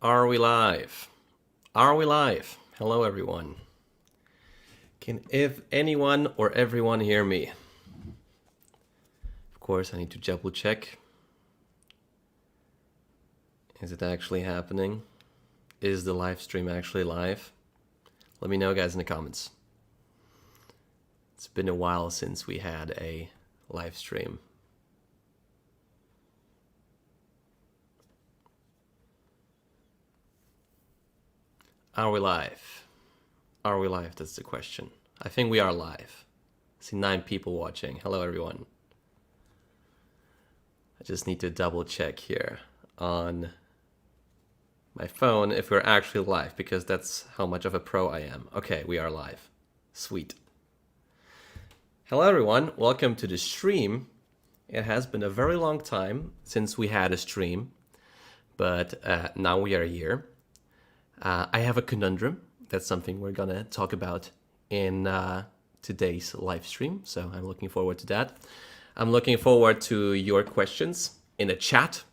Are we live? Are we live? Hello, everyone. Can if anyone or everyone hear me? Of course, I need to double check. Is it actually happening? Is the live stream actually live? Let me know, guys, in the comments. It's been a while since we had a live stream. Are we live? Are we live? That's the question. I think we are live. I see 9 people watching. Hello, everyone. I just need to double check here on my phone if we're actually live, because that's how much of a pro I am. Okay, we are live. Sweet. Hello, everyone. Welcome to the stream. It has been a very long time since we had a stream, but now we are here. I have a conundrum. That's something we're gonna talk about in today's live stream, so I'm looking forward to that. I'm looking forward to your questions in the chat.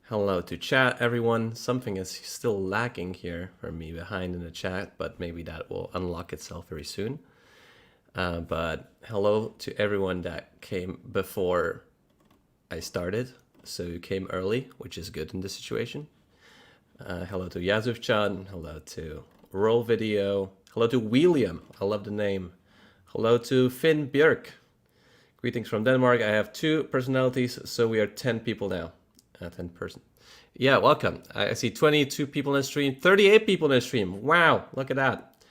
Hello to chat, everyone. Something is still lacking here for me behind in the chat, but maybe that will unlock itself very soon. But hello to everyone that came before I started. So you came early, which is good in this situation. Hello to Yazuf-chan, hello to Roll Video, hello to William, I love the name. Hello to Finn Björk. Greetings from Denmark. I have 2 personalities, so we are 10 people now. 10 person. Yeah, welcome. I see 22 people in the stream, 38 people in the stream. Wow, look at that.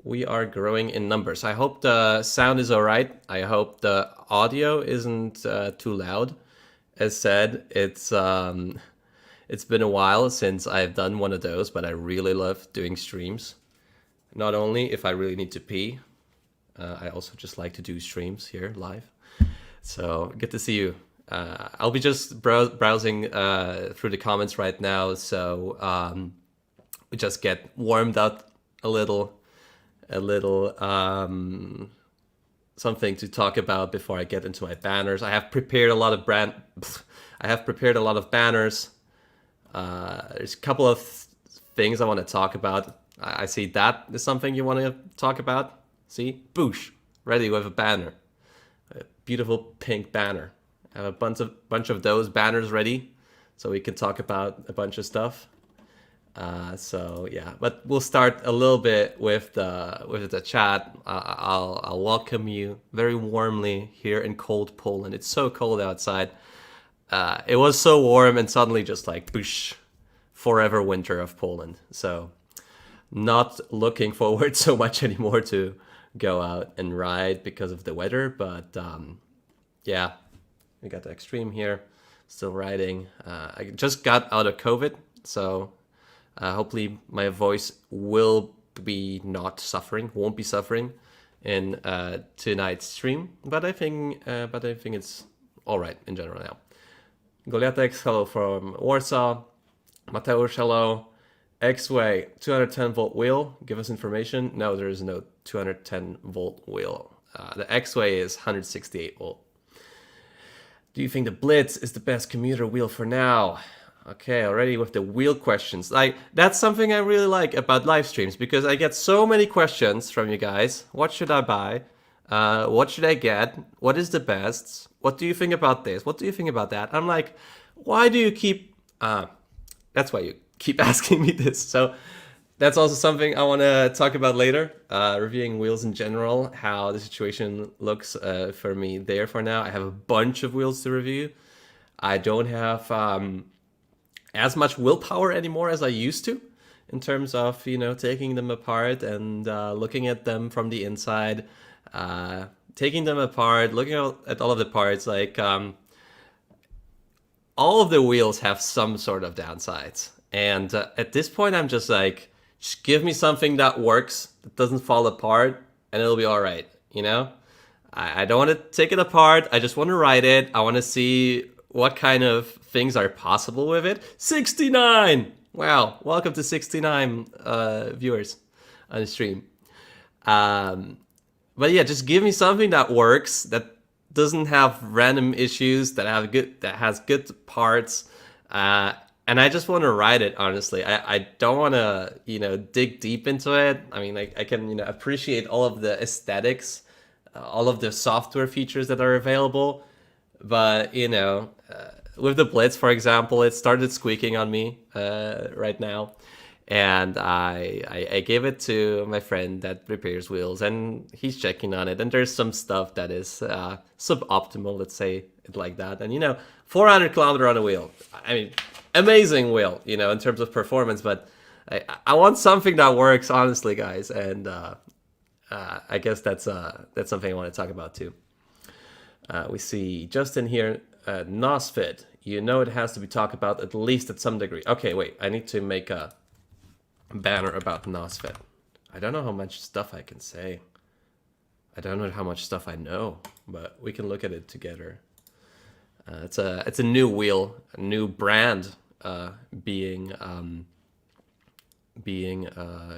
We are growing in numbers. I hope the sound is all right. I hope the audio isn't too loud. As said, it's been a while since I've done one of those, but I really love doing streams. Not only if I really need to pee, I also just like to do streams here live. So good to see you. I'll be just browsing through the comments right now, so we just get warmed up a little something to talk about before I get into my banners. I have prepared a lot of banners. There's a couple of things I want to talk about. I see that is something you want to talk about. See? Boosh. Ready with a banner. A beautiful pink banner. I have a bunch of those banners ready, so we can talk about a bunch of stuff. So yeah, but we'll start a little bit with the chat. I'll welcome you very warmly here in cold Poland. It's so cold outside. It was so warm and suddenly just like boosh, forever winter of Poland. So not looking forward so much anymore to go out and ride because of the weather. But yeah, we got the extreme here, still riding. I just got out of COVID, so hopefully my voice will be not suffering, won't be suffering in tonight's stream. But I think it's all right in general now. Goliatex, hello from Warsaw. Mateusz, hello. X-Way, 210 volt wheel. Give us information. No, there is no 210 volt wheel. The X-Way is 168 volt. Do you think the Blitz is the best commuter wheel for now? Okay, already with the wheel questions. Like, that's something I really like about live streams, because I get so many questions from you guys. What should I buy? What should I get? What is the best? What do you think about this? What do you think about that? I'm like, why do you keep... that's why you keep asking me this. So that's also something I want to talk about later. Reviewing wheels in general, how the situation looks for me there for now. I have a bunch of wheels to review. I don't have as much willpower anymore as I used to, in terms of, you know, taking them apart and looking at them from the inside. Taking them apart, looking at all of the parts, like all of the wheels have some sort of downsides. And at this point, I'm just like, just give me something that works, that doesn't fall apart, and it'll be all right, you know? I don't want to take it apart. I just want to ride it. I want to see what kind of things are possible with it. 69! Wow, welcome to 69 viewers on the stream. But yeah, just give me something that works, that doesn't have random issues, that has good parts, and I just want to ride it, honestly. I don't want to, dig deep into it. I mean, I can, appreciate all of the aesthetics, all of the software features that are available. But, with the Blitz, for example, it started squeaking on me right now. And I gave it to my friend that repairs wheels, and he's checking on it. And there's some stuff that is suboptimal, let's say it like that. And 400 kilometer on a wheel. I mean, amazing wheel, in terms of performance. But I want something that works, honestly, guys. And I guess that's something I want to talk about too. We see Justin here, Naset. It has to be talked about at least at some degree. Okay, wait, I need to make a banner about Naset. I don't know how much stuff I can say. I don't know how much stuff I know, but we can look at it together. It's a new wheel, a new brand being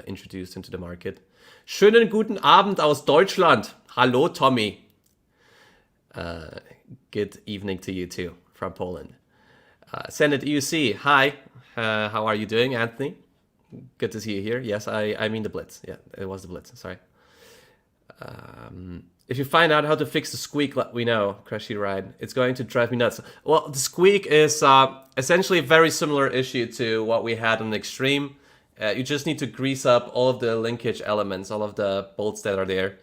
introduced into the market. Schönen guten Abend aus Deutschland. Hallo, Tommy. Good evening to you too, from Poland. Senate EUC, hi. How are you doing, Anthony? Good to see you here. Yes, I mean the Blitz. Yeah, it was the Blitz. Sorry. If you find out how to fix the squeak, let me know, Crashy Ride. It's going to drive me nuts. Well, the squeak is essentially a very similar issue to what we had on Extreme. You just need to grease up all of the linkage elements, all of the bolts that are there.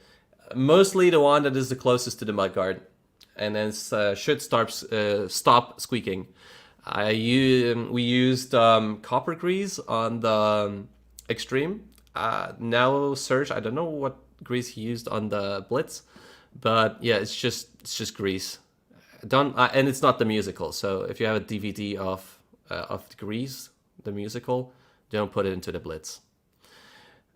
Mostly the one that is the closest to the mudguard. And then should stop squeaking. We used copper grease on the Extreme. Now Serge, I don't know what grease he used on the Blitz, but yeah, it's just grease. And it's not the musical. So if you have a DVD of the Grease, the musical, don't put it into the Blitz.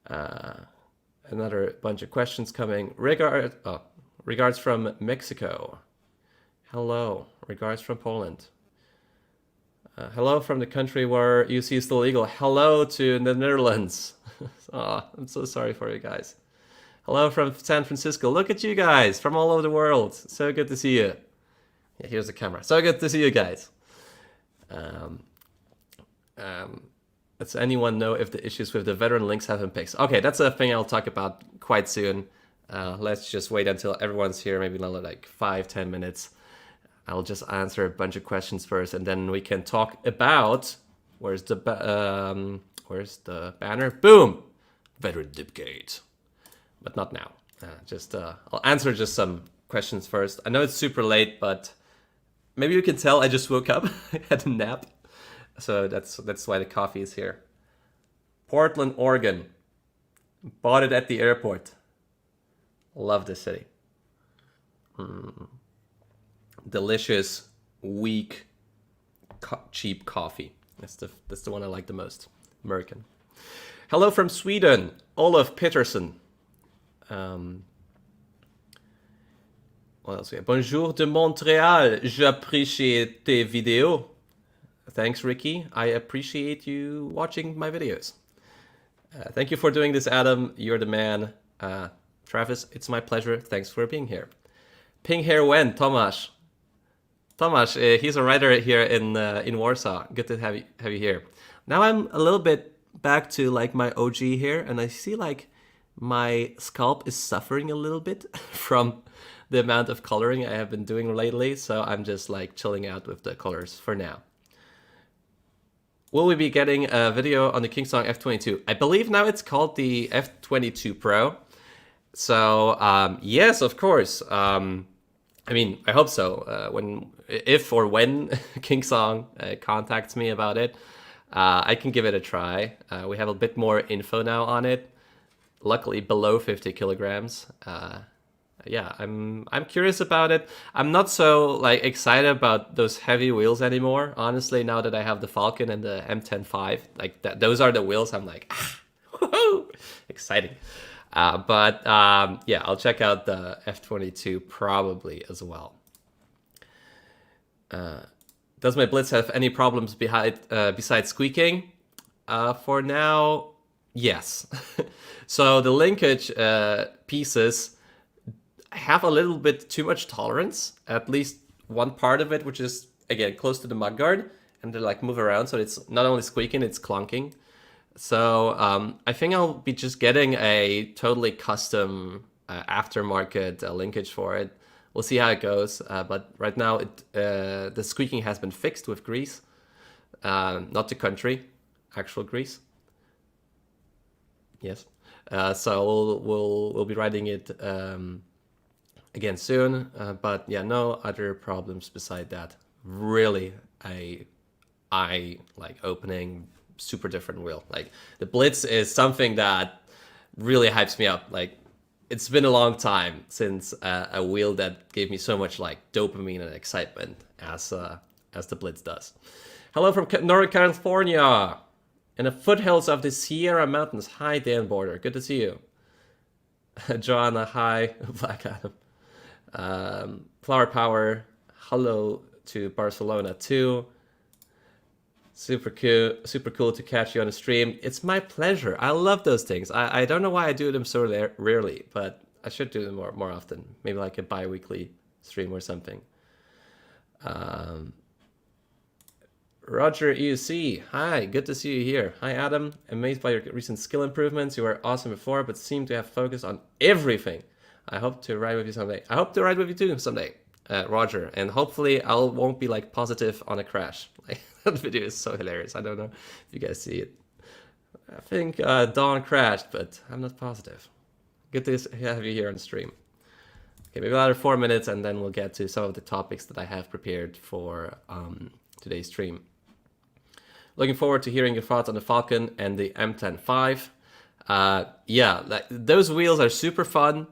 Another bunch of questions coming. Regards from Mexico. Hello. Regards from Poland. Hello from the country where UC is still legal. Hello to the Netherlands. I'm so sorry for you guys. Hello from San Francisco. Look at you guys from all over the world. So good to see you. Yeah, here's the camera. So good to see you guys. Does anyone know if the issues with the veteran links have been fixed? Okay, that's a thing I'll talk about quite soon. Let's just wait until everyone's here, maybe another like 5-10 minutes. I'll just answer a bunch of questions first, and then we can talk about where's the banner? Boom, veteran dipgate, but not now. I'll answer just some questions first. I know it's super late, but maybe you can tell I just woke up. I had a nap, so that's why the coffee is here. Portland, Oregon. Bought it at the airport. Love this city. Delicious, weak, cheap coffee. That's the one I like the most. American. Hello from Sweden, Olaf Peterson. What else we have? Bonjour de Montréal. J'apprécie tes vidéos. Thanks, Ricky. I appreciate you watching my videos. Thank you for doing this, Adam. You're the man. Travis, it's my pleasure. Thanks for being here. Ping Hair Wen, Tomasz. Tomasz, he's a writer here in Warsaw. Good to have you here. Now I'm a little bit back to like my OG here, and I see like my scalp is suffering a little bit from the amount of coloring I have been doing lately. So I'm just like chilling out with the colors for now. Will we be getting a video on the Song F22? I believe now it's called the F22 Pro. So yes, of course. I mean, I hope so. If or when Song contacts me about it, I can give it a try. We have a bit more info now on it. Luckily, below 50 kilograms. Yeah, I'm curious about it. I'm not so like excited about those heavy wheels anymore. Honestly, now that I have the Falcon and the Mten5, like those are the wheels. I'm like, woohoo, exciting. But yeah, I'll check out the F22 probably as well. Does my Blitz have any problems besides squeaking? For now, yes. So the linkage pieces have a little bit too much tolerance, at least one part of it, which is, again, close to the mudguard. and they like move around, so it's not only squeaking, it's clunking. So I think I'll be just getting a totally custom aftermarket linkage for it. We'll see how it goes, but right now the squeaking has been fixed with grease, not the country, actual grease. Yes, so we'll be writing it again soon, but yeah, no other problems beside that. Really, I like opening super different wheel. Like the Blitz is something that really hypes me up. Like it's been a long time since a wheel that gave me so much like dopamine and excitement as the Blitz does. Hello from Northern California in the foothills of the Sierra Mountains. Hi Dan Border, good to see you. Joanna, hi. Black Adam. Flower Power, hello to Barcelona too. Super cool to catch you on the stream. It's my pleasure. I love those things. I don't know why I do them so rarely, but I should do them more often. Maybe like a bi-weekly stream or something. Roger EUC, hi, good to see you here. Hi Adam, amazed by your recent skill improvements. You were awesome before, but seem to have focused on everything. I hope to ride with you someday. I hope to ride with you too someday, Roger. And hopefully I won't be like positive on a crash. Like that video is so hilarious. I don't know if you guys see it. I think Dawn crashed, but I'm not positive. Good to have you here on the stream. Okay, maybe another 4 minutes and then we'll get to some of the topics that I have prepared for today's stream. Looking forward to hearing your thoughts on the Falcon and the Mten5. Yeah, like, those wheels are super fun.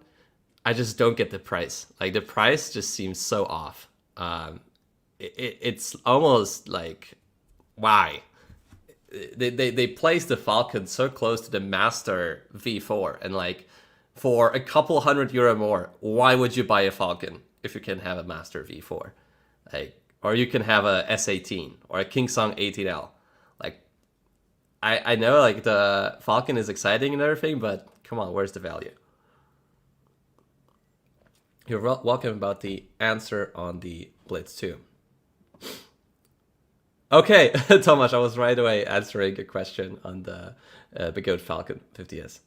I just don't get the price. Like the price just seems so off. It's almost like, why? They placed the Falcon so close to the Master V4, and like for a couple €100 more, why would you buy a Falcon if you can have a Master V4? Like, or you can have a S18 or a Kingsong 18L. Like, I know like the Falcon is exciting and everything, but come on, where's the value? You're welcome about the answer on the Blitz too. Okay, Tomasz, I was right away answering a question on the Begode Falcon 50S.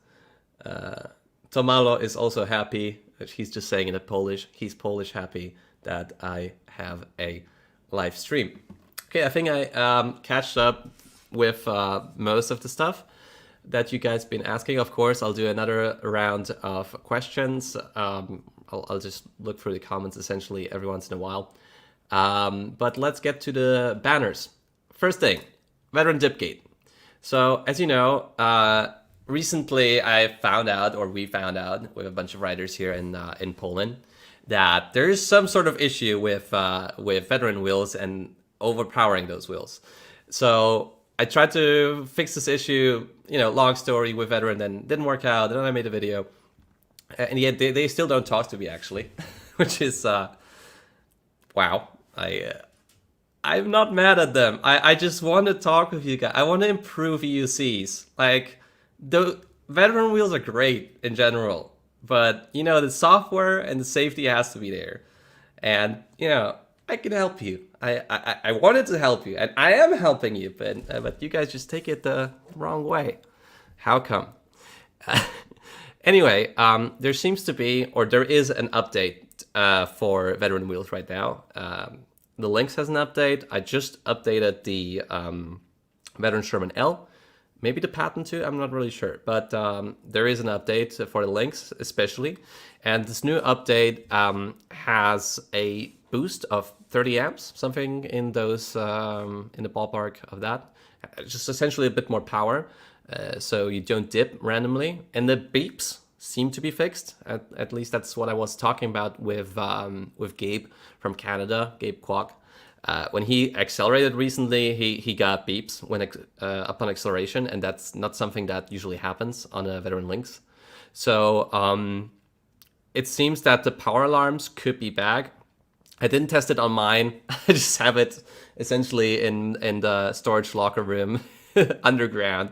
Tomalo is also happy. He's just saying in Polish. He's Polish happy that I have a live stream. Okay, I think I catched up with most of the stuff that you guys been asking. Of course, I'll do another round of questions. I'll just look through the comments essentially every once in a while. But let's get to the banners. First thing, veteran dipgate. So as you know, recently I found out, or we found out with a bunch of writers here in Poland, that there is some sort of issue with veteran wheels and overpowering those wheels. So I tried to fix this issue, long story with veteran, then didn't work out. Then I made a video. And yet they still don't talk to me actually, which is wow. I'm not mad at them. I just want to talk with you guys. I want to improve EUCs. Like the veteran wheels are great in general, but the software and the safety has to be there. And I can help you. I wanted to help you, and I am helping you, but you guys just take it the wrong way. How come? Anyway, there seems to be, or there is an update for veteran wheels right now. The Lynx has an update. I just updated the veteran Sherman L. Maybe the Patton too, I'm not really sure. But there is an update for the Lynx especially. And this new update has a boost of 30 amps, something in those in the ballpark of that. Just essentially a bit more power. So you don't dip randomly, and the beeps seem to be fixed. At least that's what I was talking about with Gabe from Canada, Gabe Kwok. When he accelerated recently, he got beeps when upon acceleration, and that's not something that usually happens on a veteran Lynx. So it seems that the power alarms could be back. I didn't test it on mine. I just have it essentially in the storage locker room underground.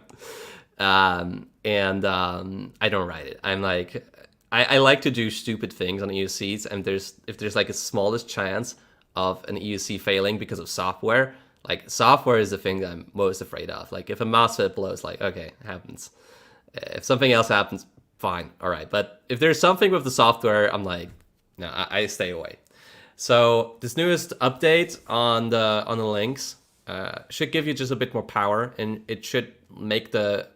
I don't write it. I'm like, I like to do stupid things on EUCs, and if there's like a smallest chance of an EUC failing because of software, Like software is the thing that I'm most afraid of. Like if a MOSFET blows, like, okay, it happens. If something else happens, fine, all right. But if there's something with the software, I'm like, no, I stay away. So this newest update on the links should give you just a bit more power, and it should make the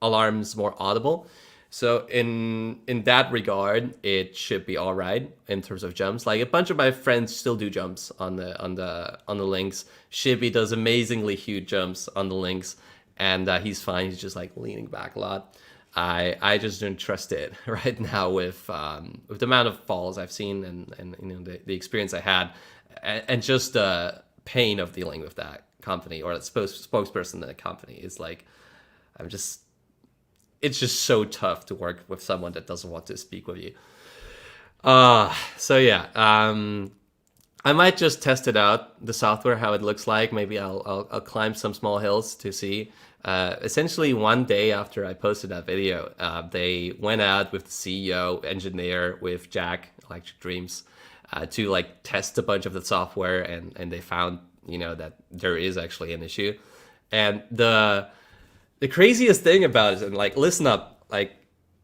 alarms more audible. So in that regard, it should be all right in terms of jumps. Like a bunch of my friends still do jumps on the links. Shibby does amazingly huge jumps on the links, and he's fine. He's just like leaning back a lot. I just don't trust it right now with the amount of falls I've seen and you know the experience I had, and just the pain of dealing with that company or that spokesperson in the company is like, it's just so tough to work with someone that doesn't want to speak with you. So yeah, I might just test it out, the software, how it looks like. Maybe I'll climb some small hills to see. Essentially, one day after I posted that video, they went out with the CEO, engineer, with Jack, Electric Dreams, to like test a bunch of the software, and they found, you know, that there is actually an issue. And the craziest thing about it, and like, listen up, like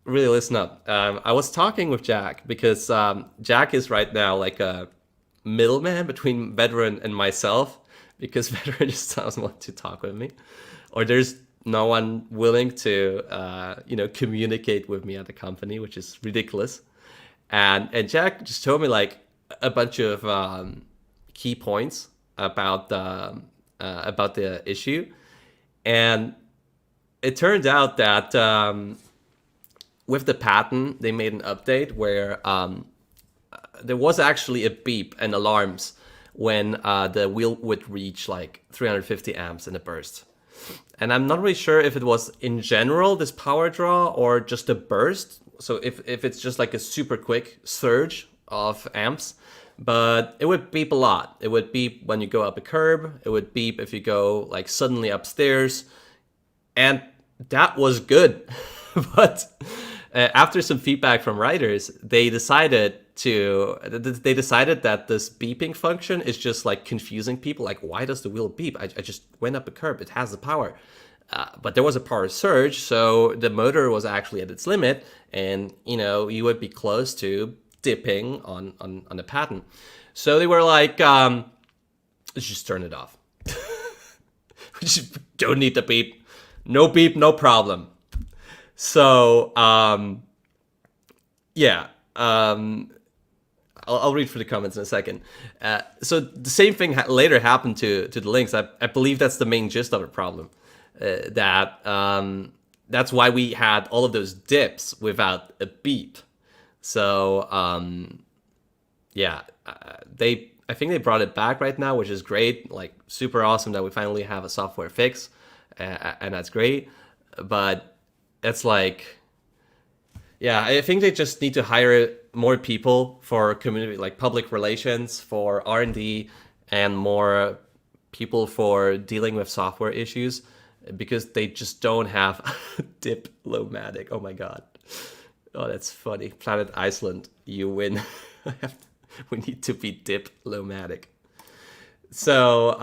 really listen up. I was talking with Jack because Jack is right now like a middleman between Veteran and myself, because Veteran just doesn't want to talk with me, or there's no one willing to you know, communicate with me at the company, which is ridiculous. And Jack just told me like a bunch of key points about the issue, and it turned out that with the patent, they made an update where there was actually a beep and alarms when the wheel would reach like 350 amps in a burst. And I'm not really sure if it was in general this power draw or just a burst. So if it's just like a super quick surge of amps, but it would beep a lot. It would beep when you go up a curb. It would beep if you go like suddenly upstairs. And that was good. But after some feedback from writers, they decided that this beeping function is just like confusing people. Like, why does the wheel beep? I just went up a curb. It has the power. But there was a power surge, so the motor was actually at its limit, and you know, you would be close to dipping on the patent. So they were like, let's just turn it off. We just don't need the beep. No beep, no problem. So, yeah. I'll read through the comments in a second. So the same thing later happened to the links. I believe that's the main gist of the problem. That's why we had all of those dips without a beep. So, yeah, I think they brought it back right now, which is great. Like, super awesome that we finally have a software fix, and that's great. But it's like, yeah, I think they just need to hire more people for community, like public relations, for R&D, and more people for dealing with software issues, because they just don't have Diplomatic. Oh my god. Oh, that's funny. Planet Iceland, you win. We need to be Diplomatic. So,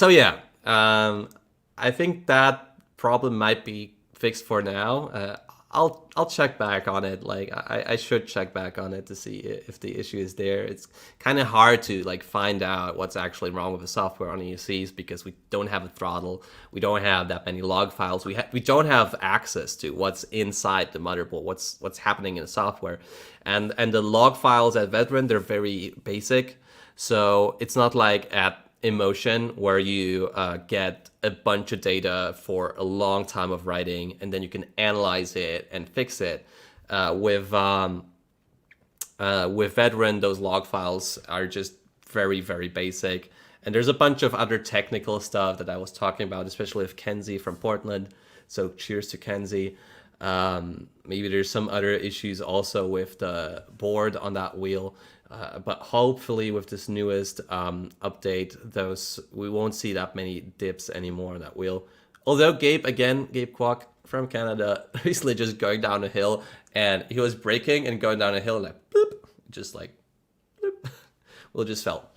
yeah. I think that problem might be fixed for now. I'll check back on it. Like, I should check back on it to see if the issue is there. It's kind of hard to like find out what's actually wrong with the software on EUCs, because we don't have a throttle. We don't have that many log files. We don't have access to what's inside the motherboard, what's happening in the software, and the log files at Veteran, they're very basic. So it's not like at InMotion where you get a bunch of data for a long time of writing, and then you can analyze it and fix it. With Veteran, those log files are just very, very basic. And there's a bunch of other technical stuff that I was talking about, especially with Kenzie from Portland. So cheers to Kenzie. Maybe there's some other issues also with the board on that wheel. But hopefully with this newest update, we won't see that many dips anymore on that wheel. Although Gabe Kwok from Canada, recently just going down a hill, and he was braking and going down a hill, like boop, just like boop, wheel just fell.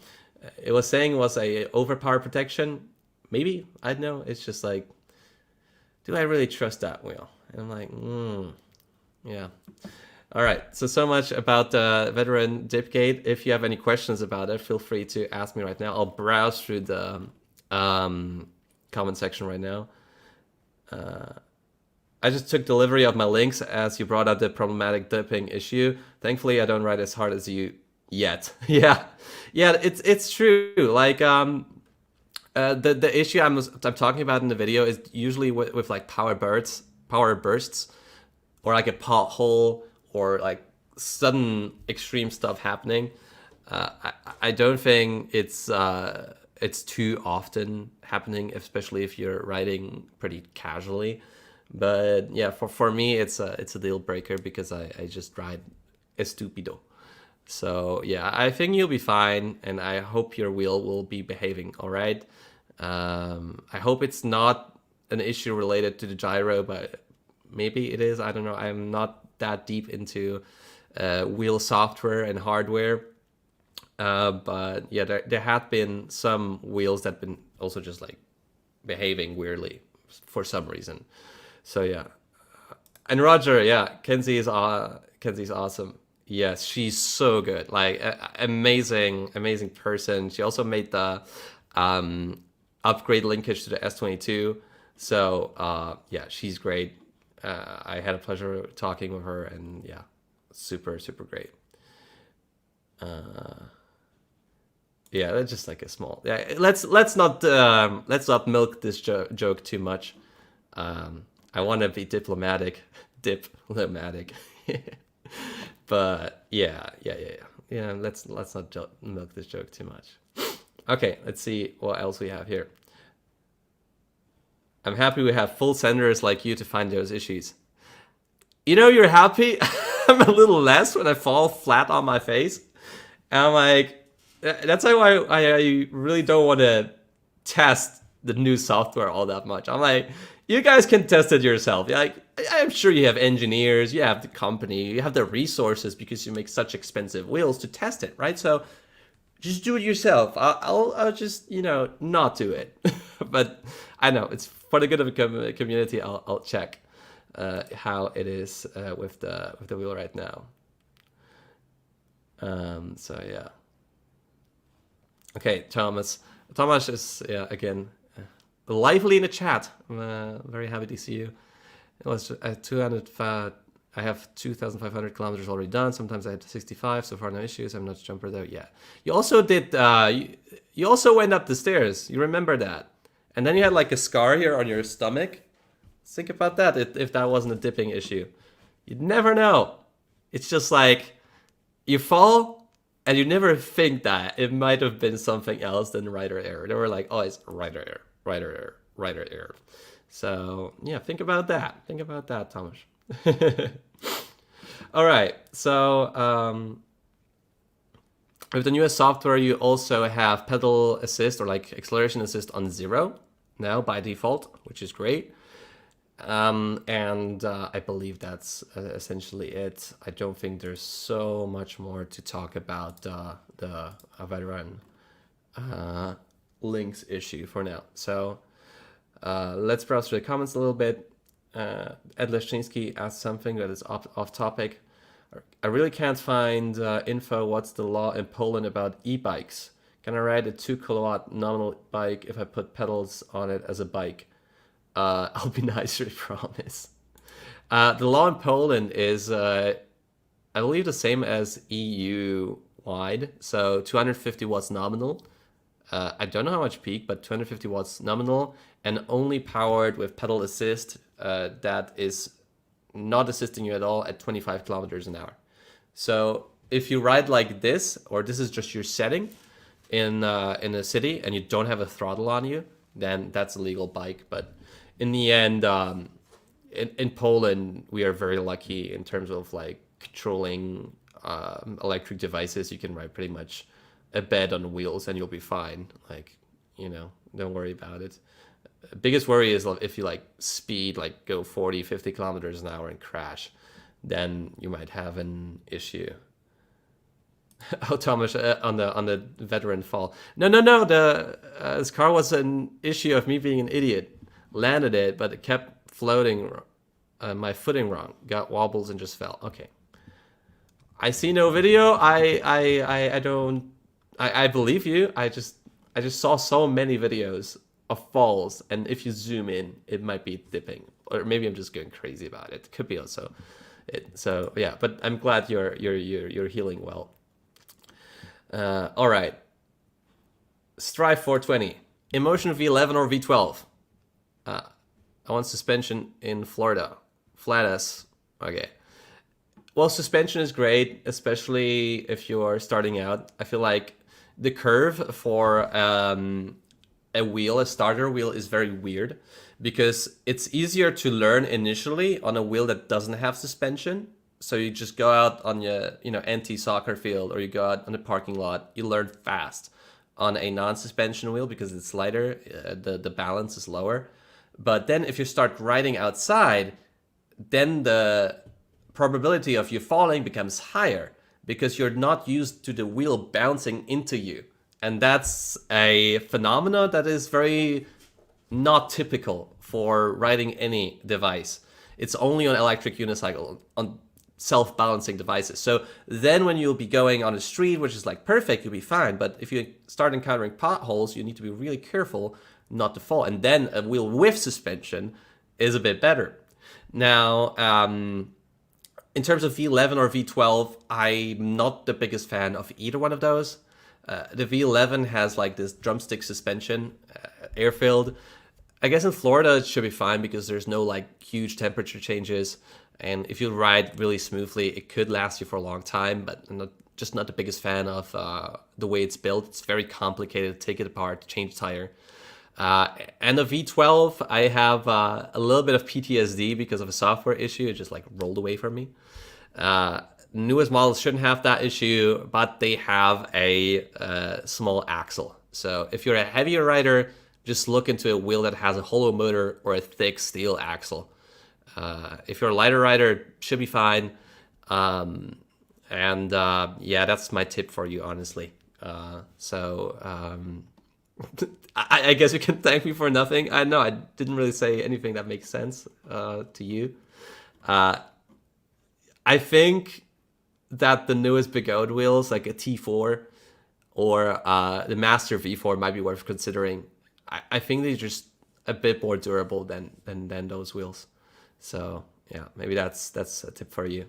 It was saying it was a overpower protection. Maybe, I don't know. It's just like, do I really trust that wheel? And I'm like, yeah. All right, so much about the veteran dipgate. If you have any questions about it, feel free to ask me right now. I'll browse through the comment section right now. I just took delivery of my links as you brought up the problematic dipping issue. Thankfully, I don't write as hard as you yet. Yeah, it's true. Like the issue I'm talking about in the video is usually with like power bursts, or like a pothole, or like sudden extreme stuff happening. I don't think it's too often happening, especially if you're riding pretty casually. But yeah, for me, it's a deal breaker because I just ride estupido. So yeah, I think you'll be fine, and I hope your wheel will be behaving all right. I hope it's not an issue related to the gyro, but maybe it is. I don't know. I'm not that deep into wheel software and hardware. But yeah, there have been some wheels that have been also just like behaving weirdly for some reason. So yeah, and Roger, yeah, Kenzie's awesome. Yes, she's so good. Like amazing person. She also made the upgrade linkage to the S22. So yeah, she's great. I had a pleasure talking with her, and yeah, super great. Yeah, that's just like a small. Yeah, let's not milk this joke too much. I want to be diplomatic, but yeah. Let's not milk this joke too much. Okay, let's see what else we have here. I'm happy we have full senders like you to find those issues. You know, you're happy. I'm a little less when I fall flat on my face. And I'm like, that's why I really don't want to test the new software all that much. I'm like, you guys can test it yourself. Like, I'm sure you have engineers, you have the company, you have the resources because you make such expensive wheels to test it, right? So just do it yourself. I'll just, not do it. But I know it's for the good of the community. I'll check how it is with the wheel right now. So yeah. Okay, Thomas is again lively in the chat. I'm very happy to see you. It was 205. I have 2,500 kilometers already done. Sometimes I have 65. So far, no issues. I'm not a jumper though. Yeah. You also did. You also went up the stairs. You remember that? And then you had like a scar here on your stomach. Think about that. If that wasn't a dipping issue, you'd never know. It's just like you fall and you never think that it might have been something else than rider error. They were like, oh, it's rider error. So yeah, think about that. Think about that, Thomas. All right. So with the newest software, you also have pedal assist or like acceleration assist on 0 now by default, which is great. And I believe that's essentially it. I don't think there's so much more to talk about the veteran links issue for now. So let's browse through the comments a little bit. Ed Leszczynski asked something that is off topic. I really can't find info. What's the law in Poland about e-bikes? Can I ride a 2 kilowatt nominal bike if I put pedals on it as a bike? I'll be nicer, I promise. The law in Poland is, I believe, the same as EU-wide. So 250 watts nominal. I don't know how much peak, but 250 watts nominal, and only powered with pedal assist that is not assisting you at all at 25 kilometers an hour. So if you ride like this, or this is just your setting in a city and you don't have a throttle on you, then that's a legal bike. But in the end, in Poland, we are very lucky in terms of like controlling electric devices. You can ride pretty much a bed on wheels and you'll be fine. Like, don't worry about it. Biggest worry is if you like speed, like go 40, 50 kilometers an hour and crash, then you might have an issue. Oh, Thomas, on the veteran fall. No. This car was an issue of me being an idiot. Landed it, but it kept floating. My footing wrong. Got wobbles and just fell. Okay. I see no video. I don't. I believe you. I just saw so many videos of falls, and if you zoom in, it might be dipping, or maybe I'm just going crazy about it. Could be also. So yeah, but I'm glad you're healing well. All right. Strive 420. InMotion V11 or V12? I want suspension in Florida. Flat S. Okay. Well, suspension is great, especially if you are starting out. I feel like the curve for a starter wheel, is very weird because it's easier to learn initially on a wheel that doesn't have suspension. So you just go out on your, empty soccer field, or you go out on the parking lot. You learn fast on a non-suspension wheel because it's lighter. The balance is lower. But then if you start riding outside, then the probability of you falling becomes higher because you're not used to the wheel bouncing into you. And that's a phenomena that is very not typical for riding any device. It's only on electric unicycle, on self-balancing devices. So then when you'll be going on a street, which is like perfect, you'll be fine. But if you start encountering potholes, you need to be really careful not to fall. And then a wheel with suspension is a bit better. Now, in terms of V11 or V12, I'm not the biggest fan of either one of those. The V11 has like this drumstick suspension, air-filled. I guess in Florida it should be fine because there's no like huge temperature changes. And if you ride really smoothly, it could last you for a long time, but I'm just not the biggest fan of the way it's built. It's very complicated to take it apart, to change tire. And the V12, I have a little bit of PTSD because of a software issue. It just like rolled away from me. Newest models shouldn't have that issue, but they have a small axle. So if you're a heavier rider, just look into a wheel that has a hollow motor or a thick steel axle. If you're a lighter rider, it should be fine. Yeah, that's my tip for you, honestly. I guess you can thank me for nothing. I know I didn't really say anything that makes sense to you. I think that the newest Begode wheels, like a T4 or the Master V4, might be worth considering. I think they're just a bit more durable than those wheels. So yeah, maybe that's a tip for you.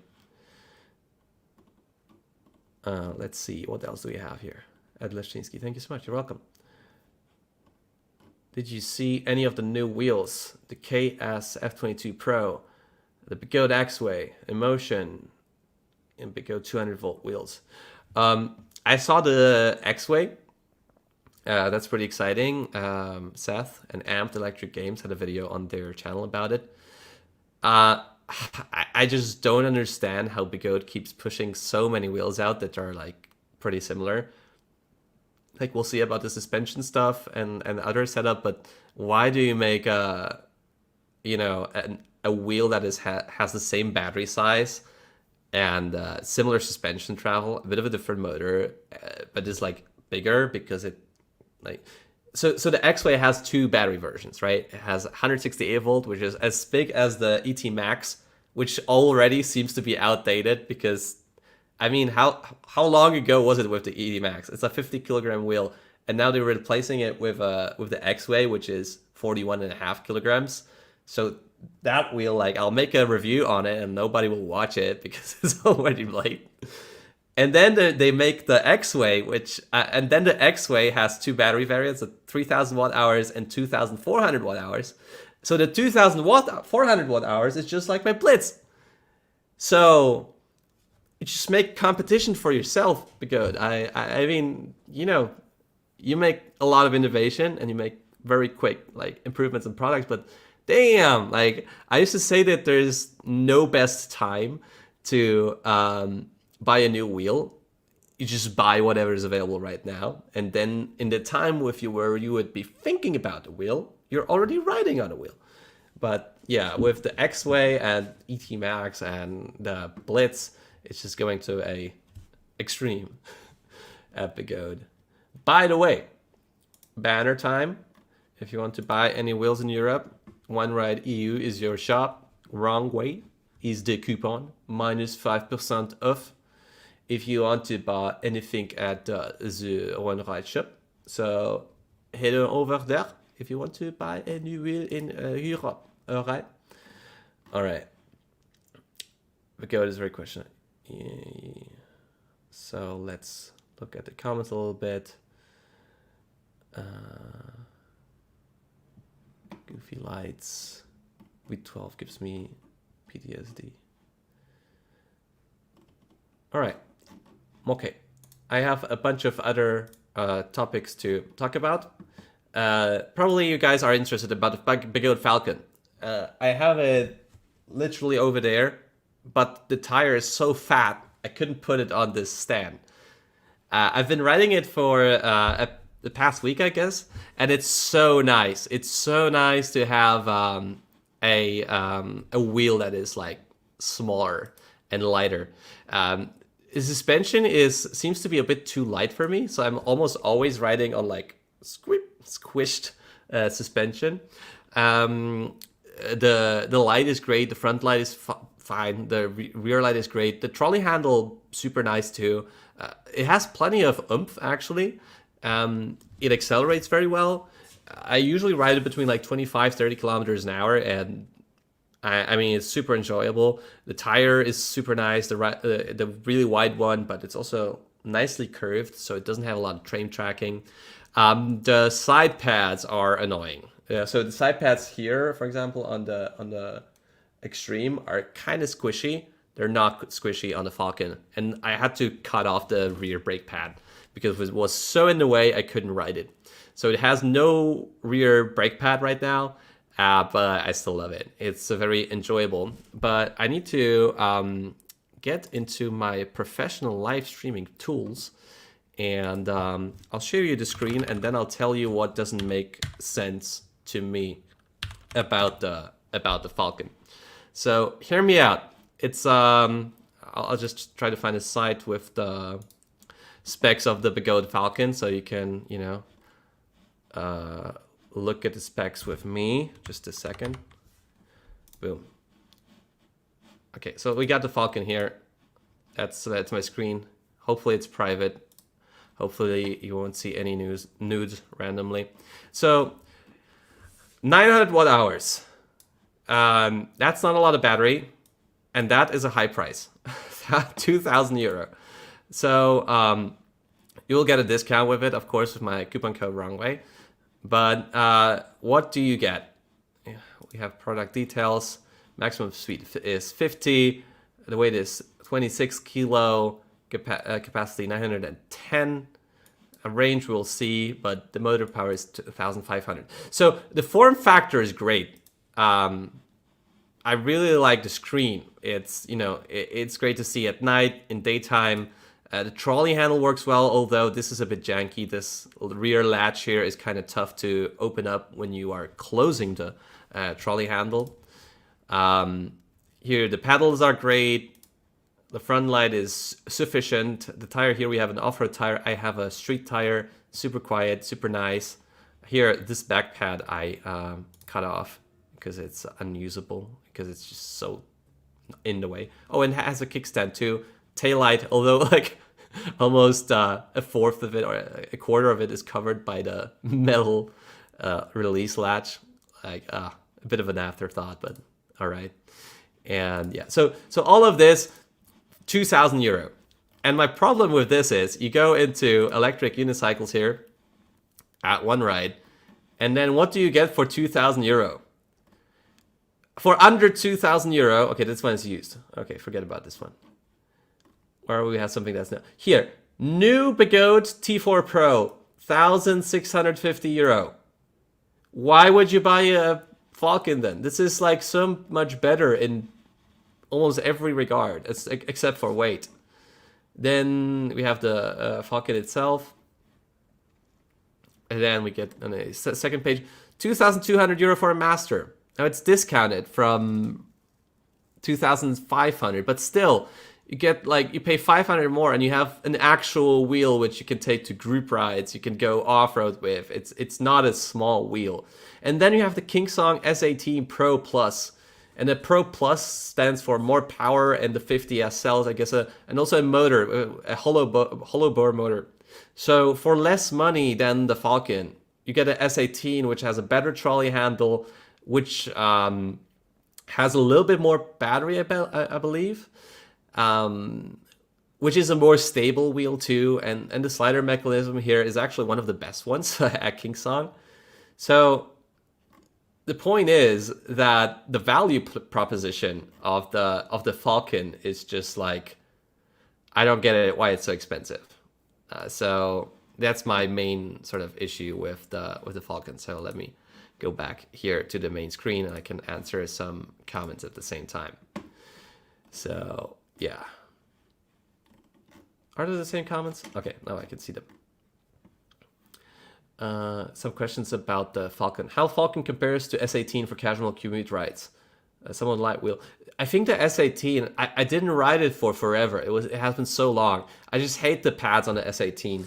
Let's see, what else do we have here? Ed Leszczynski, thank you so much. You're welcome. Did you see any of the new wheels? The KS F22 Pro, the Begode X-Way, InMotion, and Begode 200-volt wheels. I saw the X-Way. That's pretty exciting. Seth and Amped Electric Games had a video on their channel about it. I just don't understand how Begode keeps pushing so many wheels out that are like pretty similar. Like, we'll see about the suspension stuff and other setup, but why do you make a wheel that has the same battery size and similar suspension travel, a bit of a different motor, but is like bigger because it like so the X-Way has two battery versions, right? It has 168 volt, which is as big as the ET Max, which already seems to be outdated because I mean, how long ago was it with the ET Max? It's a 50 kilogram wheel, and now they're replacing it with the X-Way, which is 41.5 kilograms. So that wheel, like, I'll make a review on it, and nobody will watch it because it's already late. And then they make the X-Way, and then the X-Way has two battery variants, 3,000 watt hours and 2,400 watt hours. So the 400 watt hours is just like my Blitz. So you just make competition for yourself, Begode. I mean, you make a lot of innovation and you make very quick like improvements in products, but damn, like I used to say that there's no best time to buy a new wheel. You just buy whatever is available right now, and then in the time with you where you would be thinking about the wheel, you're already riding on a wheel. But yeah, with the X-Way and ET Max and the Blitz, it's just going to a extreme at Begode. By the way, banner time. If you want to buy any wheels in Europe, One Ride EU is your shop. Wrong Way is the coupon, minus 5% off. If you want to buy anything at the One Ride shop, so head over there if you want to buy a new wheel in Europe. All right. Begode is very question. So let's look at the comments a little bit. Goofy lights. V12 gives me PTSD. All right. Okay. I have a bunch of other topics to talk about. Probably you guys are interested about the Begode Falcon. I have it literally over there, but the tire is so fat I couldn't put it on this stand. I've been riding it for the past week, I guess, and it's so nice. It's so nice to have a wheel that is like smaller and lighter. The suspension seems to be a bit too light for me, so I'm almost always riding on like squished suspension. The light is great. The front light is fine. The rear light is great. The trolley handle, super nice too. It has plenty of oomph actually. It accelerates very well. I usually ride it between like 25-30 kilometers an hour, and I mean it's super enjoyable. The tire is super nice, the really wide one, but it's also nicely curved, so it doesn't have a lot of train tracking. The side pads are annoying. So the side pads here, for example, on the Extreme are kind of squishy. They're not squishy on the Falcon, and I had to cut off the rear brake pad because it was so in the way I couldn't ride it. So it has no rear brake pad right now, but I still love it. It's very enjoyable. But I need to get into my professional live streaming tools, and I'll show you the screen, and then I'll tell you what doesn't make sense to me about the Falcon. So hear me out. It's I'll just try to find a site with the specs of the Begode Falcon, so you can, you know, look at the specs with me. Just a second. Boom. Okay, so we got the Falcon here. That's my screen. Hopefully it's private. Hopefully you won't see any nudes randomly. So 900 watt hours. That's not a lot of battery, and that is a high price. 2,000 euro. So you will get a discount with it, of course, with my coupon code wrongway. But what do you get? We have product details. Maximum speed is 50. The weight is 26 kilo. Capacity 910. A range we'll see, but the motor power is 2,500. So the form factor is great. I really like the screen. It's, you know, it's great to see at night, in daytime. The trolley handle works well, although this is a bit janky. This rear latch here is kind of tough to open up when you are closing the trolley handle. Here the pedals are great. The front light is sufficient. The tire here, we have an off-road tire. I have a street tire, super quiet, super nice. Here, this back pad I cut off because it's unusable, because it's just so in the way. Oh, and it has a kickstand too. Taillight, although like almost a fourth of it or a quarter of it is covered by the metal release latch. Like a bit of an afterthought, but all right. And yeah, so all of this, 2,000 euro. And my problem with this is you go into electric unicycles here at One Ride, and then what do you get for 2,000 euro? For under 2,000 euro, okay, this one is used. Okay, forget about this one. Or we have something that's new. Here, new Begode T4 Pro, 1,650 euro. Why would you buy a Falcon then? This is like so much better in almost every regard, except for weight. Then we have the Falcon itself. And then we get on a second page, 2,200 euro for a Master. Now it's discounted from 2,500, but still, you get like, you pay 500 more and you have an actual wheel which you can take to group rides, you can go off-road with. It's not a small wheel. And then you have the Kingsong S18 Pro Plus. And the Pro Plus stands for more power, and the 50S cells, I guess, and also a motor, a hollow bore motor. So for less money than the Falcon, you get an S18, which has a better trolley handle, which has a little bit more battery, I believe, which is a more stable wheel too. And the slider mechanism here is actually one of the best ones at Kingsong. So the point is that the value proposition of the Falcon is just like, I don't get it why it's so expensive. So that's my main sort of issue with the Falcon. So let me go back here to the main screen and I can answer some comments at the same time. So yeah, are they the same comments? Okay, now I can see them. Some questions about the Falcon. How Falcon compares to S18 for casual commute rides? Someone light wheel. I think the S18, I didn't ride it for forever. It has been so long. I just hate the pads on the S18.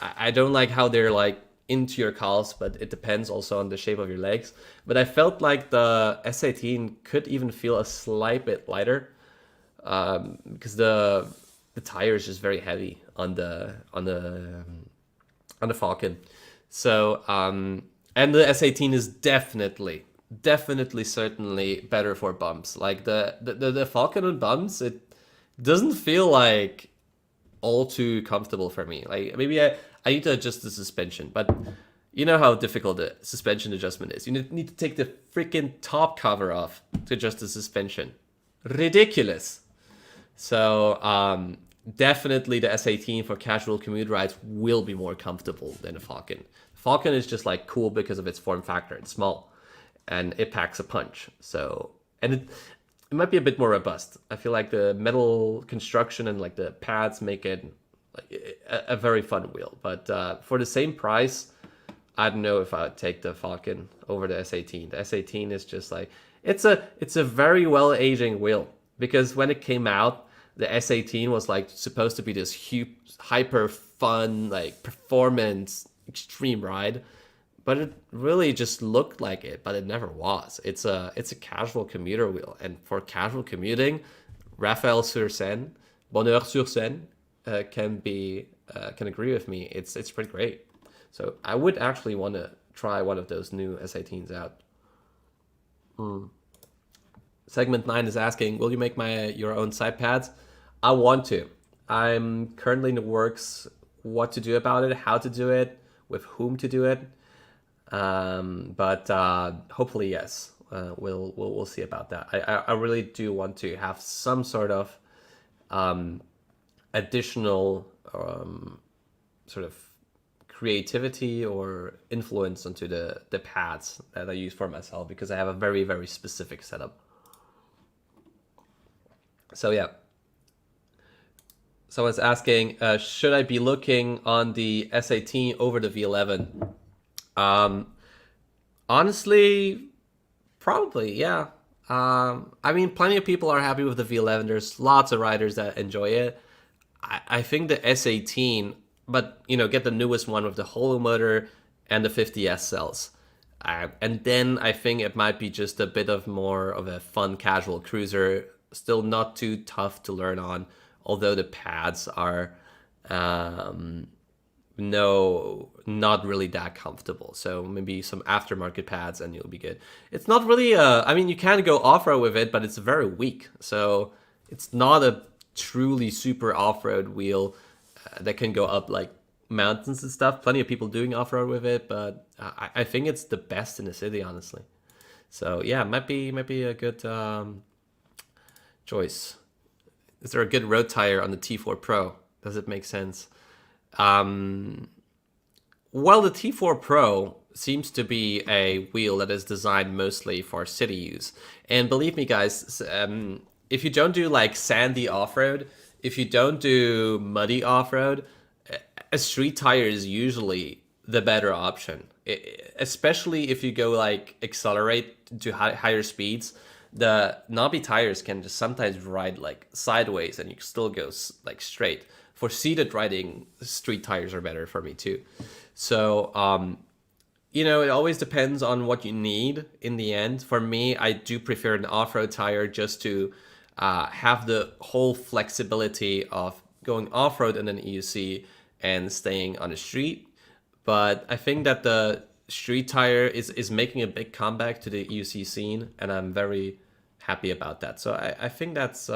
I don't like how they're like into your calves, but it depends also on the shape of your legs. But I felt like the S18 could even feel a slight bit lighter, because the tire is just very heavy on the Falcon. So and the S18 is definitely certainly better for bumps. Like the Falcon on bumps, it doesn't feel like all too comfortable for me. Like maybe I need to adjust the suspension, but you know how difficult the suspension adjustment is. You need to take the freaking top cover off to adjust the suspension. Ridiculous. So definitely the S18 for casual commute rides will be more comfortable than the Falcon. Falcon is just like cool because of its form factor. It's small and it packs a punch. So, and it might be a bit more robust. I feel like the metal construction and like the pads make it like a very fun wheel. But for the same price, I don't know if I would take the Falcon over the S18. The S18 is just like, it's a very well aging wheel, because when it came out, the S18 was like supposed to be this huge, hyper fun, like performance extreme ride, but it really just looked like it, but it never was. It's a casual commuter wheel, and for casual commuting, Raphael sur Seine, Bonheur sur Seine, can agree with me. It's pretty great. So I would actually want to try one of those new S18s out. Segment 9 is asking, will you make your own side pads? I want to. I'm currently in the works what to do about it, how to do it, with whom to do it. But hopefully, yes. We'll see about that. I really do want to have some sort of additional sort of creativity or influence onto the pads that I use for myself, because I have a very, very specific setup. So yeah. Someone's asking, should I be looking on the S18 over the V11? Honestly, probably, yeah. I mean, plenty of people are happy with the V11. There's lots of riders that enjoy it. I think the S18, but you know, get the newest one with the hollow motor and the 50S cells. And then I think it might be just a bit of more of a fun casual cruiser, still not too tough to learn on, although the pads are not really that comfortable. So maybe some aftermarket pads and you'll be good. It's not really I mean, you can go off-road with it, but it's very weak. So it's not a truly super off-road wheel that can go up like mountains and stuff. Plenty of people doing off-road with it, but I think it's the best in the city, honestly. So yeah, might be a good choice. Is there a good road tire on the T4 Pro? Does it make sense? Well, the T4 Pro seems to be a wheel that is designed mostly for city use. And believe me, guys, if you don't do like sandy off-road, if you don't do muddy off-road, a street tire is usually the better option. Especially if you go like accelerate to higher speeds. the knobby tires can just sometimes ride like sideways and you still go like straight. For seated riding, street tires are better for me too. So, you know, it always depends on what you need in the end. For me, I do prefer an off-road tire just to have the whole flexibility of going off-road in an EUC and staying on the street. But I think that the street tire is making a big comeback to the EUC scene, and I'm very happy about that. So I think that's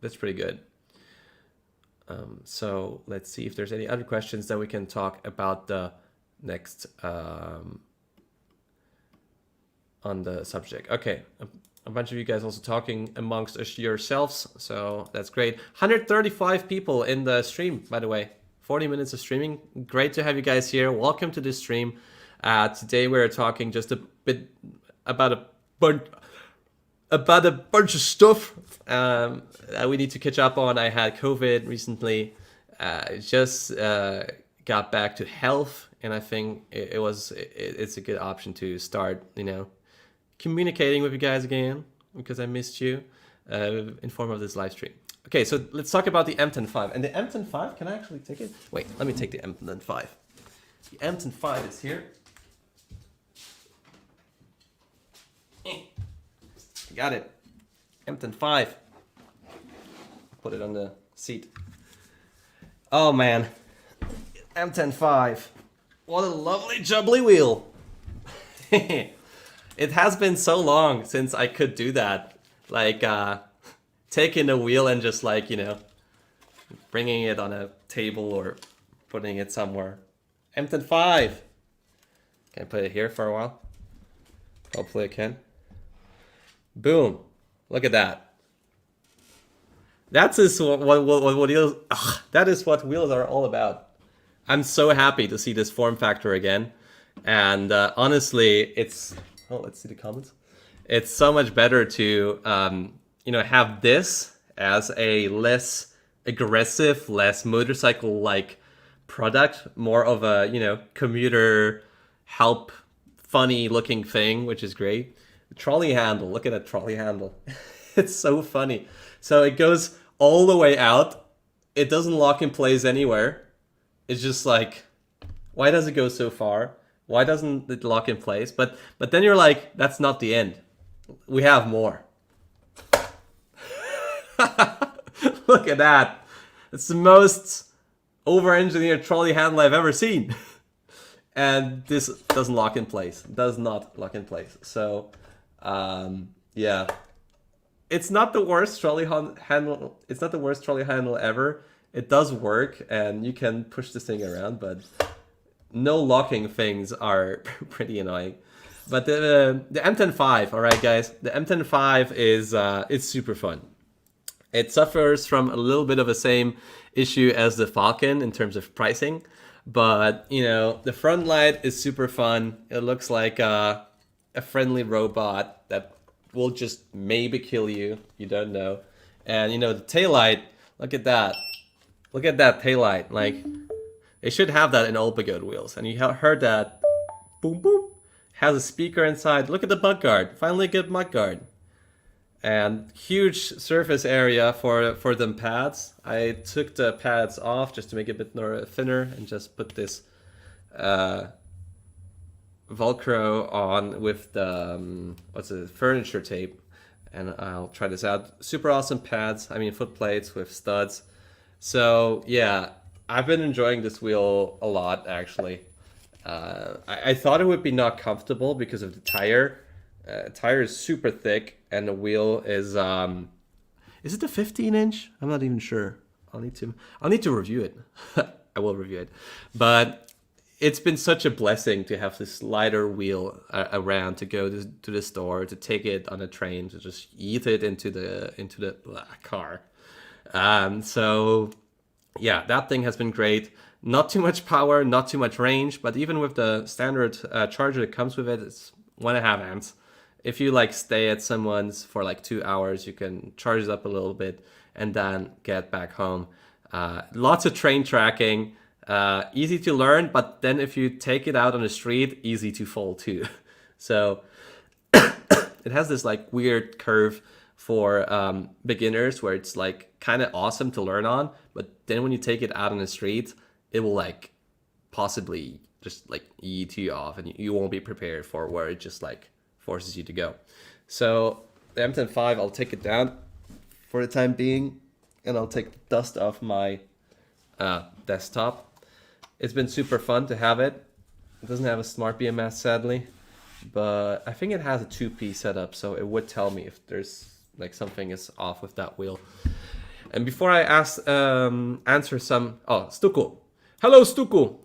pretty good. So let's see if there's any other questions that we can talk about the next on the subject. Okay, a bunch of you guys also talking amongst yourselves, so that's great. 135 people in the stream, by the way. 40 minutes of streaming. Great to have you guys here. Welcome to this stream. Today we're talking just a bit about a bunch of stuff that we need to catch up on. I had COVID recently. Just got back to health, and I think it's a good option to start, you know, communicating with you guys again, because I missed you in form of this live stream. Okay, so let's talk about the Mten5. And the Mten5, can I actually take it? Wait, let me take the Mten5. The Mten5 is here. Got it. Mten5. Put it on the seat. Oh man, Mten5. What a lovely jubbly wheel. It has been so long since I could do that. Like, taking a wheel and just like, you know, bringing it on a table or putting it somewhere. Mten5. Can I put it here for a while? Hopefully I can. Boom. Look at that. That is what wheels, that is what wheels are all about. I'm so happy to see this form factor again. And honestly, it's, oh, let's see the comments. It's so much better to, you know, have this as a less aggressive, less motorcycle-like product, more of a, you know, commuter help, funny-looking thing, which is great. The trolley handle, look at that trolley handle. It's so funny. So it goes all the way out. It doesn't lock in place anywhere. It's just like, why does it go so far? Why doesn't it lock in place? But then you're like, that's not the end. We have more. Look at that. It's the most over-engineered trolley handle I've ever seen. And this doesn't lock in place. Does not lock in place. So, yeah. It's not the worst trolley handle. It's not the worst trolley handle ever. It does work, and you can push this thing around, but no locking things are pretty annoying. But the Mten5, all right, guys. The Mten5 is it's super fun. It suffers from a little bit of the same issue as the Falcon in terms of pricing, but you know, the front light is super fun. It looks like a friendly robot that will just maybe kill you. You don't know. And you know, the taillight, look at that. Look at that taillight. Like, they should have that in all Begode wheels. And you heard that. Boom, boom. Has a speaker inside. Look at the mudguard. Finally a good mudguard. And huge surface area for them pads. I took the pads off just to make it a bit more thinner and just put this Velcro on with the furniture tape. And I'll try this out. Super awesome pads. I mean, foot plates with studs. So yeah, I've been enjoying this wheel a lot actually. I thought it would be not comfortable because of the tire. Tire is super thick, and the wheel is it the 15-inch? I'm not even sure. I'll need to review it. I will review it. But it's been such a blessing to have this lighter wheel around to go to the store, to take it on a train, to just eat it into the car. So yeah, that thing has been great. Not too much power, not too much range, but even with the standard charger that comes with it, it's 1.5 amps. If you like stay at someone's for like 2 hours, you can charge it up a little bit and then get back home. Lots of train tracking, easy to learn, but then if you take it out on the street, easy to fall too. So it has this like weird curve for beginners where it's like kind of awesome to learn on, but then when you take it out on the street, it will like possibly just like yeet you off, and you won't be prepared for where it just like forces you to go. So the M10.5, I'll take it down for the time being, and I'll take the dust off my desktop. It's been super fun to have it. It doesn't have a smart BMS, sadly, but I think it has a 2P setup, so it would tell me if there's like something is off with that wheel. And before I answer some, Stuku, hello Stuku.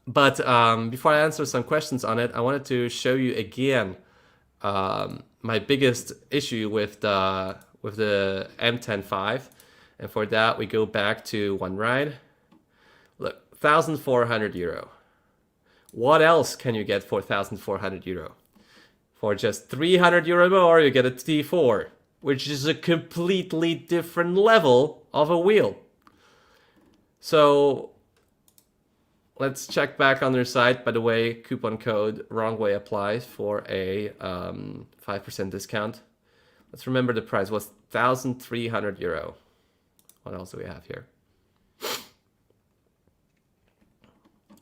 But before I answer some questions on it, I wanted to show you again my biggest issue with the M10.5, and for that we go back to one ride. Look, 1,400 euro. What else can you get for 1,400 euro? For just 300 euro more, you get a T4, which is a completely different level of a wheel. So let's check back on their site. By the way, coupon code wrongway applies for a 5% discount. Let's remember the price was 1,300 euro. What else do we have here?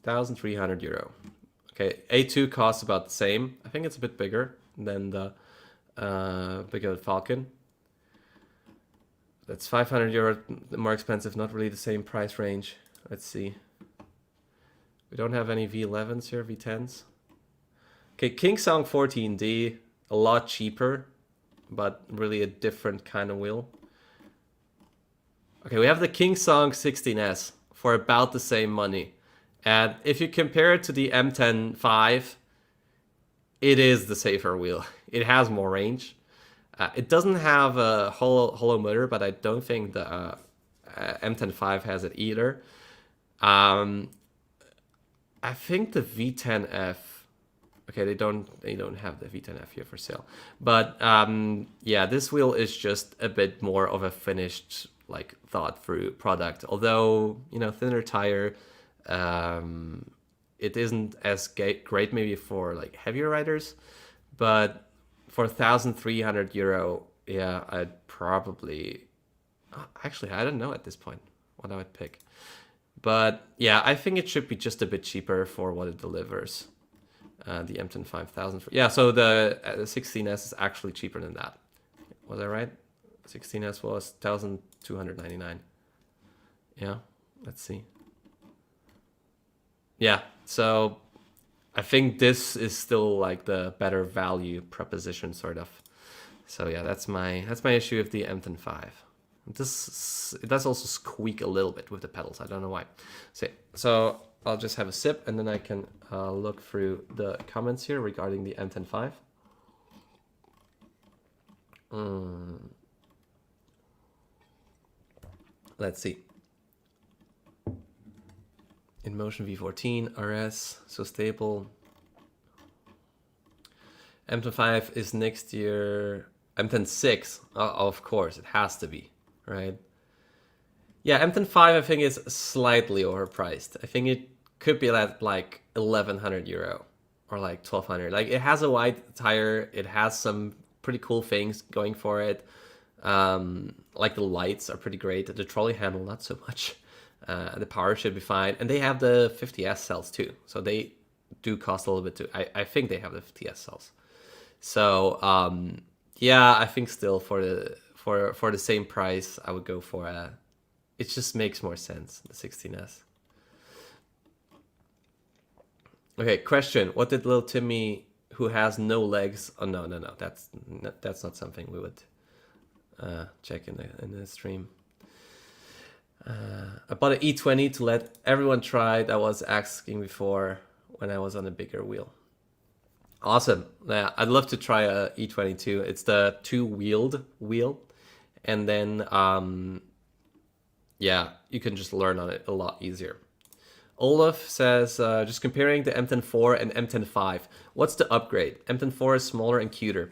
1,300 euro. Okay, A2 costs about the same. I think it's a bit bigger than the Begode Falcon. That's 500 euro more expensive, not really the same price range. Let's see. We don't have any V11s here, V10s. Okay, King Song 14D, a lot cheaper, but really a different kind of wheel. Okay, we have the King Song 16S for about the same money. And if you compare it to the M10.5, it is the safer wheel. It has more range. It doesn't have a hollow motor, but I don't think the M10.5 has it either. I think the V10F. Okay, they don't have the V10F here for sale. But yeah, this wheel is just a bit more of a finished, like thought through product. Although, you know, thinner tire. It isn't as great maybe for like heavier riders, but for 1,300 euro, yeah, I'd probably, actually, I don't know at this point what I would pick. But yeah, I think it should be just a bit cheaper for what it delivers. The M10.5,000. Yeah, so the 16S is actually cheaper than that. Was I right? 16S was 1,299. Yeah, let's see. Yeah, so I think this is still like the better value proposition, sort of. So yeah, that's my issue with the M10.5. It does also squeak a little bit with the pedals. I don't know why. So I'll just have a sip, and then I can look through the comments here regarding the M10.5. Let's see. InMotion V14 RS, so stable. M10.5 is next year. M10.6, of course, it has to be, right? Yeah, M10.5 I think is slightly overpriced. I think it could be at like 1,100 euro or like 1,200. Like, it has a wide tire, it has some pretty cool things going for it. Like the lights are pretty great. The trolley handle, not so much. The power should be fine, and they have the 50S cells too, so they do cost a little bit too. I think they have the 50S cells. So yeah, I think still for the same price, I would go for it just makes more sense, the 16S. Okay, question: what did little Timmy, who has no legs? Oh no, that's not something we would check in the stream. I bought an E20 to let everyone try. That was asking before when I was on a bigger wheel. Awesome. Yeah, I'd love to try a E20 too. It's the two-wheeled wheel, and then yeah, you can just learn on it a lot easier. Olaf says, just comparing the M10.4 and M10.5. What's the upgrade? M10.4 is smaller and cuter.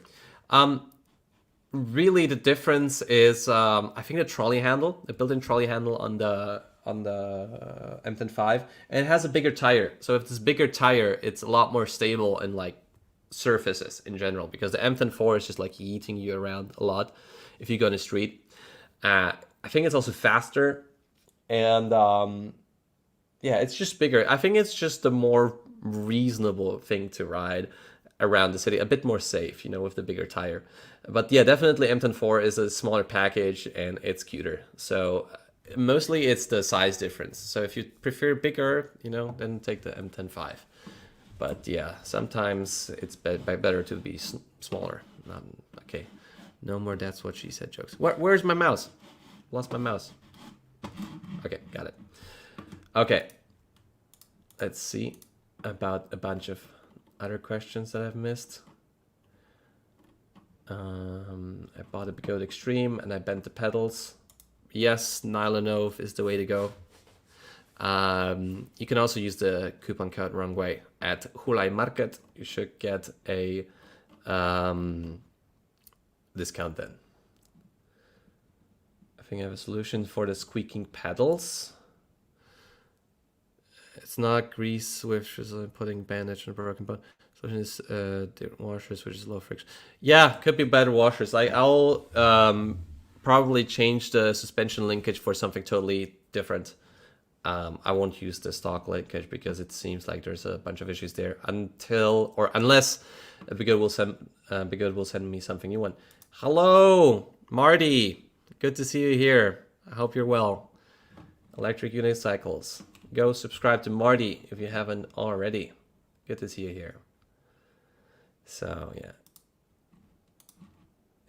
Really, the difference is, I think the trolley handle, the built-in trolley handle on the M10.5, and it has a bigger tire. So if it's a bigger tire, it's a lot more stable and like surfaces in general, because the M104 is just like yeeting you around a lot if you go on the street. I think it's also faster, and yeah, it's just bigger. I think it's just a more reasonable thing to ride around the city, a bit more safe, you know, with the bigger tire. But yeah, definitely M104 is a smaller package and it's cuter. So mostly it's the size difference. So if you prefer bigger, you know, then take the M105. But yeah, sometimes it's better to be smaller. Okay, no more that's what she said jokes. Where's my mouse? Lost my mouse. Okay, got it. Okay, let's see about a bunch of other questions that I've missed. I bought a Begode Extreme and I bent the pedals. Yes, Nylonove is the way to go. You can also use the coupon code wrongway at Hulai Market. You should get a discount then. I think I have a solution for the squeaking pedals. It's not grease, which is putting bandage on a broken bone. Solution is different washers, which is low friction. Yeah, could be better washers. I'll probably change the suspension linkage for something totally different. I won't use the stock linkage because it seems like there's a bunch of issues there unless Begode will send me something new one. Hello, Marty. Good to see you here. I hope you're well. Electric unicycles. Go subscribe to Marty if you haven't already. Good to see you here. So yeah.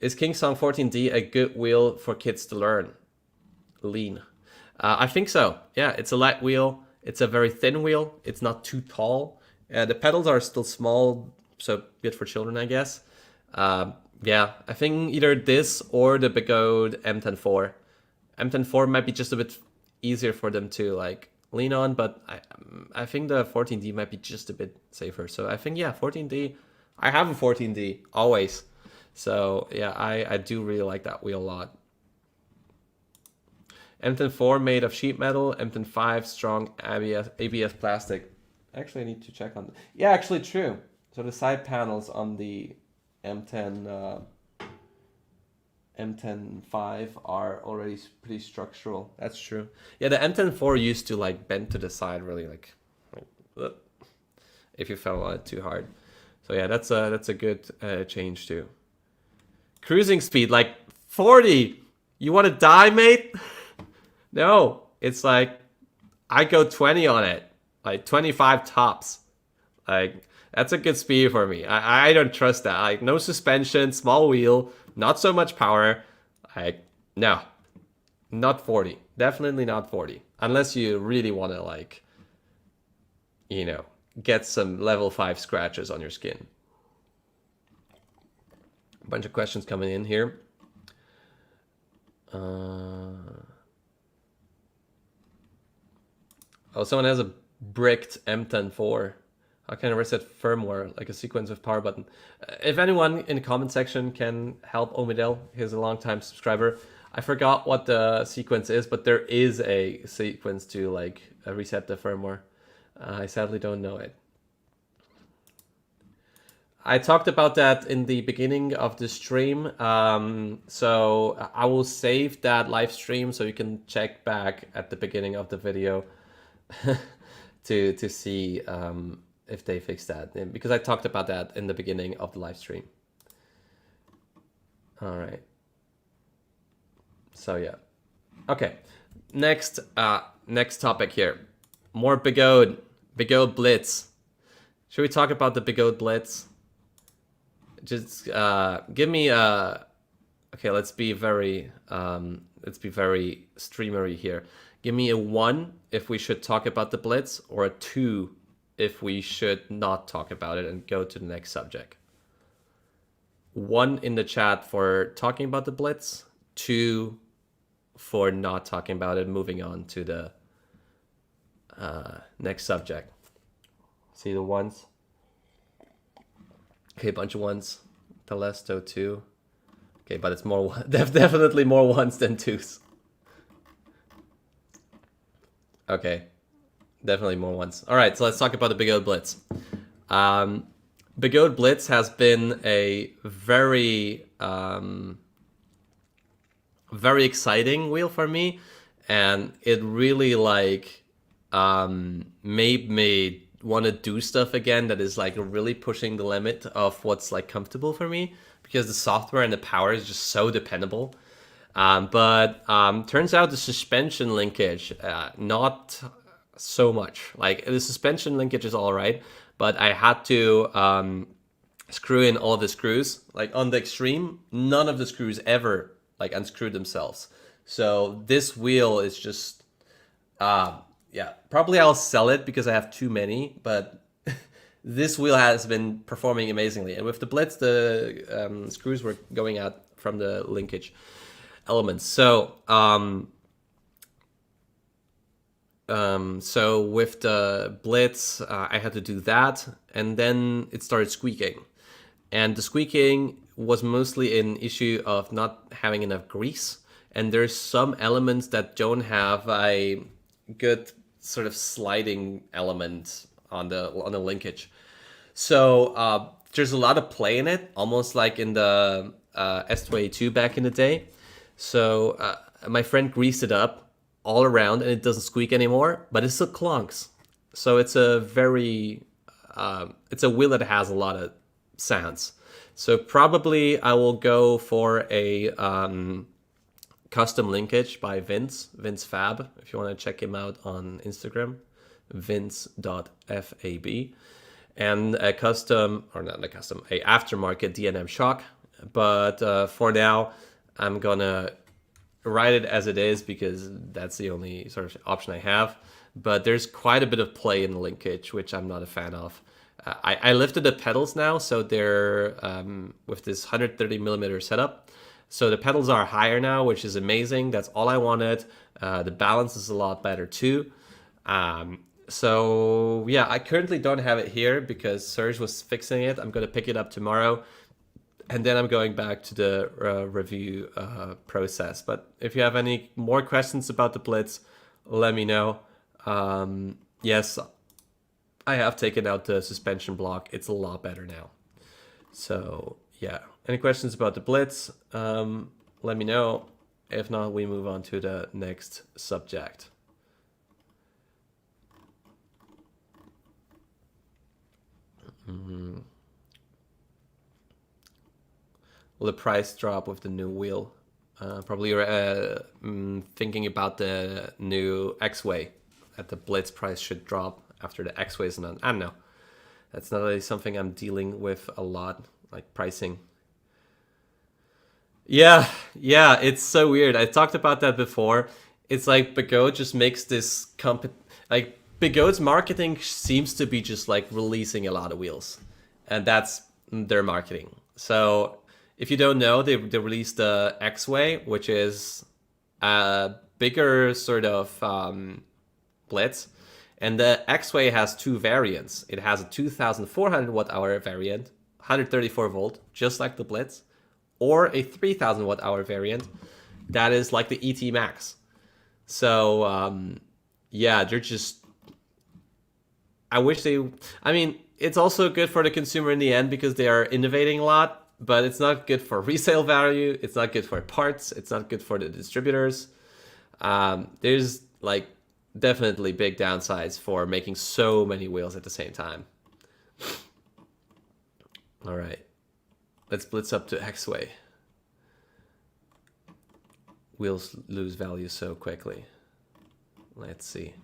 Is King Song 14D a good wheel for kids to learn? Lean. I think so. Yeah, it's a light wheel. It's a very thin wheel. It's not too tall. The pedals are still small, so good for children, I guess. Yeah, I think either this or the Begode M104. M104 might be just a bit easier for them to like lean on, but I think the 14D might be just a bit safer. So I think, yeah, 14D. I have a 14D always. So yeah, I do really like that wheel a lot. M104 made of sheet metal, M105 strong ABS plastic. Actually, I need to check on. Yeah, actually true. So the side panels on the M105 are already pretty structural. That's true. Yeah, the M104 used to like bend to the side really like if you fell on it too hard. So yeah, that's a good change too. Cruising speed like 40. You want to die, mate? No, it's like I go 20 on it, like 25 tops. Like that's a good speed for me. I don't trust that. Like no suspension, small wheel, not so much power. Like no, not 40. Definitely not 40. Unless you really want to like, you know, get some level 5 scratches on your skin. A bunch of questions coming in here. Oh, someone has a bricked M104. How can I reset firmware, like a sequence with power button? If anyone in the comment section can help Omidel, he's a long-time subscriber. I forgot what the sequence is, but there is a sequence to like reset the firmware. I sadly don't know it. I talked about that in the beginning of the stream, so I will save that live stream so you can check back at the beginning of the video to see if they fixed that, because I talked about that in the beginning of the live stream. All right. So yeah. Okay. Next topic here. More Begode Blitz. Should we talk about the Begode Blitz? Just give me a. Okay, let's be very streamery here. Give me a 1 if we should talk about the Blitz, or a 2 if we should not talk about it and go to the next subject. 1 in the chat for talking about the Blitz, 2 for not talking about it, moving on to the next subject. See the ones? Okay, bunch of ones. Telesto 2. Okay, but it's more definitely more 1s than 2s. Okay, definitely more 1s. All right, so let's talk about the Begode Blitz. Begode Blitz has been a very very exciting wheel for me, and it really like made me want to do stuff again that is like really pushing the limit of what's like comfortable for me, because the software and the power is just so dependable. But turns out the suspension linkage, not so much. Like the suspension linkage is all right, but I had to screw in all of the screws. Like on the extreme, none of the screws ever like unscrew themselves. So this wheel is just, yeah, probably I'll sell it because I have too many, but this wheel has been performing amazingly. And with the Blitz, the screws were going out from the linkage elements. So, so with the Blitz, I had to do that, and then it started squeaking. And the squeaking was mostly an issue of not having enough grease. And there's some elements that don't have a good sort of sliding element on the linkage. So there's a lot of play in it, almost like in the S22 back in the day. So my friend greased it up all around, and it doesn't squeak anymore, but it still clunks. So it's a very, it's a wheel that has a lot of sounds. So probably I will go for a custom linkage by Vince Fab, if you want to check him out on Instagram, vince.fab, and a custom, or not a custom, a aftermarket D&M shock. But for now, I'm gonna ride it as it is because that's the only sort of option I have. But there's quite a bit of play in the linkage, which I'm not a fan of. I lifted the pedals now, so they're with this 130mm setup. So the pedals are higher now, which is amazing. That's all I wanted. The balance is a lot better too. So yeah, I currently don't have it here because Serge was fixing it. I'm gonna pick it up tomorrow, and then I'm going back to the review process. But if you have any more questions about the Blitz, let me know. Yes, I have taken out the suspension block. It's a lot better now. So yeah, any questions about the Blitz, let me know. If not, we move on to the next subject. Will the price drop with the new wheel? Probably you're thinking about the new X-Way, that the Blitz price should drop after the X-Way is not. I don't know. That's not really something I'm dealing with a lot, like pricing. Yeah, it's so weird. I talked about that before. It's like Begode just makes this like Begode's marketing seems to be just like releasing a lot of wheels, and that's their marketing. So if you don't know, they released the X-Way, which is a bigger sort of Blitz. And the X-Way has two variants. It has a 2,400 watt hour variant, 134 volt, just like the Blitz, or a 3,000 watt hour variant that is like the ET Max. So yeah, they're just, I mean, it's also good for the consumer in the end because they are innovating a lot, but it's not good for resale value. It's not good for parts. It's not good for the distributors. There's like definitely big downsides for making so many wheels at the same time. All right, let's blitz up to X-Way. Wheels lose value so quickly. Let's see.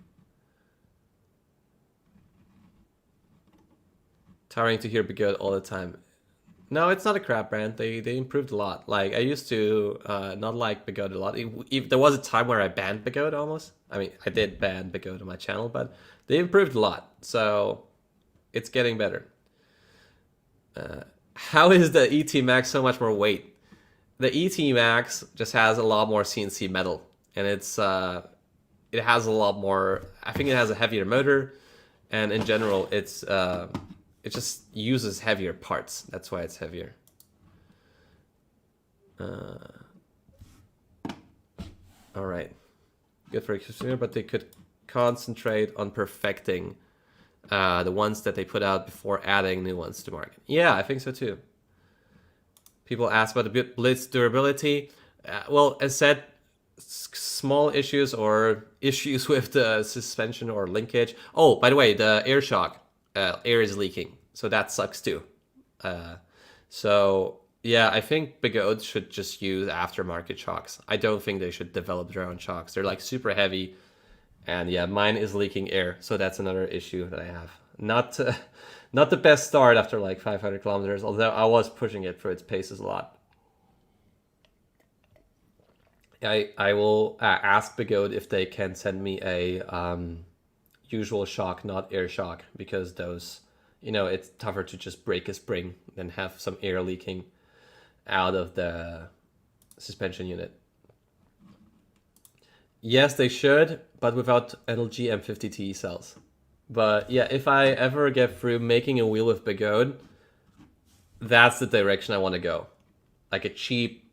Tiring to hear Begode all the time. No, it's not a crap brand. They improved a lot. Like I used to not like Begode a lot. There was a time where I banned Begode almost. I mean, I did ban Begode on my channel, but they improved a lot. So it's getting better. How is the ET Max so much more weight? The ET Max just has a lot more CNC metal, and it has a lot more. I think it has a heavier motor, and in general, it just uses heavier parts. That's why it's heavier. All right, good for a consumer, but they could concentrate on perfecting the ones that they put out before adding new ones to market. Yeah, I think so too. People ask about the Blitz durability. Well, as said, small issues or issues with the suspension or linkage. Oh, by the way, the air shock, air is leaking, so that sucks too. So yeah, I think Begode should just use aftermarket shocks. I don't think they should develop their own shocks. They're like super heavy, and yeah, mine is leaking air, so that's another issue that I have. Not not the best start after like 500 kilometers, although I was pushing it for its paces a lot. I will ask Begode if they can send me a usual shock, not air shock, because those, you know, it's tougher to just break a spring than have some air leaking out of the suspension unit. Yes, they should, but without LG M50T cells. But yeah, if I ever get through making a wheel with Begode, that's the direction I want to go. Like a cheap,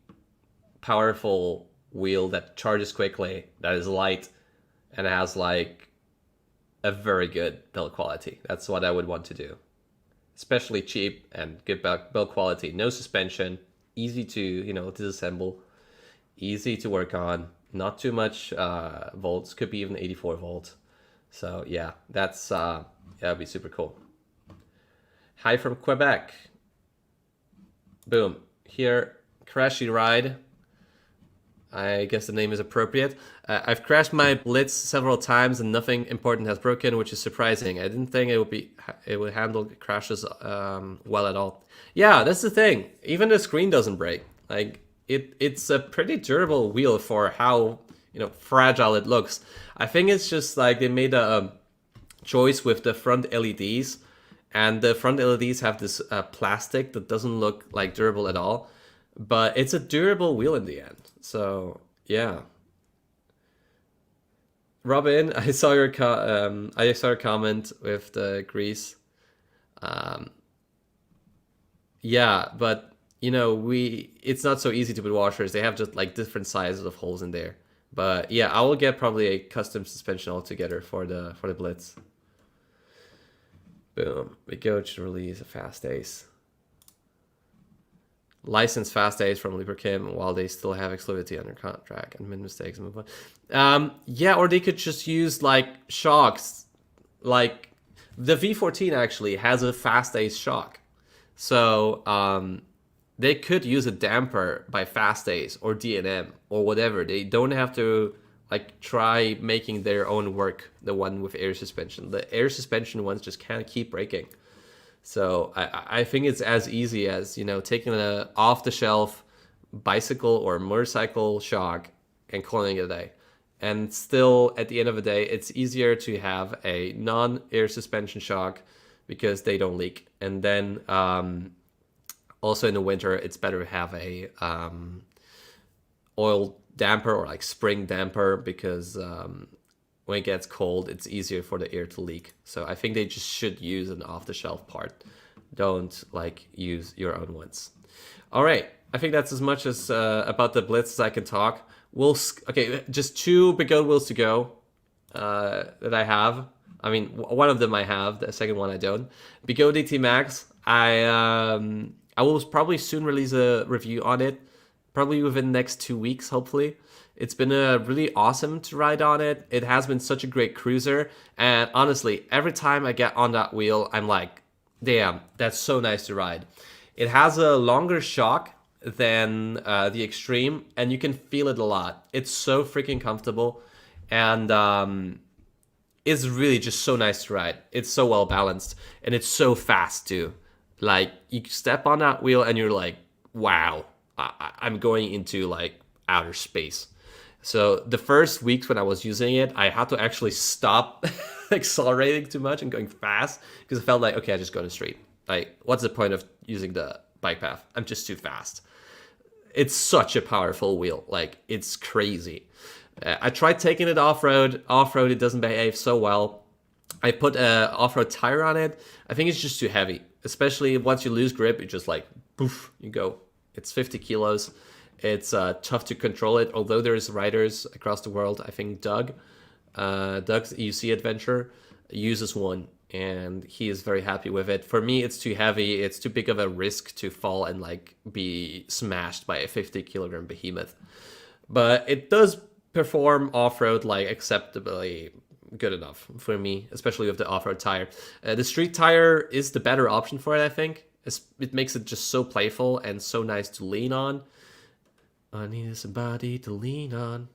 powerful wheel that charges quickly, that is light, and has like a very good build quality. That's what I would want to do. Especially cheap and good build quality. No suspension, easy to, you know, disassemble, easy to work on, not too much volts, could be even 84 volts. So yeah, that's that'd be super cool. Hi from Quebec. Boom. Here, crashy ride. I guess the name is appropriate. I've crashed my Blitz several times and nothing important has broken, which is surprising. I didn't think it would handle crashes well at all. Yeah, that's the thing. Even the screen doesn't break. Like it's a pretty durable wheel for how, you know, fragile it looks. I think it's just like they made a choice with the front LEDs, and the front LEDs have this plastic that doesn't look like durable at all, but it's a durable wheel in the end. So yeah, Robin, I saw your comment with the grease. Yeah, but you know, it's not so easy to put washers. They have just like different sizes of holes in there. But yeah, I will get probably a custom suspension altogether for the Blitz. Boom. Begode should release a fast ace. License fast ace from Librachem while they still have exclusivity under contract and min mistakes move on. Yeah, or they could just use like shocks. Like the V14 actually has a fast ace shock. So they could use a damper by Fast Ace or D&M or whatever. They don't have to like try making their own work, the one with air suspension. The air suspension ones just can't keep breaking. So I think it's as easy as, you know, taking an off-the-shelf bicycle or motorcycle shock and calling it a day. And still, at the end of the day, it's easier to have a non-air suspension shock because they don't leak. And then also in the winter, it's better to have a oil damper or like spring damper because when it gets cold, it's easier for the air to leak. So I think they just should use an off-the-shelf part. Don't like use your own ones. All right, I think that's as much as about the Blitz as I can talk. Okay, just 2 Begode wheels to go that I have. I mean, one of them I have, the second one I don't. Begode ET Max, I will probably soon release a review on it, probably within the next 2 weeks, hopefully. It's been really awesome to ride on it. It has been such a great cruiser. And honestly, every time I get on that wheel, I'm like, damn, that's so nice to ride. It has a longer shock than the Extreme, and you can feel it a lot. It's so freaking comfortable. And it's really just so nice to ride. It's so well balanced, and it's so fast too. Like, you step on that wheel and you're like, wow, I'm going into like outer space. So the first weeks when I was using it, I had to actually stop accelerating too much and going fast because I felt like, okay, I just go in the street. Like, what's the point of using the bike path? I'm just too fast. It's such a powerful wheel. Like, it's crazy. I tried taking it off-road. Off-road, it doesn't behave so well. I put an off-road tire on it. I think it's just too heavy. Especially once you lose grip, it just like, poof, you go. It's 50 kilos. It's tough to control it, although there's riders across the world. I think Doug's EUC adventure uses one and he is very happy with it. For me, it's too heavy. It's too big of a risk to fall and like be smashed by a 50-kilogram behemoth. But it does perform off-road like acceptably good enough for me, especially with the off-road tire. The street tire is the better option for it, I think. It makes it just so playful and so nice to lean on. I need somebody to lean on.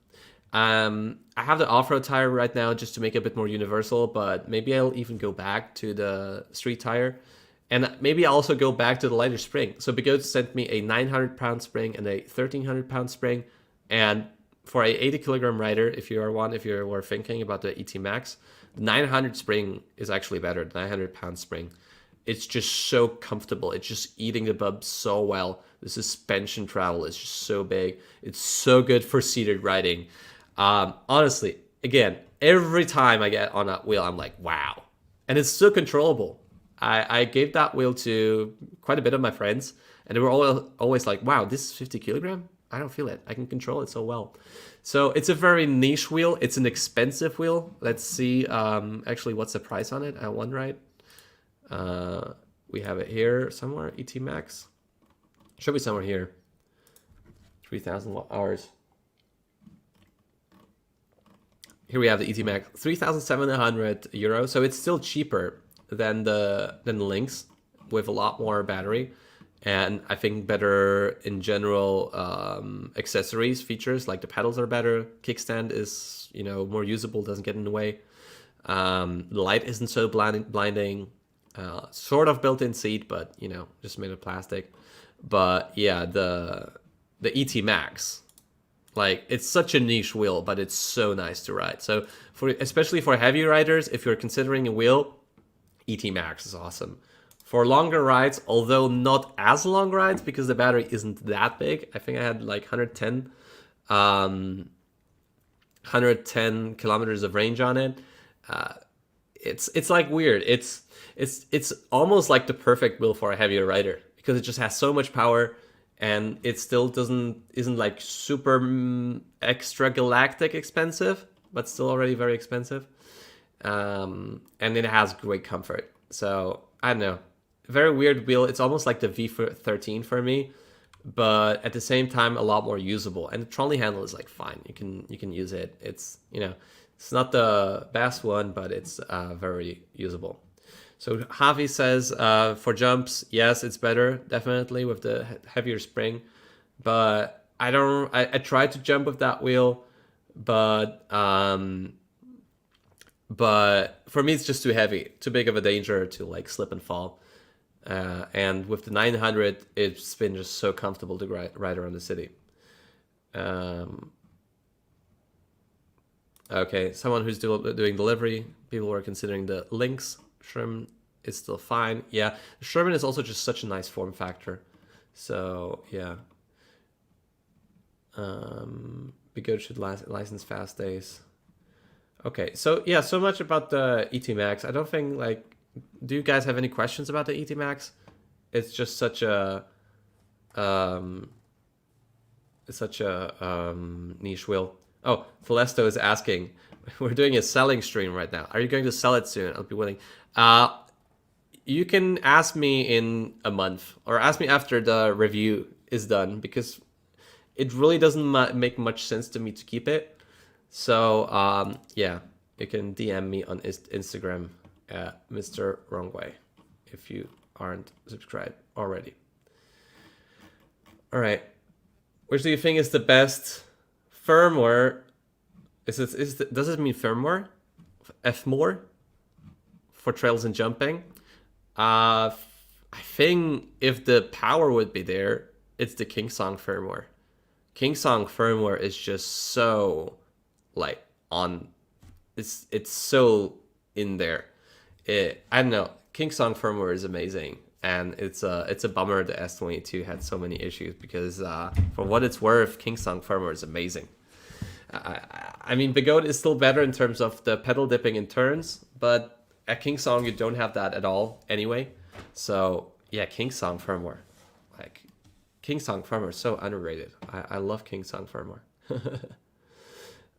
I have the off-road tire right now just to make it a bit more universal, but maybe I'll even go back to the street tire. And maybe I'll also go back to the lighter spring. So Begode sent me a 900-pound spring and a 1,300-pound spring. And for a 80-kilogram rider, if you were thinking about the ET Max, the 900 spring is actually better, the 900-pound spring. It's just so comfortable. It's just eating the bub so well. The suspension travel is just so big. It's so good for seated riding. Honestly, again, every time I get on that wheel, I'm like, wow. And it's so controllable. I gave that wheel to quite a bit of my friends, and they were always like, wow, this is 50 kilogram? I don't feel it. I can control it so well. So it's a very niche wheel. It's an expensive wheel. Let's see actually what's the price on it. I won, right? We have it here somewhere, ET Max. Should be somewhere here. 3,000 hours. Here we have the ET Max, 3,700 euros. So it's still cheaper than the Lynx with a lot more battery. And I think better in general accessories, features, like the pedals are better. Kickstand is, more usable, doesn't get in the way. The light isn't so blinding. Sort of built-in seat, but, just made of plastic. But yeah, the ET Max, like, it's such a niche wheel, but it's so nice to ride. So especially for heavy riders, if you're considering a wheel, ET Max is awesome. For longer rides, although not as long rides because the battery isn't that big. I think I had like 110 kilometers of range on it. It's like weird. It's almost like the perfect wheel for a heavier rider because it just has so much power and it still isn't like super extra galactic expensive, but still already very expensive. And it has great comfort. So I don't know. Very weird wheel. It's almost like the V13 for me, but at the same time a lot more usable. And the trolley handle is like fine. You can use it. It's it's not the best one, but it's very usable. So Javi says for jumps, yes, it's better definitely with the heavier spring, but I tried to jump with that wheel, but for me it's just too heavy, too big of a danger to like slip and fall. And with the 900, it's been just so comfortable to ride around the city. Okay, someone who's doing delivery. People were considering the Lynx. Sherman is still fine. Yeah, Sherman is also just such a nice form factor. So yeah. Begode should license fast days. Okay, so yeah, so much about the ET Max. I don't think like. Do you guys have any questions about the ET Max? It's just such a niche wheel. Oh, Felesto is asking. We're doing a selling stream right now. Are you going to sell it soon? I'll be willing. You can ask me in a month or ask me after the review is done because it really doesn't make much sense to me to keep it. So yeah, you can DM me on Instagram. Mr. Wrongway, if you aren't subscribed already. All right, which do you think is the best firmware? Does it mean firmware? F-more for trails and jumping? I think if the power would be there, it's the Kingsong firmware. Kingsong firmware is just so like on. It's so in there. I don't know. Kingsong firmware is amazing, and it's a bummer the S22 had so many issues because for what it's worth, Kingsong firmware is amazing. I mean, Begode is still better in terms of the pedal dipping in turns, but at Kingsong you don't have that at all anyway. So yeah, Kingsong firmware, like Kingsong firmware is so underrated. I love Kingsong firmware.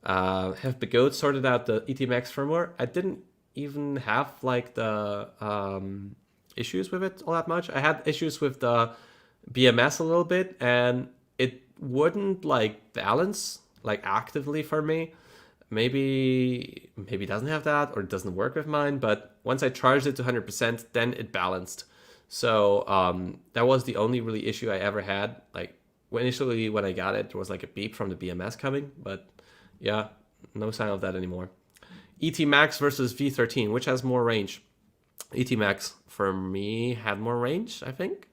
Have Begode sorted out the ET Max firmware? I didn't even have like the issues with it all that much. I had issues with the BMS a little bit, and it wouldn't like balance like actively for me. Maybe it doesn't have that, or it doesn't work with mine, but once I charged it to 100%, then it balanced. So that was the only really issue I ever had. Like initially when I got it, there was like a beep from the BMS coming, but yeah, no sign of that anymore. ET Max versus V13, which has more range? ET Max for me had more range, I think.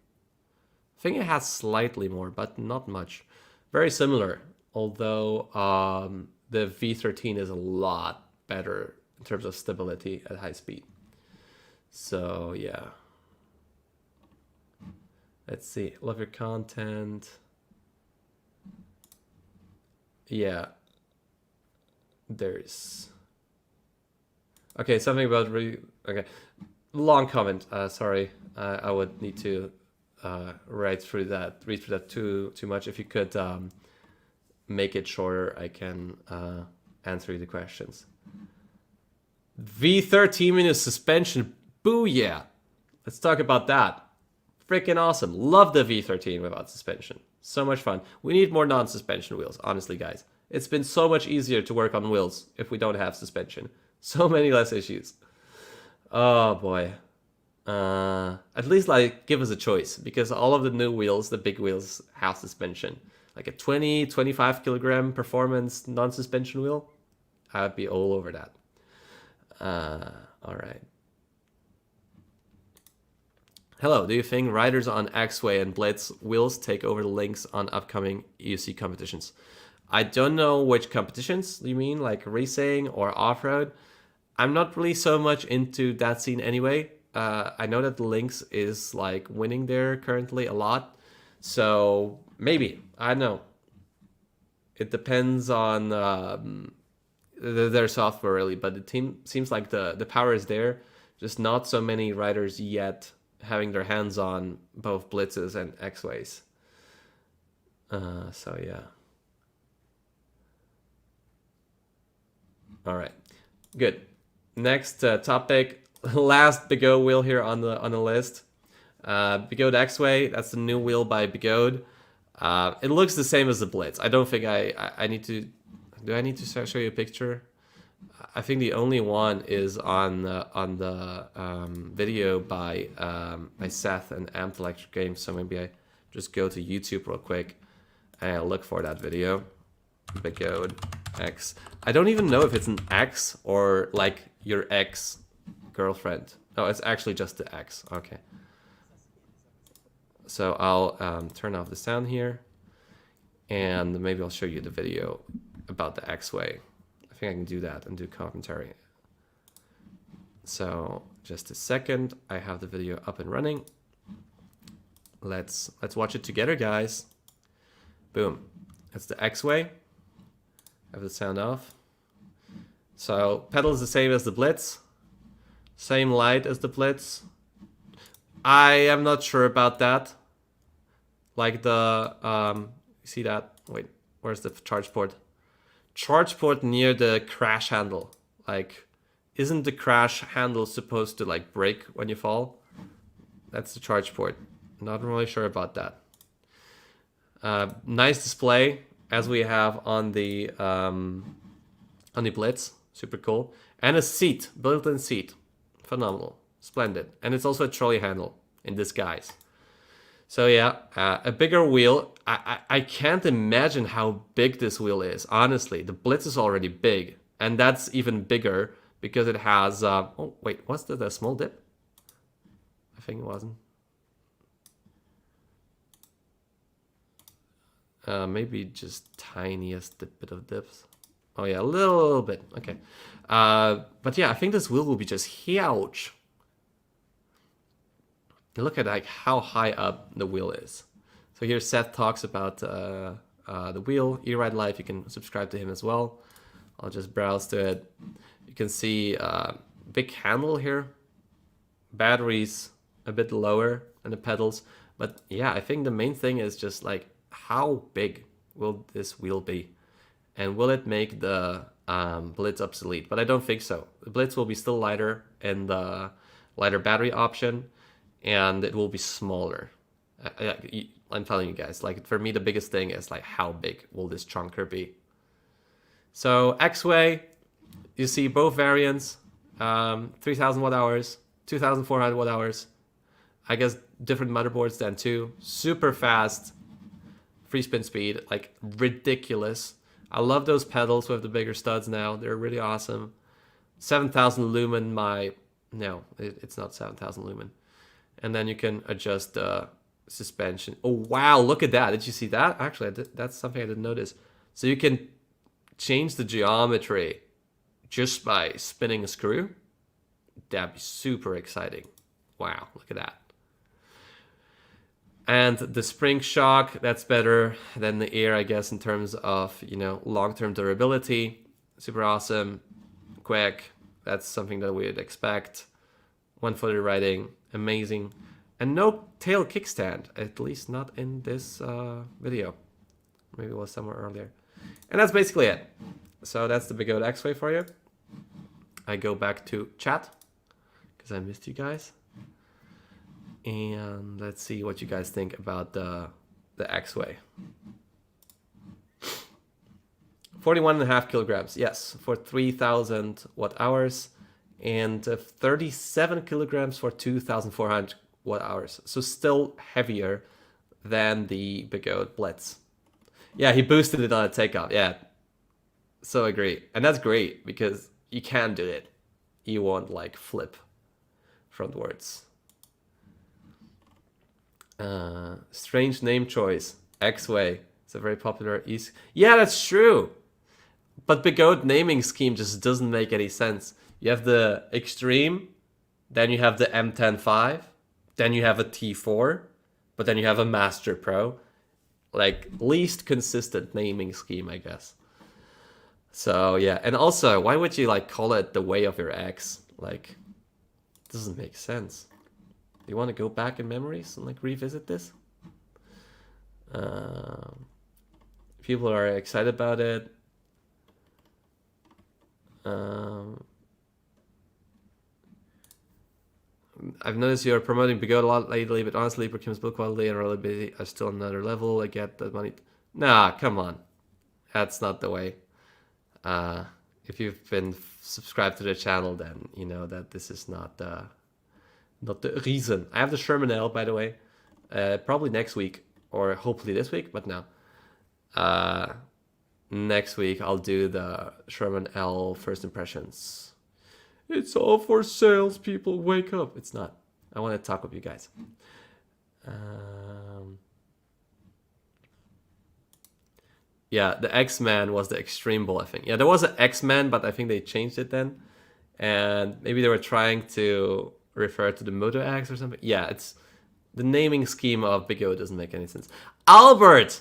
I think it has slightly more, but not much. Very similar, although the V13 is a lot better in terms of stability at high speed. So yeah. Let's see. Love your content. Yeah. There's... Okay, something about... Okay. Long comment. Sorry. I would need to read through that too much. If you could make it shorter, I can answer you the questions. V13 minus suspension. Booyah! Let's talk about that. Freaking awesome. Love the V13 without suspension. So much fun. We need more non-suspension wheels, honestly, guys. It's been so much easier to work on wheels if we don't have suspension. So many less issues. Oh boy. At least like give us a choice, because all of the new wheels, the big wheels, have suspension. Like a 25 kilogram performance non-suspension wheel, I'd be all over that. All right. Hello, do you think riders on X-Way and Blitz wheels take over the links on upcoming EUC competitions? I don't know which competitions you mean, like racing or off-road. I'm not really so much into that scene anyway. I know that the Lynx is like winning there currently a lot. So maybe, I don't know. It depends on their software really, but the team seems like the power is there. Just not so many riders yet having their hands on both Blitzes and X-Ways. So yeah. All right, good. Next topic, last Begode wheel here on the list. Begode X-Way, that's the new wheel by Begode. It looks the same as the Blitz. I don't think I need to. Do I need to show you a picture? I think the only one is on the video by Seth and Amped Electric Games. So maybe I just go to YouTube real quick and look for that video. Begode X. I don't even know if it's an X or like your ex girlfriend. Oh, it's actually just the X. Okay. So I'll turn off the sound here, and maybe I'll show you the video about the X-Way. I think I can do that and do commentary. So just a second, I have the video up and running. Let's watch it together, guys. Boom. That's the X-Way. I have the sound off. So pedal is the same as the Blitz. Same light as the Blitz. I am not sure about that. Like the, see that? Wait, where's the charge port? Charge port near the crash handle. Like, isn't the crash handle supposed to like break when you fall? That's the charge port. Not really sure about that. Nice display as we have on the Blitz. Super cool. And a seat, built-in seat. Phenomenal. Splendid. And it's also a trolley handle in disguise. So yeah, a bigger wheel. I can't imagine how big this wheel is, honestly. The Blitz is already big, and that's even bigger because it has... oh, wait, was that a small dip? I think it wasn't. Maybe just tiniest bit of dips. Oh yeah, a little bit. Okay. But yeah, I think this wheel will be just huge. Look at like how high up the wheel is. So here Seth talks about the wheel. E-Ride Live, you can subscribe to him as well. I'll just browse to it. You can see big handle here. Batteries a bit lower than the pedals. But yeah, I think the main thing is just like how big will this wheel be? And will it make the Blitz obsolete? But I don't think so. The Blitz will be still lighter in the lighter battery option, and it will be smaller. I'm telling you guys, like for me, the biggest thing is like how big will this chunker be? So X-Way, you see both variants, 3000 watt hours, 2400 watt hours. I guess different motherboards then too. Super fast, free spin speed, like ridiculous. I love those pedals with the bigger studs now. They're really awesome. 7000 lumen, no, it's not 7000 lumen. And then you can adjust the suspension. Oh, wow, look at that. Did you see that? Actually, that's something I didn't notice. So you can change the geometry just by spinning a screw. That'd be super exciting. Wow, look at that. And the spring shock, that's better than the air, I guess, in terms of, you know, long-term durability. Super awesome, quick. That's something that we'd expect. One-footed riding, amazing. And no tail kickstand, at least not in this video. Maybe it was somewhere earlier. And that's basically it. So that's the Begode X-Way for you. I go back to chat, because I missed you guys. And let's see what you guys think about the X-Way. 41.5 kilograms, yes, for 3000 watt hours, and 37 kilograms for 2400 watt hours. So still heavier than the Begode Blitz. Yeah, he boosted it on a takeoff. Yeah, so agree. And that's great because you can do it. You won't like flip frontwards. Strange name choice. X-Way. It's a very popular East. Yeah, that's true. But Begode naming scheme just doesn't make any sense. You have the Extreme, then you have the Mten5, then you have a T4, but then you have a Master Pro. Like, least consistent naming scheme, I guess. So, yeah. And also, why would you, like, call it the way of your ex? Like, it doesn't make sense. Do you want to go back in memories and, like, revisit this? People are excited about it. I've noticed you're promoting Begode a lot lately, but honestly, Procurement build quality and reliability are still on another level. I get that money. Nah, come on. That's not the way. If you've been subscribed to the channel, then you know that this is not the reason. I have the Sherman L, by the way. Probably next week, or hopefully this week, but no. Next week, I'll do the Sherman L first impressions. It's all for sales, people. Wake up. It's not. I want to talk with you guys. Yeah, the X-Man was the Extreme Bull, I think. Yeah, there was an X-Man, but I think they changed it then. And maybe they were trying to refer to the Moto X or something. Yeah, it's the naming scheme of Begode doesn't make any sense. Albert!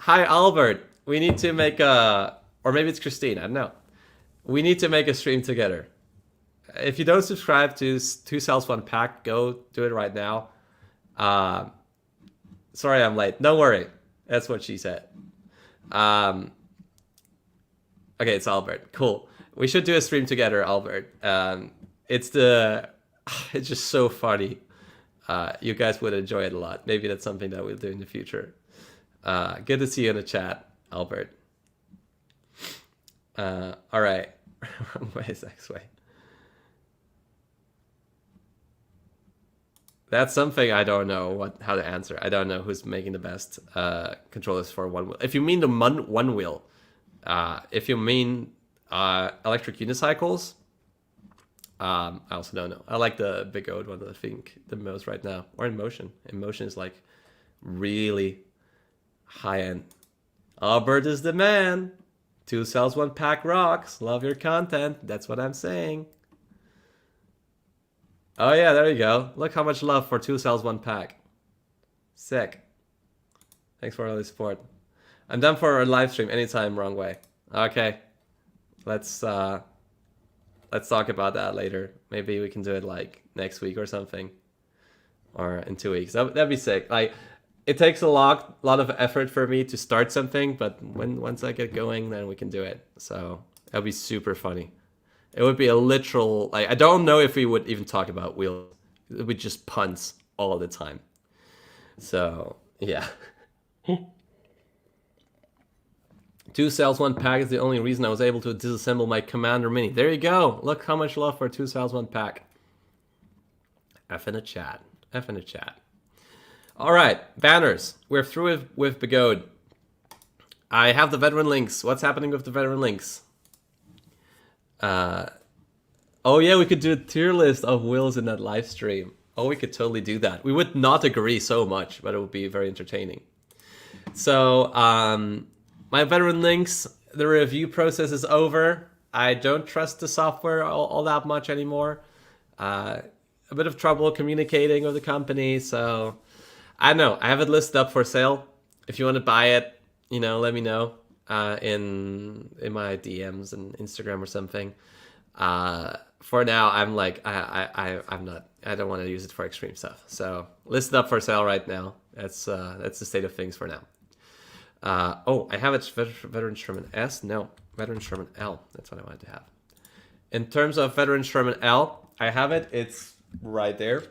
Hi, Albert. We need to make a... Or maybe it's Christine, I don't know. We need to make a stream together. If you don't subscribe to 2 Cells 1 Pack, go do it right now. Sorry I'm late. Don't worry. That's what she said. Okay, it's Albert. Cool. We should do a stream together, Albert. It's just so funny. You guys would enjoy it a lot. Maybe that's something that we'll do in the future. Good to see you in the chat, Albert. All right. Wrong way is X-Way. That's something I don't know how to answer. I don't know who's making the best controllers for one wheel. If you mean the one wheel, if you mean electric unicycles, I also don't know. I like the Begode one, I think, the most right now. Or InMotion. InMotion is like really high-end. Albert is the man. 2 Cells 1 Pack rocks. Love your content. That's what I'm saying. Oh yeah, there you go. Look how much love for 2 Cells 1 Pack. Sick. Thanks for all the support. I'm done for a live stream anytime, wrong way. Okay. Let's talk about that later. Maybe we can do it like next week or something. Or in 2 weeks. That'd be sick. Like, it takes a lot of effort for me to start something, but once I get going, then we can do it. So that'll be super funny. It would be a literal, like, I don't know if we would even talk about wheels. It would just puns all the time. So yeah. 2 cells, 1 pack is the only reason I was able to disassemble my Commander Mini. There you go. Look how much love for 2 cells, 1 pack. F in the chat. F in the chat. All right, banners. We're through with Begode. I have the veteran links. What's happening with the veteran links? Oh yeah, we could do a tier list of wheels in that live stream. Oh, we could totally do that. We would not agree so much, but it would be very entertaining. So, my veteran links, the review process is over. I don't trust the software all that much anymore. A bit of trouble communicating with the company, so I don't know. I have it listed up for sale. If you want to buy it, you know, let me know in my DMs and Instagram or something. For now, I'm like, I'm not. I don't want to use it for extreme stuff. So listed up for sale right now. That's the state of things for now. Oh, I have it. Veteran Sherman S. No, Veteran Sherman L. That's what I wanted to have. In terms of Veteran Sherman L, I have it. It's right there.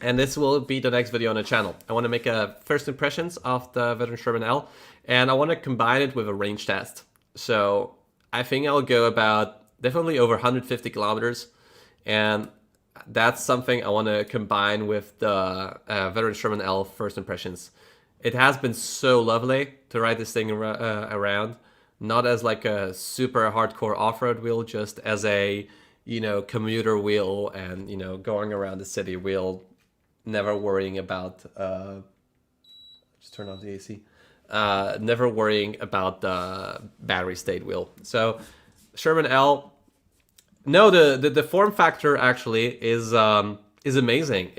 And this will be the next video on the channel. I want to make a first impressions of the Veteran Sherman L, and I want to combine it with a range test. So I think I'll go about definitely over 150 kilometers, and that's something I want to combine with the Veteran Sherman L first impressions. It has been so lovely to ride this thing around, not as like a super hardcore off-road wheel, just as a, you know, commuter wheel and, you know, going around the city wheel, never worrying about, just turn off the AC, never worrying about the battery state wheel. So Sherman L, no, the form factor actually is amazing.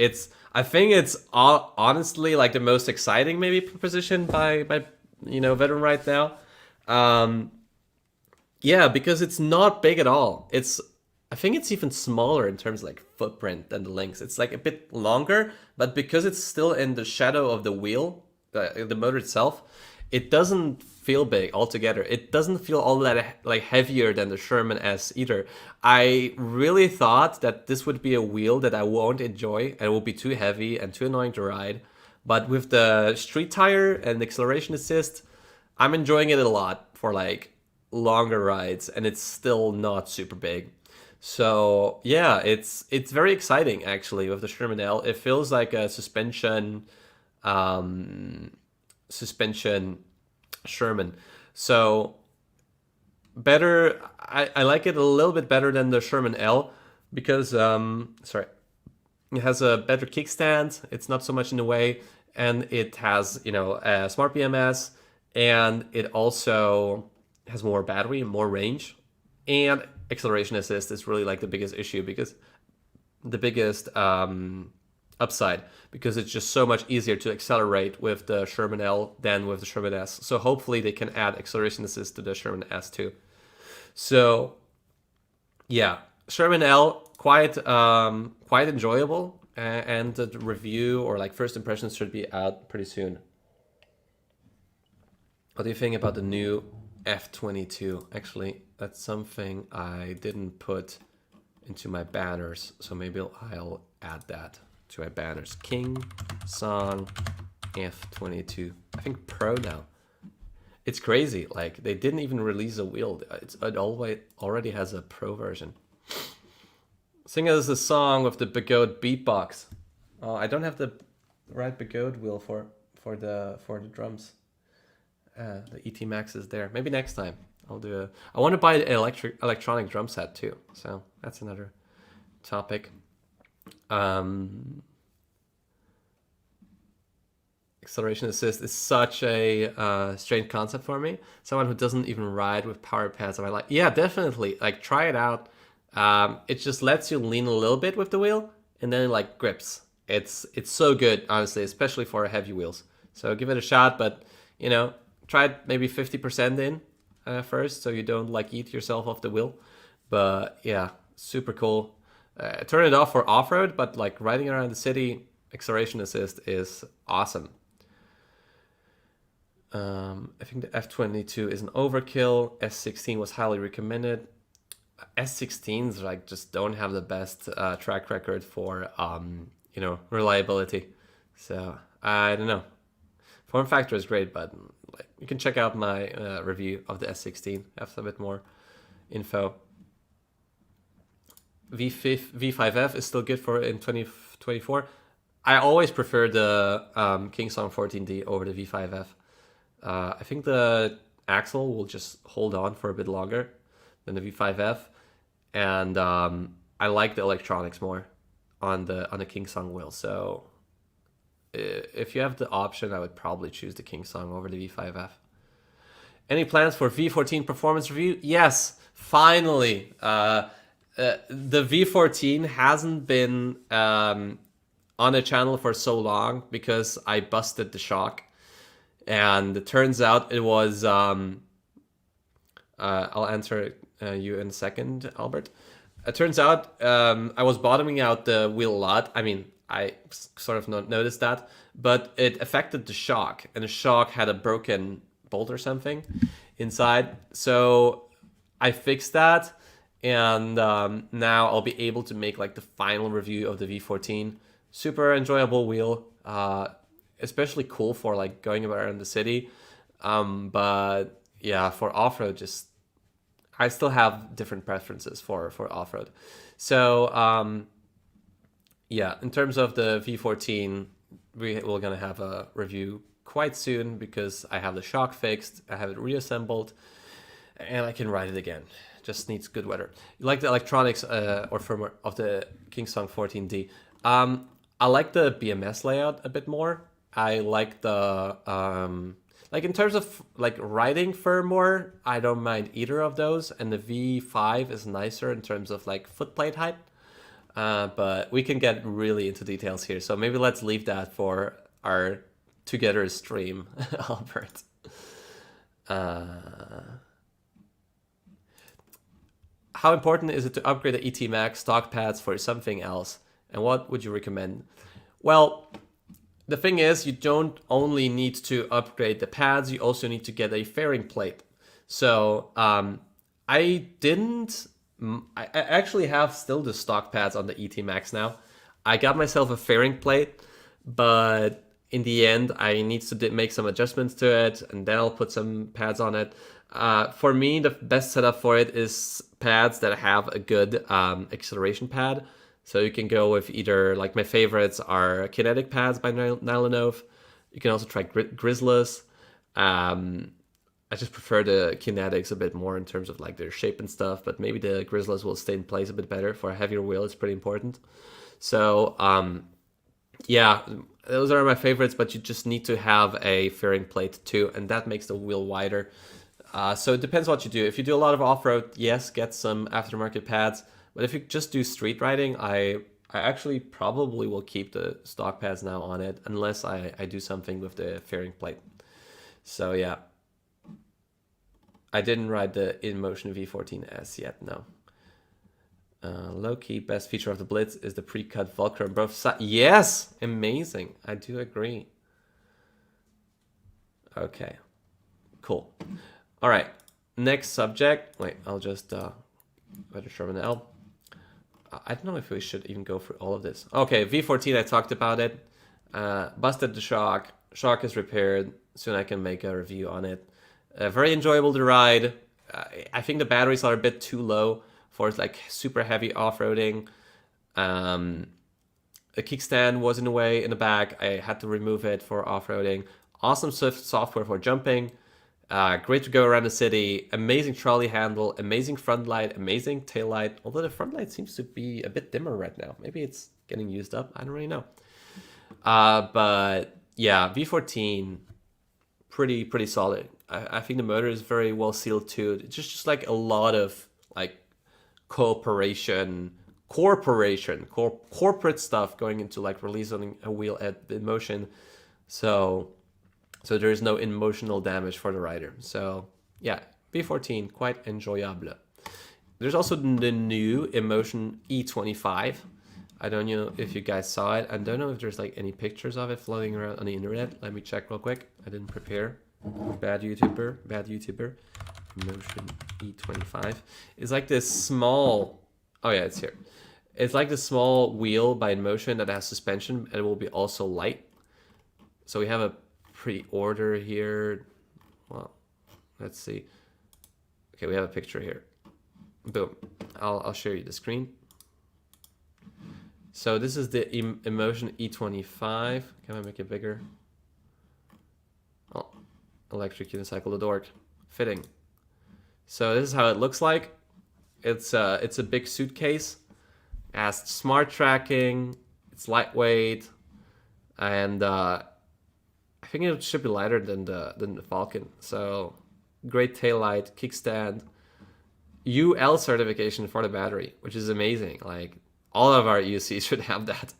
I think it's honestly like the most exciting maybe proposition by you know, Veteran right now. Yeah, because it's not big at all. I think it's even smaller in terms of like footprint than the Lynx. It's like a bit longer, but because it's still in the shadow of the wheel, the motor itself, it doesn't feel big altogether. It doesn't feel all that like heavier than the Sherman S either. I really thought that this would be a wheel that I won't enjoy and it will be too heavy and too annoying to ride. But with the street tire and acceleration assist, I'm enjoying it a lot for like longer rides, and it's still not super big. So yeah, it's very exciting actually with the Sherman L. It feels like a suspension Sherman. So better, I like it a little bit better than the Sherman L because sorry, it has a better kickstand. It's not so much in the way, and it has, you know, a smart BMS, and it also has more battery and more range, and acceleration assist is really like the biggest issue, because the biggest upside, because it's just so much easier to accelerate with the Sherman L than with the Sherman S. So hopefully they can add acceleration assist to the Sherman S too. So yeah, Sherman L, quite enjoyable, and the review or like first impressions should be out pretty soon. What do you think about the new F22? Actually, that's something I didn't put into my banners, so maybe I'll add that to my banners. King Song F22, I think Pro now. It's crazy, like they didn't even release a wheel. It already has a Pro version. Sing us a song with the Begode beatbox. Oh, I don't have the right Begode wheel for the drums. The ET Max is there. Maybe next time I'll do I want to buy an electronic drum set too. So that's another topic. Acceleration assist is such a strange concept for me. Someone who doesn't even ride with power pads, I'm like, yeah, definitely. Like, try it out. It just lets you lean a little bit with the wheel, and then it like grips. It's so good, honestly, especially for heavy wheels. So give it a shot, but you know, try it maybe 50% in first, so you don't like eat yourself off the wheel. But yeah, super cool. Turn it off for off-road, but like riding around the city, acceleration assist is awesome. I think the F22 is an overkill. S16 was highly recommended. S16s like just don't have the best track record for you know, reliability. So I don't know. Form factor is great, but like, you can check out my review of the S16. Have a bit more info. V5F is still good for in 2024. I always prefer the Kingsong 14D over the V5F. I think the axle will just hold on for a bit longer than the V5F, and I like the electronics more on the Kingsong wheel. So if you have the option, I would probably choose the Kingsong over the V5F. Any plans for V14 performance review? Yes, finally. The V14 hasn't been on the channel for so long because I busted the shock. And it turns out it was, I'll answer you in a second, Albert. It turns out I was bottoming out the wheel a lot. I mean, I sort of noticed that, but it affected the shock, and the shock had a broken bolt or something inside. So I fixed that, and now I'll be able to make like the final review of the V14. Super enjoyable wheel, especially cool for like going around the city. But yeah, for off-road, just I still have different preferences for off-road. So yeah, in terms of the V14, we're gonna have a review quite soon because I have the shock fixed, I have it reassembled, and I can ride it again. Just needs good weather. You like the electronics or firmware of the Kingsong 14D. I like the BMS layout a bit more. I like the like in terms of like riding firmware, I don't mind either of those, and the V5 is nicer in terms of like footplate height. But we can get really into details here, so maybe let's leave that for our together stream, Albert. How important is it to upgrade the ET Max stock pads for something else? And what would you recommend? Well, the thing is, you don't only need to upgrade the pads, you also need to get a fairing plate. So I actually have still the stock pads on the ET Max now. I got myself a fairing plate, but in the end, I need to make some adjustments to it, and then I'll put some pads on it. For me, the best setup for it is pads that have a good acceleration pad. So you can go with either, like my favorites are kinetic pads by Nilanov. You can also try Grizzless. I just prefer the kinetics a bit more in terms of like their shape and stuff, but maybe the Grizzless will stay in place a bit better. For a heavier wheel, it's pretty important. So yeah, those are my favorites, but you just need to have a fairing plate too, and that makes the wheel wider. So it depends what you do. If you do a lot of off-road, yes, get some aftermarket pads. But if you just do street riding, I actually probably will keep the stock pads now on it, unless I do something with the fairing plate. So yeah. I didn't ride the InMotion V14S yet, no. Low-key, best feature of the Blitz is the pre-cut Velcro on both sides. Yes! Amazing. I do agree. Okay. Cool. All right. Next subject. Wait, I'll just go to Sherman L. I don't know if we should even go through all of this. Okay, V14, I talked about it. Busted the shock. Shock is repaired. Soon I can make a review on it. Very enjoyable to ride. I think the batteries are a bit too low for like super heavy off-roading. The kickstand was in the way in the back. I had to remove it for off-roading. Awesome software for jumping. Great to go around the city. Amazing trolley handle. Amazing front light. Amazing tail light. Although the front light seems to be a bit dimmer right now. Maybe it's getting used up. I don't really know. But yeah, V14, pretty solid. I think the motor is very well sealed too. It's just like a lot of like corporate stuff going into like releasing a wheel at InMotion. So there is no emotional damage for the rider. So yeah, V14, quite enjoyable. There's also the new InMotion E25. I don't know if you guys saw it. I don't know if there's like any pictures of it floating around on the internet. Let me check real quick. I didn't prepare. bad YouTuber, InMotion E25. It's like this small, oh yeah, it's here. It's like the small wheel by InMotion that has suspension, and it will be also light. So we have a pre-order here. Well, let's see. Okay, we have a picture here. Boom. I'll show you the screen. So this is the InMotion E25. Can I make it bigger? Oh, electric unicycle, the dork. Fitting. So this is how it looks like. It's a big suitcase. It has smart tracking. It's lightweight, and I think it should be lighter than the Falcon. So great taillight, kickstand, UL certification for the battery, which is amazing. Like all of our EUCs should have that.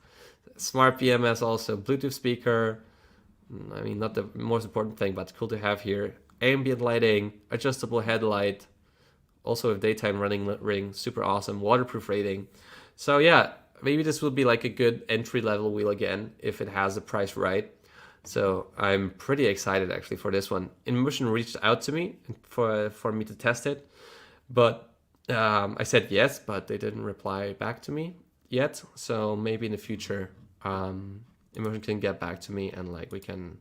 Smart BMS also, Bluetooth speaker. I mean, not the most important thing, but cool to have here. Ambient lighting, adjustable headlight, also with daytime running ring, super awesome. Waterproof rating. So yeah, maybe this will be like a good entry-level wheel again if it has the price right. So I'm pretty excited actually for this one. InMotion reached out to me for me to test it, but I said yes, but they didn't reply back to me yet. So maybe in the future, InMotion can get back to me and like we can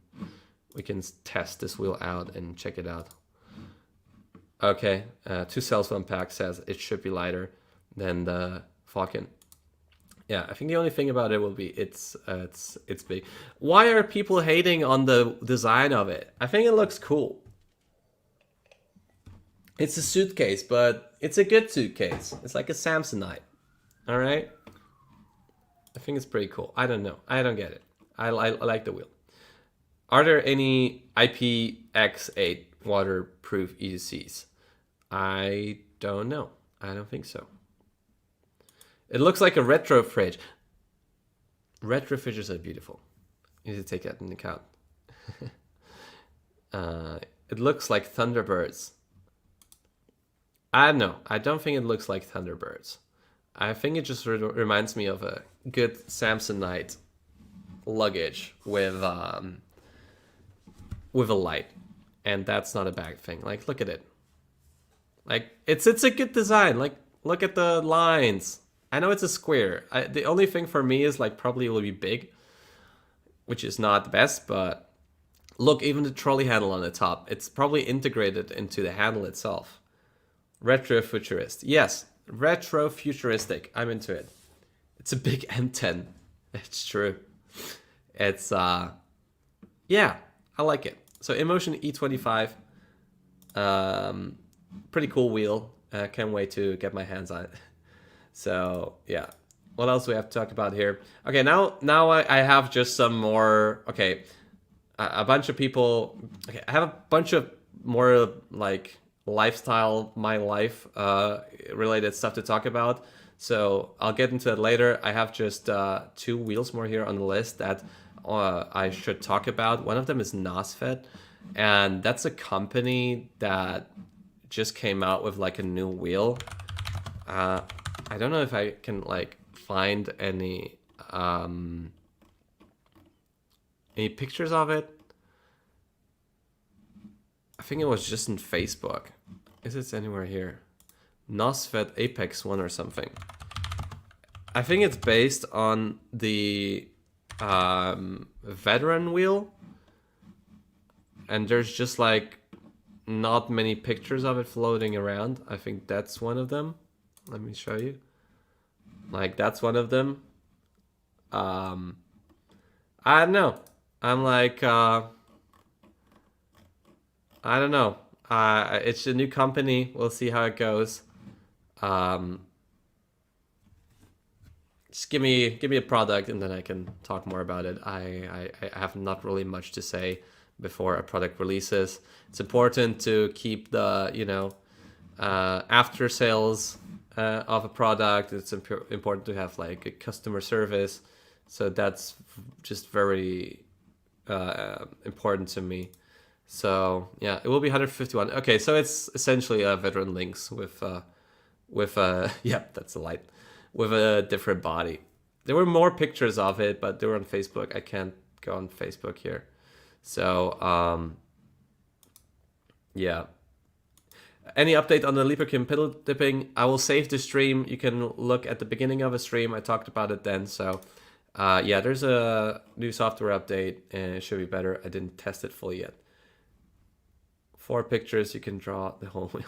test this wheel out and check it out. Okay, 2 cells 1 pack says it should be lighter than the Falcon. Yeah, I think the only thing about it will be it's big. Why are people hating on the design of it? I think it looks cool. It's a suitcase, but it's a good suitcase. It's like a Samsonite. All right. I think it's pretty cool. I don't know. I don't get it. I like the wheel. Are there any IPX8 waterproof EUCs? I don't know. I don't think so. It looks like a retro fridge. Retro fridges are beautiful. You need to take that into account. It looks like Thunderbirds. I don't know. I don't think it looks like Thunderbirds. I think it just reminds me of a good Samsonite luggage with a light, and that's not a bad thing. Like, look at it. Like, it's a good design. Like, look at the lines. I know it's a square. The only thing for me is like probably it will be big, which is not the best, but look, even the trolley handle on the top, it's probably integrated into the handle itself. Retro futurist. Yes, retro futuristic. I'm into it. It's a big M10. It's true. It's yeah, I like it. So InMotion E25, pretty cool wheel. Can't wait to get my hands on it. So yeah, what else do we have to talk about here? Okay, now I have just some more. Okay, a bunch of people. Okay, I have a bunch of more like lifestyle, my life related stuff to talk about. So I'll get into that later. I have just 2 wheels more here on the list that I should talk about. One of them is Naset, and that's a company that just came out with like a new wheel. I don't know if I can like find any pictures of it. I think it was just in Facebook. Is it anywhere here? Naset Apex 1 or something. I think it's based on the veteran wheel, and there's just like not many pictures of it floating around. I think that's one of them. Let me show you. Like, that's one of them. I don't know. I'm like, I don't know. It's a new company. We'll see how it goes. Just give me a product and then I can talk more about it. I have not really much to say before a product releases. It's important to keep the, you know, after sales of a product. It's important to have like a customer service. So that's just very important to me. So yeah, it will be 151. Okay, so it's essentially a veteran links with yeah, that's a light, with a different body. There were more pictures of it, but they were on Facebook. I can't go on Facebook here. So Yeah. Any update on the Librkim pedal dipping? I will save the stream. You can look at the beginning of a stream. I talked about it then. So yeah, there's a new software update and it should be better. I didn't test it fully yet. 4 pictures, you can draw the whole wheel.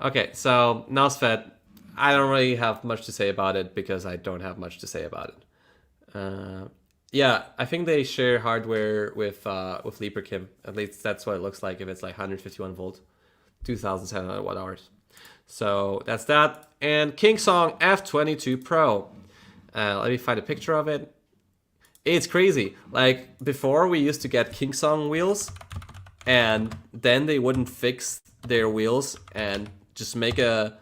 Okay, so Naset, I don't really have much to say about it because I don't have much to say about it. Yeah, I think they share hardware with Librkim. At least that's what it looks like if it's like 151 volt, 2,700 watt hours. So that's that. And Song F22 Pro. Let me find a picture of it. It's crazy. Like before, we used to get Song wheels, and then they wouldn't fix their wheels and just make a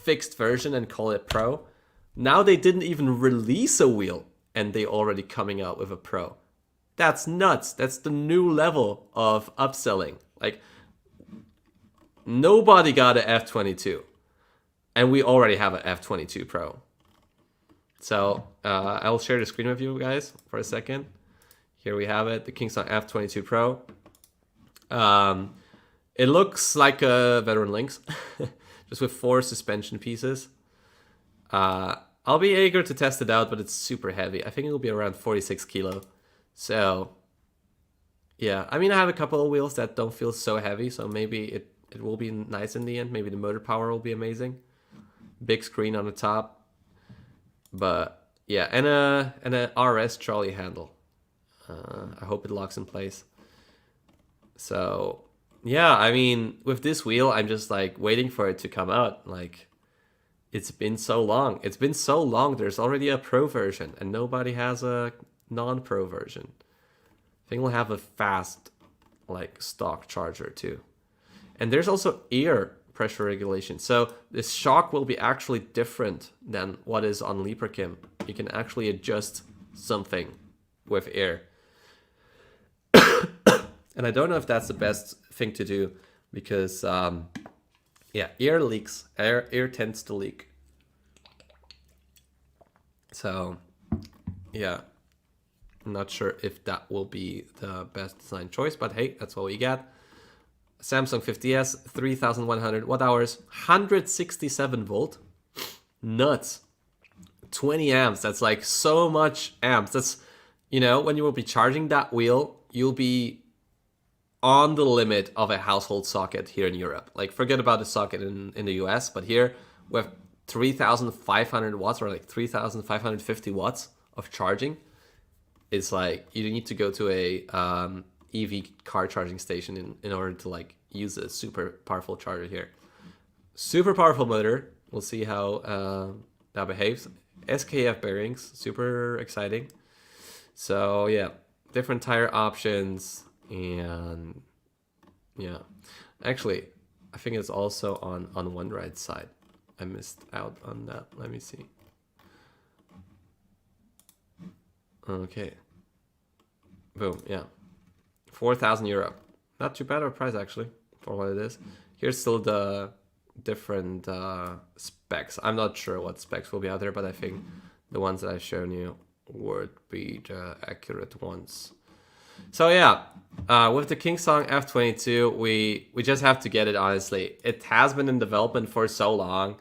fixed version and call it Pro. Now they didn't even release a wheel and they already coming out with a Pro. That's nuts. That's the new level of upselling. Like nobody got an F22 and we already have an F22 Pro. So I'll share the screen with you guys for a second. Here we have it, the Song F22 Pro. It looks like a Veteran Lynx, just with 4 suspension pieces. I'll be eager to test it out, but it's super heavy. I think it'll be around 46 kilo. So, yeah. I mean, I have a couple of wheels that don't feel so heavy, so maybe it will be nice in the end. Maybe the motor power will be amazing. Big screen on the top. But, yeah, and a RS trolley handle. I hope it locks in place. So, yeah, I mean, with this wheel, I'm just like waiting for it to come out. Like, it's been so long. It's been so long. There's already a Pro version and nobody has a non-Pro version. I think we'll have a fast, like, stock charger too. And there's also ear pressure regulation. So this shock will be actually different than what is on Librkim. You can actually adjust something with air. And I don't know if that's the best thing to do because, yeah, air leaks. Air tends to leak. So, yeah, I'm not sure if that will be the best design choice, but hey, that's what we got. Samsung 50S, 3,100 watt hours, 167 volt. Nuts. 20 amps. That's like so much amps. That's, you know, when you will be charging that wheel, you'll be on the limit of a household socket here in Europe. Like, forget about the socket in the US, but here we have 3,500 watts or like 3,550 watts of charging. It's like you need to go to a EV car charging station in order to like use a super powerful charger here. Super powerful motor. We'll see how that behaves. SKF bearings, super exciting. So yeah, different tire options. And yeah, actually, I think it's also on one ride side. I missed out on that. Let me see. Okay. Boom. Yeah. 4,000 euro. Not too bad of a price actually for what it is. Here's still the different specs. I'm not sure what specs will be out there, but I think the ones that I've shown you would be the accurate ones. So yeah, with the Song F22, we just have to get it, honestly. It has been in development for so long.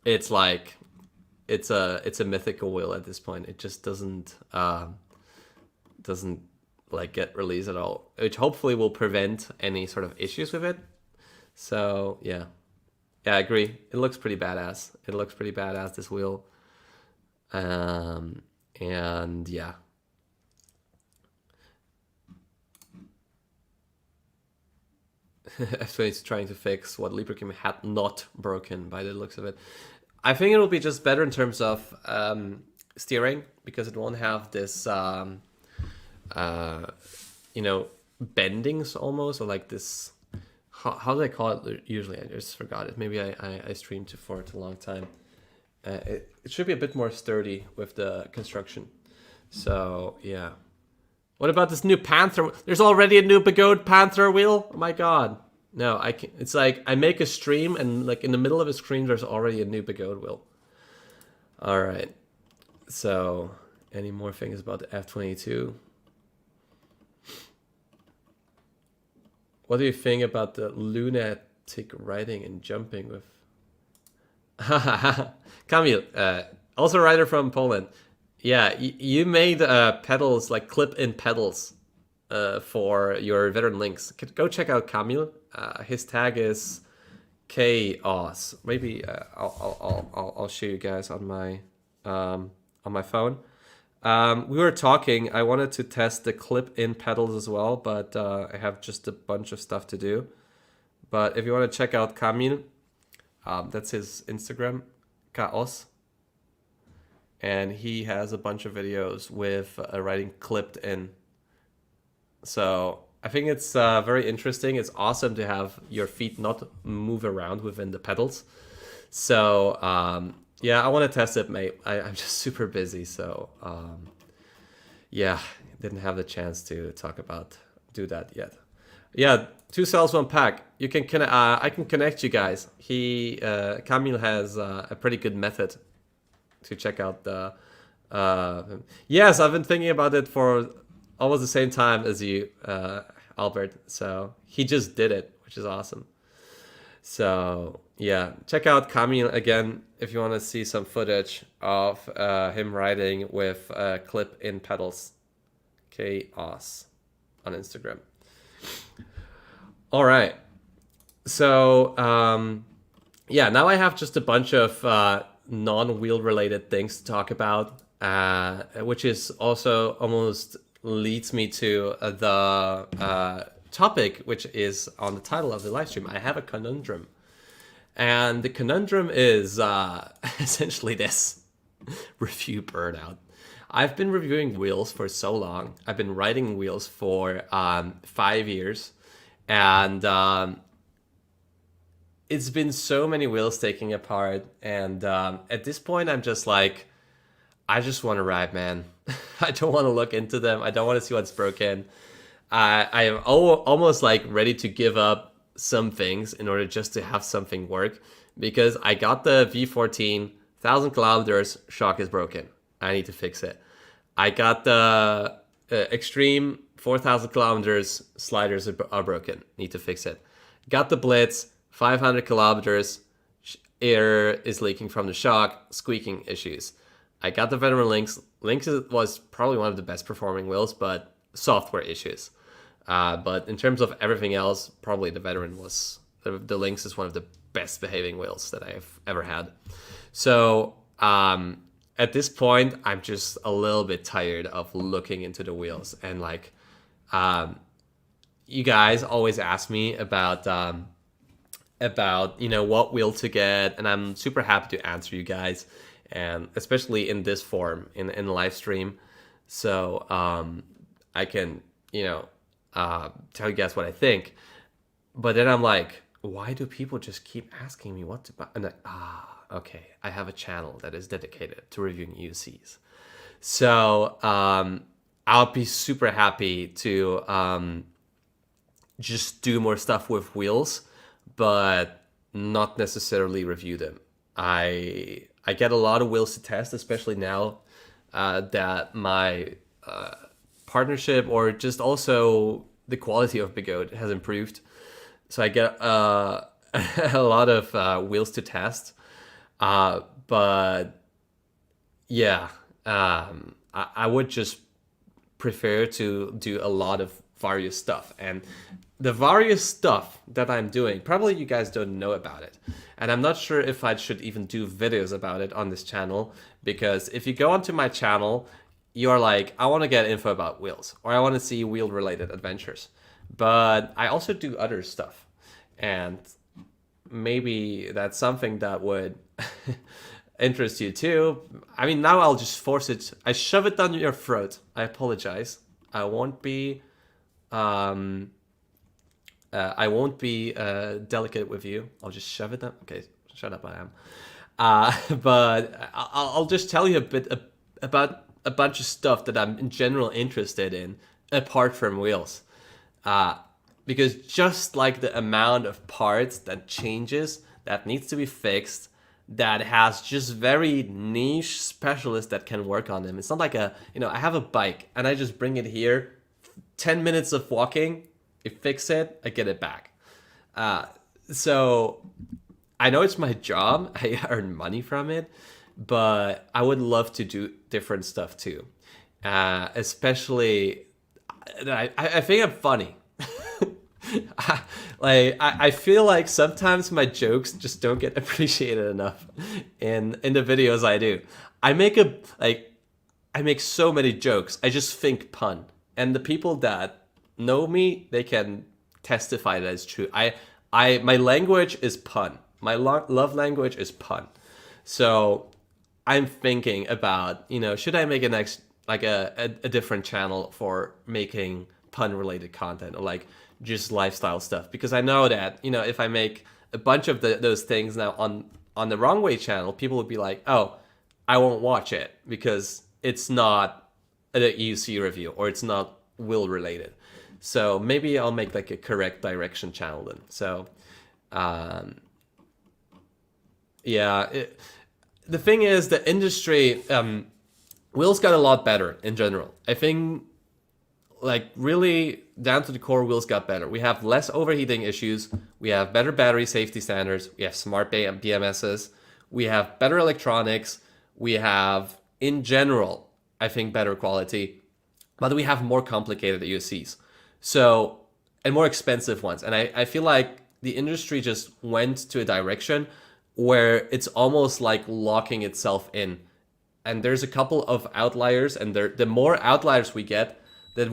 It's like, it's a mythical wheel at this point. It just doesn't like get released at all, which hopefully will prevent any sort of issues with it. So yeah, I agree. It looks pretty badass. It looks pretty badass, this wheel. And yeah. F22 trying to fix what Librkim had not broken by the looks of it. I think it will be just better in terms of steering because it won't have this, you know, bendings almost, or like this. How do they call it usually? I just forgot it. Maybe I streamed for it a long time. It should be a bit more sturdy with the construction. So yeah. What about this new Panther? There's already a new Begode Panther wheel? Oh my god. No, I can. It's like I make a stream and like in the middle of a stream there's already a new Begode wheel. All right. So, any more things about the F22? What do you think about the lunatic riding and jumping with? Kamil, also a rider from Poland. Yeah, you made pedals, like clip-in pedals for your veteran links. Go check out Kamil. His tag is chaos. Maybe I'll show you guys on my phone. We were talking. I wanted to test the clip-in pedals as well, but I have just a bunch of stuff to do. But if you want to check out Kamil, that's his Instagram, chaos, and he has a bunch of videos with riding clipped in. So I think it's very interesting. It's awesome to have your feet not move around within the pedals. So yeah, I want to test it, mate. I'm just super busy, so yeah, didn't have the chance to do that yet. Yeah, 2 cells, 1 pack. You can I can connect you guys. Kamil has a pretty good method to check out the. Yes, I've been thinking about it for almost the same time as you, Albert. So he just did it, which is awesome. So yeah, check out Kamil again if you want to see some footage of him riding with clip-in pedals. Chaos on Instagram. All right. So yeah, now I have just a bunch of non-wheel related things to talk about, which is also almost leads me to the topic, which is on the title of the live stream. I have a conundrum, and the conundrum is essentially this: review Burnout. I've been reviewing wheels for so long. I've been riding wheels for 5 years, and it's been so many wheels taking apart. And at this point, I'm just like, I just want to ride, man. I don't want to look into them. I don't want to see what's broken. I am almost like ready to give up some things in order just to have something work, because I got the V14, 1,000 kilometers, shock is broken. I need to fix it. I got the Extreme, 4,000 kilometers, sliders are broken. Need to fix it. Got the Blitz, 500 kilometers, air is leaking from the shock, squeaking issues. I got the veteran links. Links was probably one of the best performing wheels, but software issues. But in terms of everything else, probably the veteran was, the Lynx is one of the best behaving wheels that I've ever had. So at this point, I'm just a little bit tired of looking into the wheels. And like, you guys always ask me about you know, what wheel to get, and I'm super happy to answer you guys, and especially in this form, in live stream. So I can, you know, tell you guys what I think. But then I'm like, why do people just keep asking me what to buy? And okay, I have a channel that is dedicated to reviewing UCs. So I'll be super happy to just do more stuff with wheels, but not necessarily review them. I get a lot of wheels to test, especially now that my partnership, or just also the quality of Begode, has improved. So I get a lot of wheels to test. But yeah, I would just prefer to do a lot of various stuff. And the various stuff that I'm doing, probably you guys don't know about it. And I'm not sure if I should even do videos about it on this channel, because if you go onto my channel, you're like, I want to get info about wheels, or I want to see wheel related adventures. But I also do other stuff. And maybe that's something that would interest you too. I mean, now I'll just force it. I shove it down your throat. I apologize. I won't be delicate with you. I'll just shove it down. Okay, shut up, I am. But I'll just tell you a bit about a bunch of stuff that I'm in general interested in, apart from wheels. Because just like the amount of parts that changes, that needs to be fixed, that has just very niche specialists that can work on them. It's not like I have a bike and I just bring it here, 10 minutes of walking, I fix it, I get it back. So I know it's my job, I earn money from it, but I would love to do different stuff too. Especially, I think I'm funny. I feel like sometimes my jokes just don't get appreciated enough in the videos I do. I make so many jokes. I just think pun, and the people that know me, they can testify that it's true. My language is pun. My love language is pun. So I'm thinking about, should I make a different channel for making pun related content, or like just lifestyle stuff, because I know that, if I make a bunch of those things now on the Wrong Way channel, people would be like, oh, I won't watch it because it's not a EUC review or it's not wheel related. So maybe I'll make like a correct direction channel then. So the thing is, the industry, wheels got a lot better in general. I think, like, really down to the core, wheels got better. We have less overheating issues. We have better battery safety standards. We have smart BMSs. We have better electronics. We have, in general, I think, better quality. But we have more complicated EUCs. So, and more expensive ones. And I feel like the industry just went to a direction where it's almost like locking itself in. And there's a couple of outliers, and the more outliers we get, the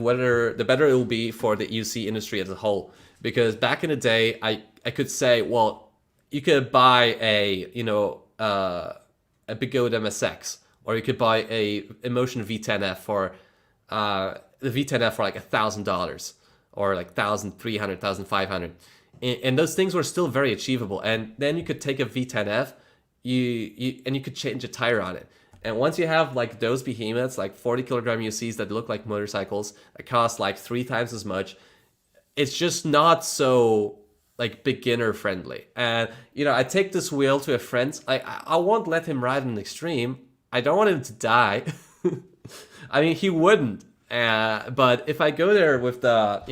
better it will be for the EUC industry as a whole. Because back in the day, I could say, well, you could buy a Begode MSX, or you could buy a InMotion V10F for the V10F for like $1,000, or like $1,300, $1,500, and those things were still very achievable. And then you could take a V10F, and you could change a tire on it. And once you have like those behemoths, like 40 kilogram UCs that look like motorcycles, that cost like 3 times as much, it's just not so like beginner friendly. And I take this wheel to a friend's. I won't let him ride an extreme. I don't want him to die. I mean, he wouldn't. But if I go there with the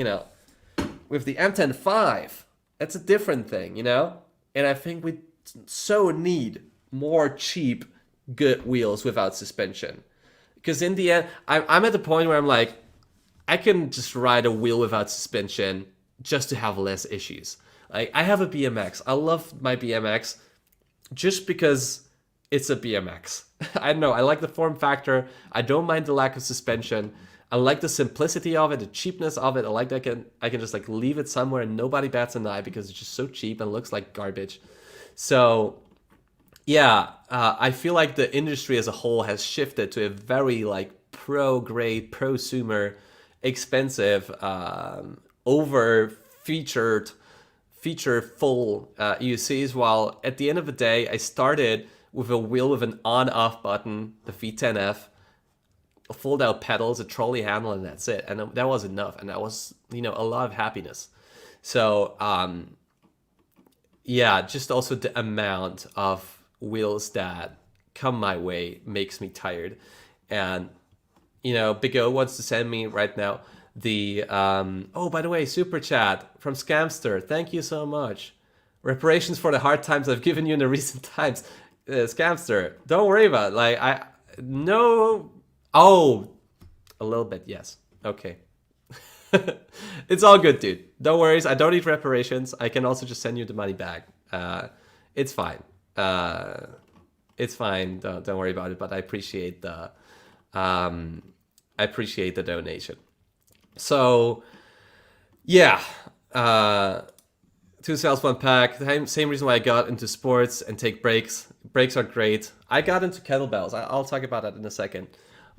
Mten5, that's a different thing, And I think we so need more cheap, good wheels without suspension. Because in the end, I'm at the point where I'm like, I can just ride a wheel without suspension just to have less issues. Like, I have a BMX. I love my BMX just because it's a BMX. I don't know. I like the form factor. I don't mind the lack of suspension. I like the simplicity of it, the cheapness of it. I like that I can just like leave it somewhere and nobody bats an eye because it's just so cheap and looks like garbage. So yeah, I feel like the industry as a whole has shifted to a very like pro-grade, prosumer, expensive, over-featured, feature-full EUCs, while at the end of the day, I started with a wheel with an on-off button, the V10F, fold-out pedals, a trolley handle, and that's it. And that was enough, and that was, a lot of happiness. So, yeah, just also the amount of wheels that come my way makes me tired. And Begode wants to send me right now the oh, by the way, super chat from Scamster, thank you so much. Reparations for the hard times I've given you in the recent times. Scamster, don't worry about it. Like, a little bit, yes, okay. It's all good, dude, don't worry. I don't need reparations. I can also just send you the money back. It's fine. It's fine. Don't worry about it. But I appreciate the donation. So yeah, 2 sales, 1 pack. Same reason why I got into sports and take breaks. Breaks are great. I got into kettlebells. I'll talk about that in a second.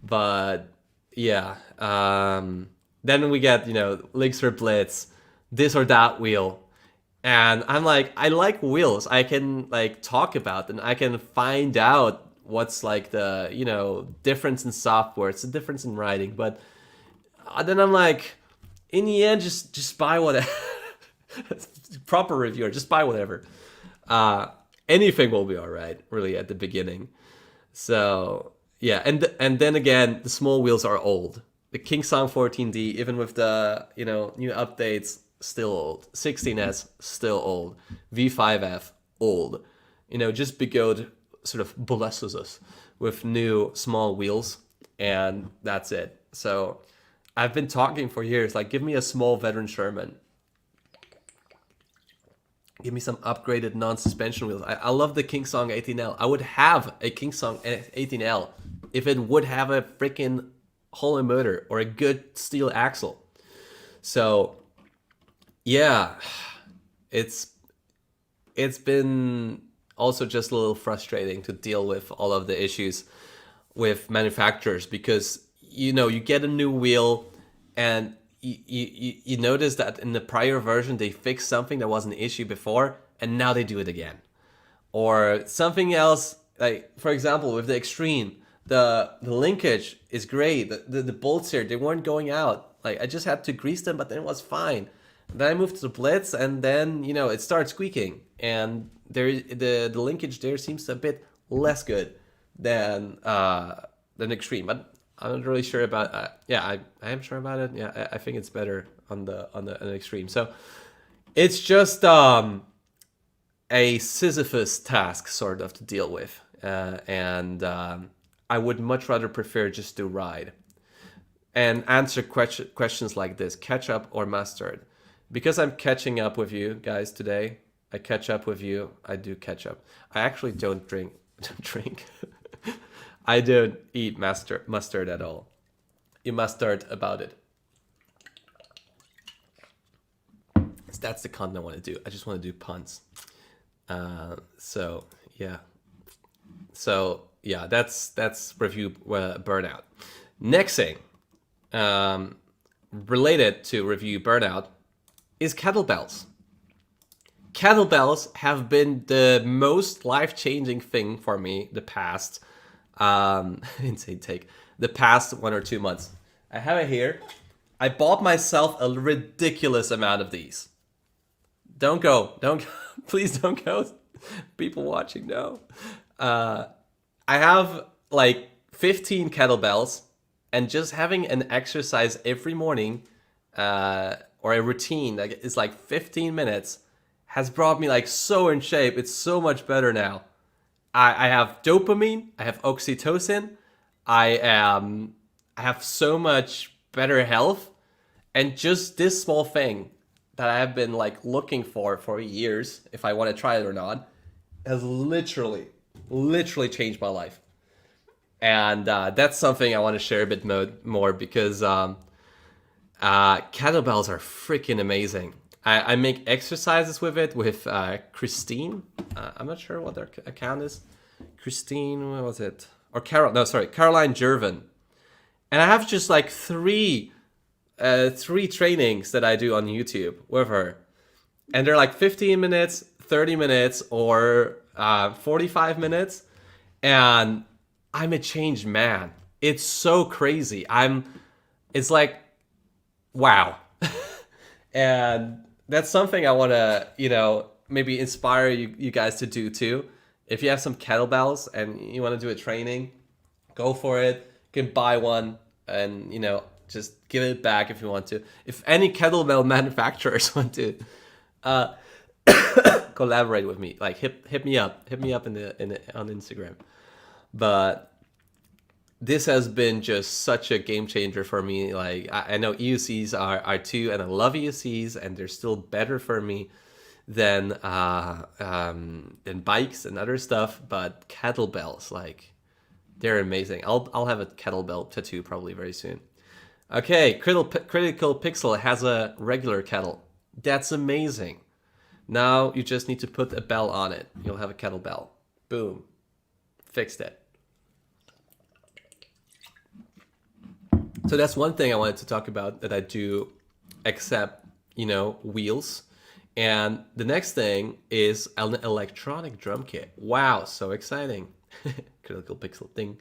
But yeah, then we get links for Blitz, this or that wheel. And I'm like, I like wheels. I can like talk about them. I can find out what's like the, difference in software. It's a difference in writing. But then I'm like, in the end, just buy whatever. Proper reviewer, just buy whatever. Anything will be all right, really, at the beginning. So yeah, and then again, the small wheels are old. The King Song 14D, even with the new updates, still old. 16S, still old. V5F, old. You know, just Begode sort of blesses us with new small wheels, and that's it. So I've been talking for years, like, give me a small veteran Sherman. Give me some upgraded non-suspension wheels. I love the Song 18L. I would have a Song 18L if it would have a freaking hollow motor or a good steel axle. So yeah, it's been also just a little frustrating to deal with all of the issues with manufacturers, because you know, you get a new wheel and you notice that in the prior version they fixed something that was an issue before, and now they do it again. Or something else, like for example with the Extreme, the linkage is great. The bolts here, they weren't going out. Like, I just had to grease them, but then it was fine. Then I moved to the Blitz, and then, you know, it started squeaking, and the linkage there seems a bit less good than Extreme. But I'm not really sure about. Yeah, I am sure about it. Yeah, I think it's better on the Extreme. So it's just a Sisyphus task sort of to deal with, and I would much rather prefer just to ride and answer questions like this: ketchup or mustard? Because I'm catching up with you guys today, I catch up with you. I do ketchup. I actually don't drink. I don't eat mustard at all. You mustard about it. So that's the content I want to do. I just want to do puns. So yeah. So yeah, that's review Burnout. Next thing, related to review Burnout, is kettlebells. Kettlebells have been the most life-changing thing for me the past insane take, the past 1 or 2 months. I have it here. I bought myself a ridiculous amount of these. Don't go, please don't go. People watching, no. I have like 15 kettlebells, and just having an exercise every morning, or a routine that is like 15 minutes, has brought me like so in shape. It's so much better now. I have dopamine, I have oxytocin, I have so much better health, and just this small thing that I have been like looking for years, if I want to try it or not, has literally changed my life. And that's something I want to share a bit more, because kettlebells are freaking amazing. I make exercises with it with Christine. I'm not sure what their account is. Christine, what was it? Or Carol? No, sorry, Caroline Jervin. And I have just like three trainings that I do on YouTube with her, and they're like 15 minutes, 30 minutes, or 45 minutes, and I'm a changed man. It's so crazy. It's like, wow. And that's something I want to, you know, maybe inspire you guys to do too. If you have some kettlebells and you want to do a training, go for it. You can buy one and, you know, just give it back if you want to. If any kettlebell manufacturers want to collaborate with me, like hit me up on Instagram. But this has been just such a game changer for me. Like, I know EUCs are too, and I love EUCs, and they're still better for me than bikes and other stuff. But kettlebells, like, they're amazing. I'll have a kettlebell tattoo probably very soon. Okay, Critical Pixel has a regular kettle. That's amazing. Now you just need to put a bell on it. You'll have a kettlebell. Boom. Fixed it. So that's one thing I wanted to talk about that I do, except, you know, wheels. And the next thing is an electronic drum kit. Wow, so exciting. Critical Pixel thing.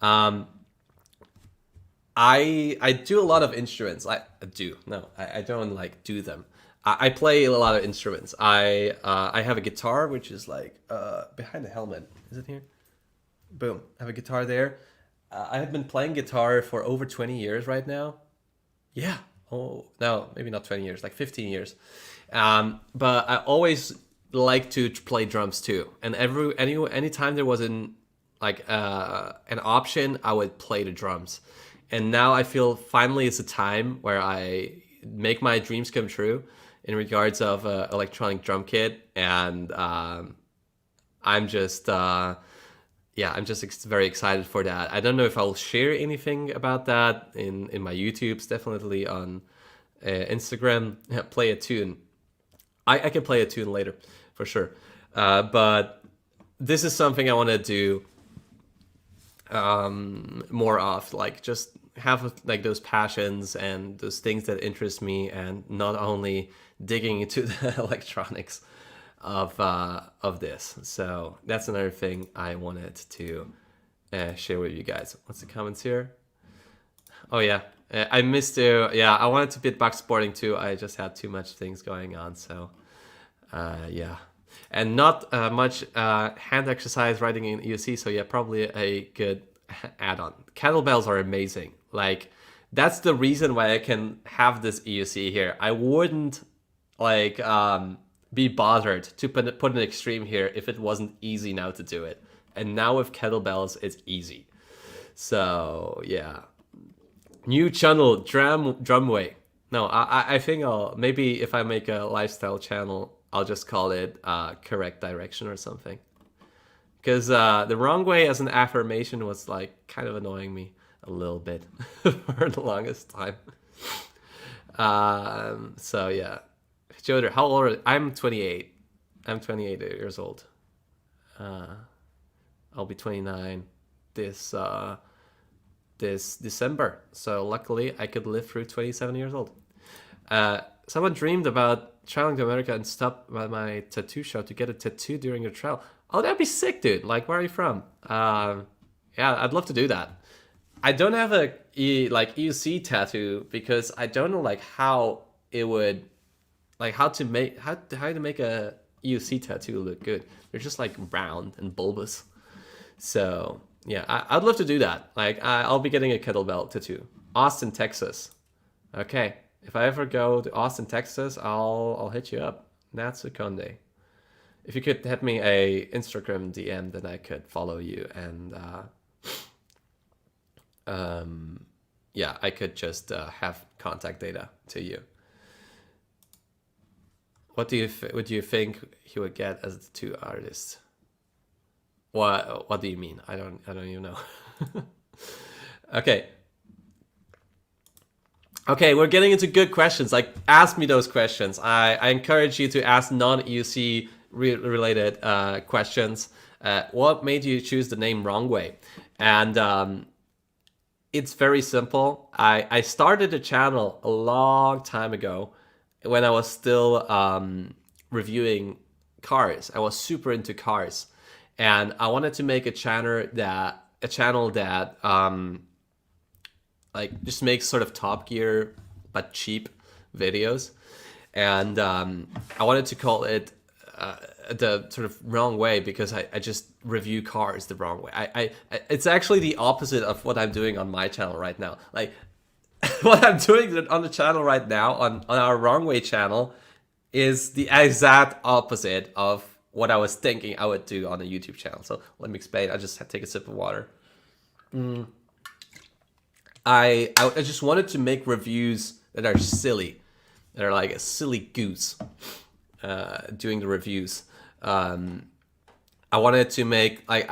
I do a lot of instruments. I don't like do them. I play a lot of instruments. I have a guitar, which is like behind the helmet. Is it here? Boom. I have a guitar there. I have been playing guitar for over 20 years right now. Yeah, oh no, maybe not 20 years, like 15 years. But I always like to play drums too. And anytime there was an option, I would play the drums. And now I feel finally it's a time where I make my dreams come true in regards of electronic drum kit, and I'm just very excited for that. I don't know if I'll share anything about that in my YouTubes, definitely on Instagram. Play a tune. I can play a tune later for sure, but this is something I want to do more of, like just have like those passions and those things that interest me, and not only digging into the electronics of this. So that's another thing I wanted to share with you guys. What's the comments here? Oh yeah, I missed to, yeah, I wanted to beatbox sporting too. I just had too much things going on, so yeah. And not much hand exercise writing in EUC, so yeah, probably a good add-on. Kettlebells are amazing. Like, that's the reason why I can have this EUC here. I wouldn't like be bothered to put an extreme here if it wasn't easy now to do it. And now with kettlebells, it's easy. So yeah. New channel, Drumway. No, I think maybe if I make a lifestyle channel, I'll just call it correct direction or something. Because the wrong way as an affirmation was like kind of annoying me a little bit for the longest time. So yeah. Joder, how old are you? I'm 28. I'm 28 years old. I'll be 29 this December. So luckily I could live through 27 years old. Someone dreamed about traveling to America and stopped by my tattoo shop to get a tattoo during your travel. Oh, that'd be sick, dude. Like, where are you from? Yeah, I'd love to do that. I don't have a EUC tattoo because I don't know like how it would, like how to make a EUC tattoo look good. They're just like round and bulbous. So yeah, I'd love to do that. Like I'll be getting a kettlebell tattoo. Austin, Texas. Okay, if I ever go to Austin, Texas, I'll hit you up. Natsu Konde. If you could hit me a Instagram DM, then I could follow you, and yeah, I could just have contact data to you. What do you think he would get as a tattoo artist? What do you mean? I don't even know. Okay. Okay, we're getting into good questions. Like, ask me those questions. I encourage you to ask non-EUC related questions. What made you choose the name Wrong Way? And it's very simple. I started a channel a long time ago when I was still reviewing cars. I was super into cars, and I wanted to make a channel that like just makes sort of Top Gear but cheap videos. And I wanted to call it the sort of wrong way because I just review cars the wrong way. It's actually the opposite of what I'm doing on my channel right now. Like what I'm doing on the channel right now, on our Wrong Way channel, is the exact opposite of what I was thinking I would do on a YouTube channel. So let me explain. I just take a sip of water. I just wanted to make reviews that are silly, that are like a silly goose doing the reviews. I wanted to make, like,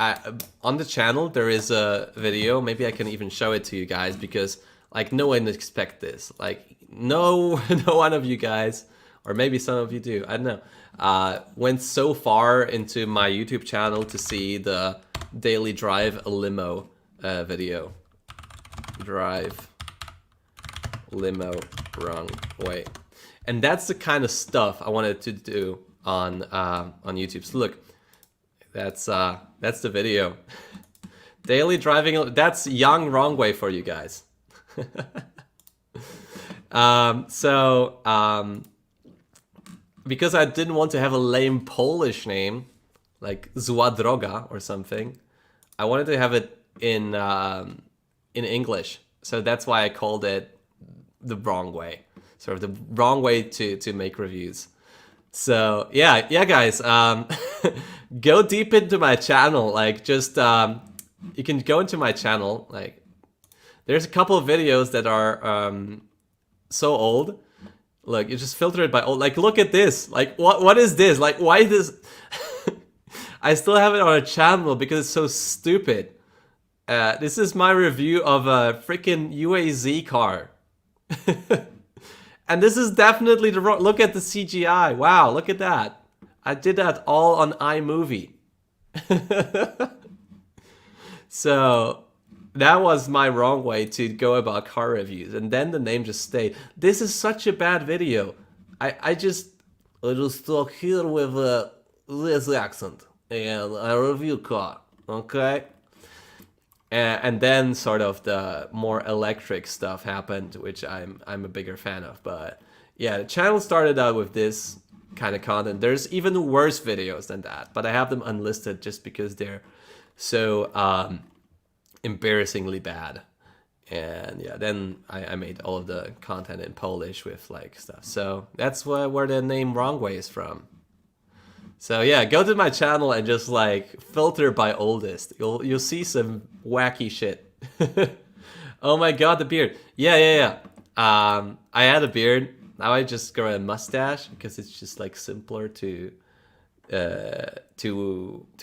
on the channel there is a video, maybe I can even show it to you guys, because like no one expect this. Like no one of you guys, or maybe some of you do, I don't know, went so far into my YouTube channel to see the daily drive a limo video. Drive limo wrong way. And that's the kind of stuff I wanted to do on YouTube. So look, that's the video. Daily driving, that's young wrong way for you guys. Because I didn't want to have a lame Polish name like Zła Droga or something, I wanted to have it in English. So that's why I called it the wrong way, sort of the wrong way to make reviews. So yeah, guys, go deep into my channel. Like, just you can go into my channel. Like, there's a couple of videos that are so old. Look, you just filter it by old. Like, look at this. Like, what is this? Like, why this? I still have it on a channel because it's so stupid. This is my review of a freaking UAZ car. And this is definitely the wrong... Look at the CGI. Wow, look at that. I did that all on iMovie. So that was my wrong way to go about car reviews. And then the name just stayed. This is such a bad video. I just talk here with this accent. And I review car. Okay? And then sort of the more electric stuff happened, which I'm a bigger fan of. But yeah, the channel started out with this kind of content. There's even worse videos than that, but I have them unlisted just because they're so embarrassingly bad. And yeah, then I made all of the content in Polish with like stuff. So that's where the name Wrong Way is from. So yeah, go to my channel and just like filter by oldest. You'll see some wacky shit. Oh my god, the beard. Yeah. I had a beard. Now I just grow a mustache because it's just like simpler to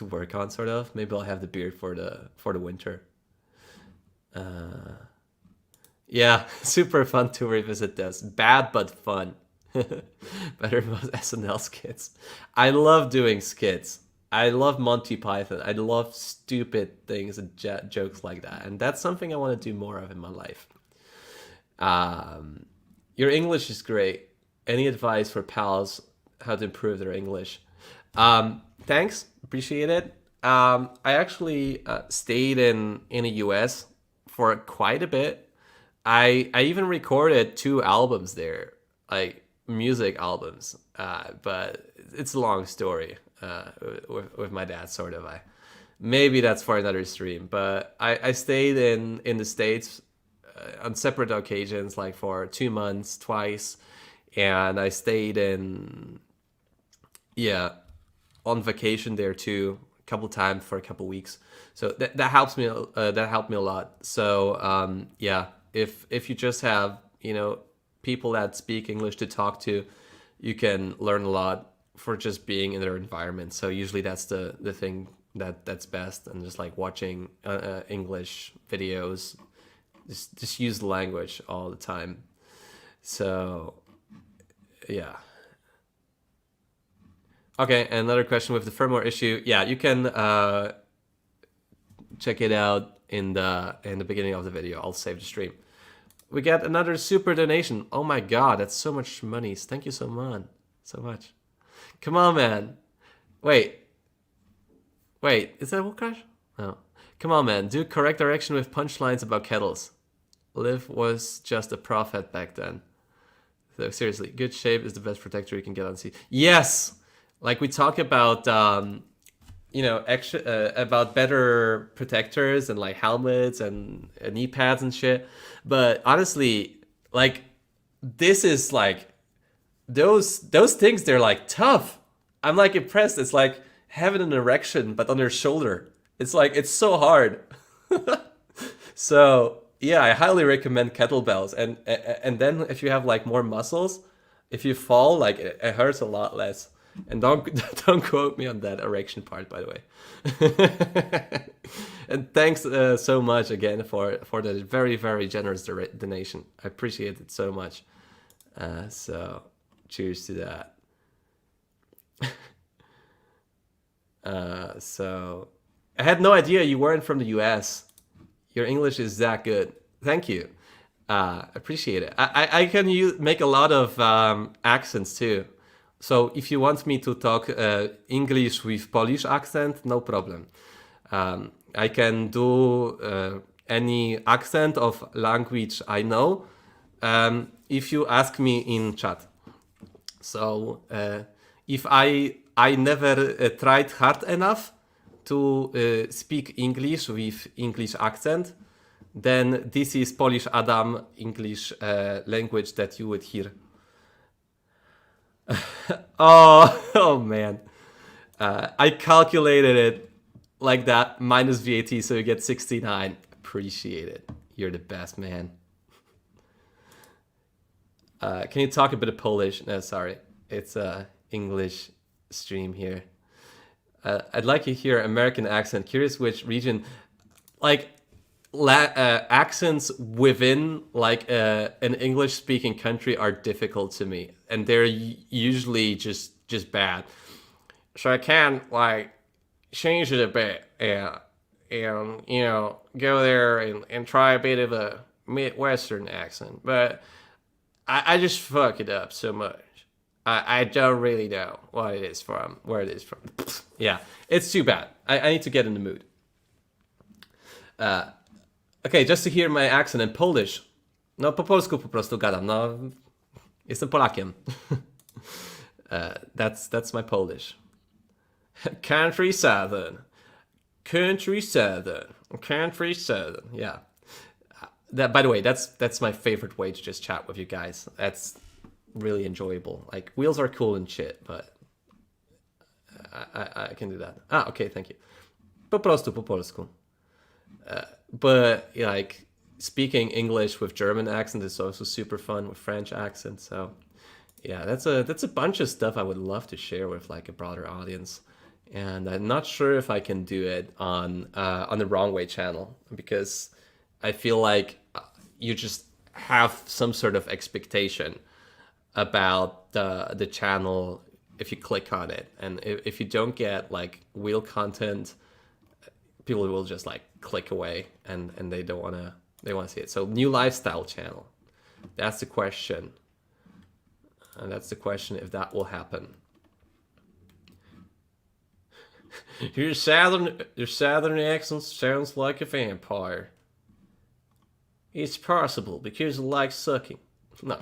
work on, sort of. Maybe I'll have the beard for the winter. Yeah, super fun to revisit this. Bad but fun. Better than most SNL skits. I love doing skits. I love Monty Python. I love stupid things and jokes like that. And that's something I want to do more of in my life. Your English is great. Any advice for pals how to improve their English? Thanks. Appreciate it. I actually stayed in the US for quite a bit. I even recorded 2 albums there. Like, music albums, but it's a long story with my dad, sort of. Maybe that's for another stream, but I stayed in the States on separate occasions, like for 2 months twice, and I stayed on vacation there too a couple times for a couple weeks. So that helps me. That helped me a lot. So yeah, if you just have people that speak English to talk to, you can learn a lot for just being in their environment. So usually that's the thing that's best, and just like watching English videos, just use the language all the time. So yeah. Okay, another question with the firmware issue. Yeah, you can check it out in the beginning of the video. I'll save the stream. We get another super donation. Oh my god, that's so much money. Thank you so much. Come on, man. Wait, is that Wukash? No. Come on, man. Do correct direction with punchlines about kettles. Liv was just a prophet back then. So seriously, good shape is the best protector you can get on sea. Yes! Like we talk about, about better protectors and like helmets and knee pads and shit. But honestly, like, this is like, those things, they're like tough. I'm like impressed. It's like having an erection, but on your shoulder. It's like, it's so hard. So yeah, I highly recommend kettlebells. And then if you have like more muscles, if you fall, like it hurts a lot less. And don't quote me on that erection part, by the way. And thanks so much again for the very, very generous donation. I appreciate it so much. So cheers to that. So I had no idea you weren't from the US. Your English is that good. Thank you. Appreciate it. I can make a lot of accents too. So if you want me to talk English with Polish accent, no problem. I can do any accent of language I know if you ask me in chat. So if I never tried hard enough to speak English with English accent, then this is Polish Adam English language that you would hear. Oh man. I calculated it like that, minus VAT, so you get 69. Appreciate it. You're the best, man. Can you talk a bit of Polish? No, sorry. It's a English stream here. I'd like to hear American accent. Curious which region. Like, accents within like an English-speaking country are difficult to me. And they're usually just bad. So I can like change it a bit and you know, go there and try a bit of a Midwestern accent. But I just fuck it up so much. I don't really know what it is from, where it is from. Yeah, it's too bad. I need to get in the mood. Okay, just to hear my accent in Polish. No, po polsku po prostu gadam. No, jestem Polakiem. That's my Polish. Country Southern. Country Southern. Country Southern. Yeah. That, by the way, that's my favorite way to just chat with you guys. That's really enjoyable. Like, wheels are cool and shit, but I can do that. Ah, okay, thank you. Po prostu po polsku. But like speaking English with German accent is also super fun, with French accent. So yeah, that's a bunch of stuff I would love to share with like a broader audience. And I'm not sure if I can do it on the Wrong Way channel, because I feel like you just have some sort of expectation about the channel if you click on it, and if you don't get like wheel content, people will just like click away and they don't want to see it. So new lifestyle channel, that's the question, and that's the question if that will happen. Your southern accent sounds like a vampire. It's possible because you like sucking. No.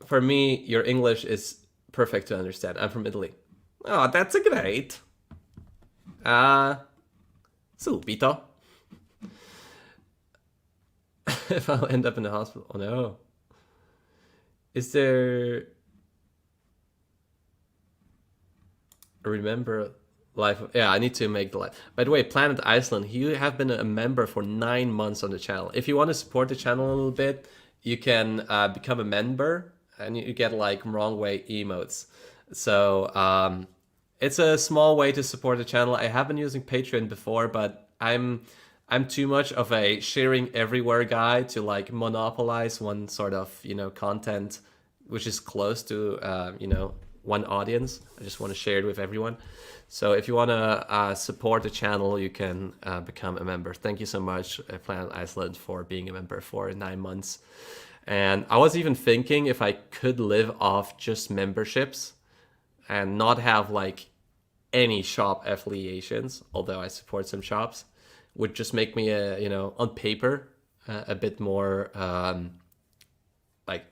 For me, your English is perfect to understand. I'm from Italy. Oh, that's a great. Subito. If I'll end up in the hospital. Oh no. Is there... Remember life? Yeah, I need to make the life. By the way, Planet Iceland, you have been a member for 9 months on the channel. If you want to support the channel a little bit, you can become a member and you get like wrong way emotes. So it's a small way to support the channel. I have been using Patreon before, but I'm too much of a sharing everywhere guy to like monopolize one sort of, you know, content which is close to you know, one audience. I just want to share it with everyone. So if you want to support the channel, you can become a member. Thank you so much, Planet Iceland, for being a member for 9 months. And I was even thinking if I could live off just memberships and not have like any shop affiliations, although I support some shops, would just make me, you know, on paper, a bit more like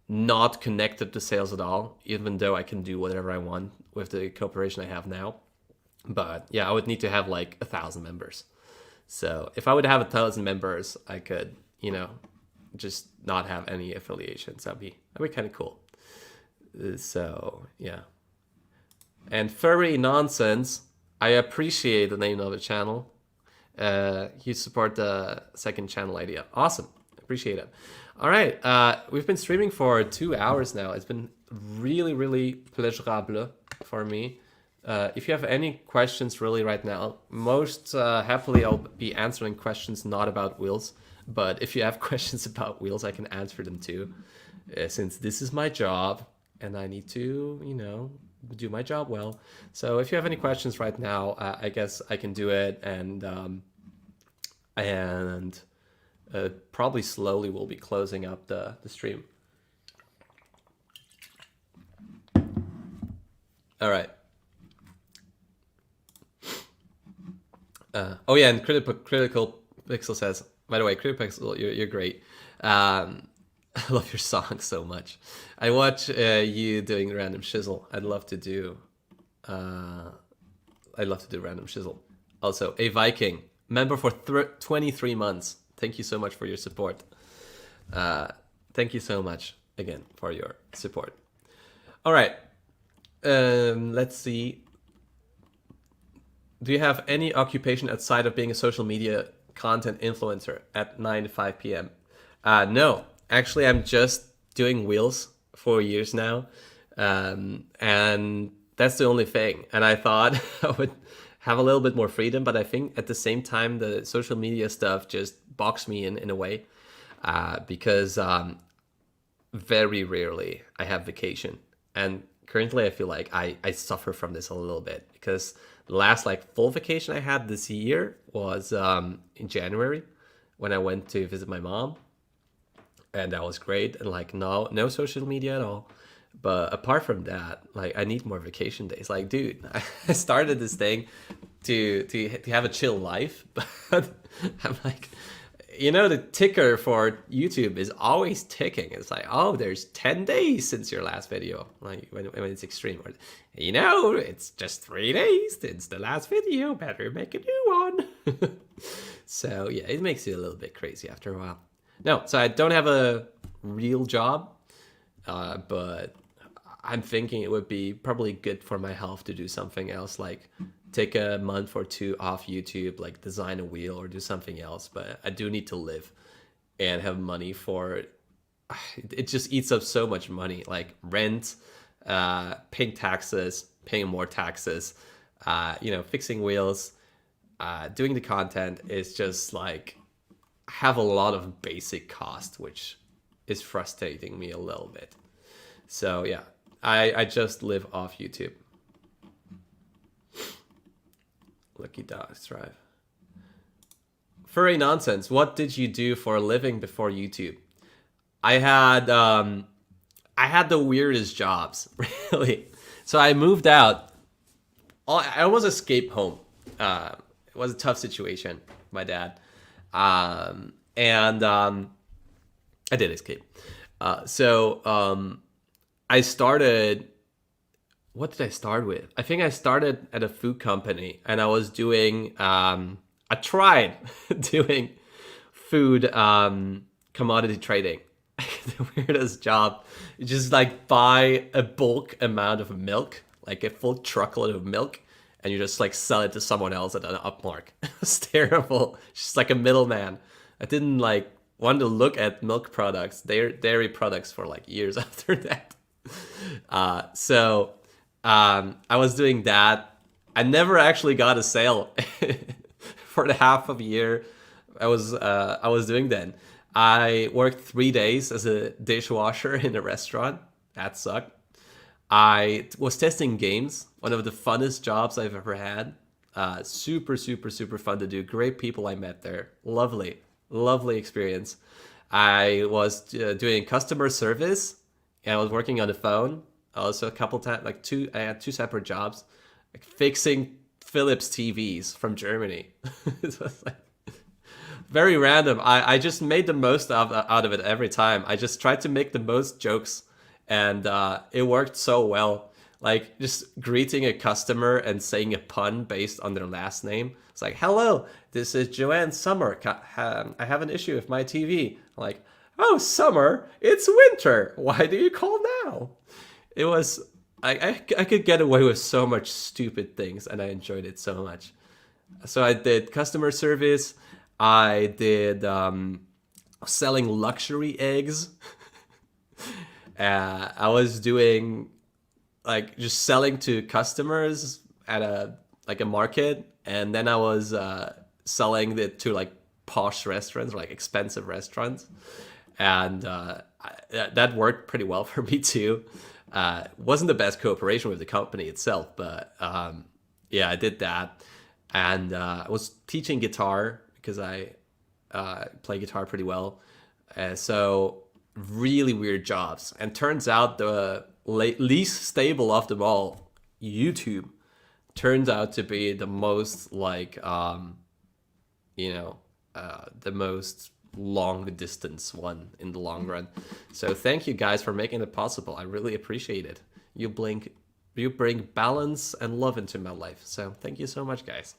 not connected to sales at all, even though I can do whatever I want with the cooperation I have now. But yeah, I would need to have like 1,000 members. So if I would have 1,000 members, I could, you know, just not have any affiliations. That'd be kind of cool. So yeah. And Furry Nonsense, I appreciate the name of the channel. You support the second channel idea. Awesome. Appreciate it. All right. We've been streaming for 2 hours now. It's been really, really pleasurable for me. If you have any questions really right now, most happily I'll be answering questions not about wheels. But if you have questions about wheels, I can answer them too. Since this is my job and I need to, you know, do my job well. So if you have any questions right now, I guess I can do it, and probably slowly we'll be closing up the stream. All right. Oh yeah, and Critical Pixel says, by the way, Critical Pixel, you're great. I love your song so much. I watch you doing random shizzle. I'd love to do I love to do random shizzle. Also, a Viking member for 23 months. Thank you so much for your support. Thank you so much again for your support. All right. Let's see. Do you have any occupation outside of being a social media content influencer at 9 to 5 p.m.? No, actually, I'm just doing wheels for years now. And that's the only thing. And I thought I would have a little bit more freedom, but I think at the same time, the social media stuff just boxed me in a way, because very rarely I have vacation. And currently I feel like I suffer from this a little bit, because the last like full vacation I had this year was in January when I went to visit my mom. And that was great. And like no social media at all. But apart from that, like I need more vacation days. Like, dude, I started this thing to have a chill life, but I'm like, the ticker for YouTube is always ticking. It's like, oh, there's 10 days since your last video. Like when it's extreme, or, it's just 3 days since the last video. Better make a new one. So yeah, it makes you a little bit crazy after a while. No, so I don't have a real job, but I'm thinking it would be probably good for my health to do something else, like take a month or two off YouTube, like design a wheel or do something else. But I do need to live and have money for it. It just eats up so much money, like rent, paying taxes, paying more taxes, fixing wheels, doing the content is just like have a lot of basic cost, which is frustrating me a little bit. So yeah, I just live off YouTube. Lucky dogs thrive. Furry nonsense. What did you do for a living before YouTube? I had the weirdest jobs, really. So I moved out. I almost escaped home. It was a tough situation, my dad. I did escape. I started, what did I start with? I think I started at a food company, and I was doing, I tried doing food commodity trading. The weirdest job. You just like buy a bulk amount of milk, like a full truckload of milk, and you just like sell it to someone else at an upmark. It's terrible. It's just like a middleman. I didn't like want to look at milk products, dairy products for like years after that. I was doing that. I never actually got a sale for the half of a year I was doing then. I worked 3 days as a dishwasher in a restaurant. That sucked. I was testing games, one of the funnest jobs I've ever had. Super, super, super fun to do. Great people I met there. Lovely, lovely experience. I was doing customer service, and I was working on the phone. Also a couple times, I had two separate jobs, like fixing Philips TVs from Germany. It was like very random. I just made the most out of it every time. I just tried to make the most jokes, and it worked so well. Like just greeting a customer and saying a pun based on their last name. It's like, hello, this is Joanne Summer. I have an issue with my TV. I'm like, oh, Summer, it's winter. Why do you call now? It was, I could get away with so much stupid things, and I enjoyed it so much. So I did customer service. I did selling luxury eggs. I was doing like just selling to customers at a market, and then I was selling it to like posh restaurants or like expensive restaurants, and that worked pretty well for me too. Wasn't the best cooperation with the company itself, but yeah, I did that, and I was teaching guitar because I play guitar pretty well. So really weird jobs, and turns out the least stable of them all, YouTube, turns out to be the most like the most long distance one in the long run. So thank you guys for making it possible. I really appreciate it. You blink You bring balance and love into my life. So thank you so much, guys.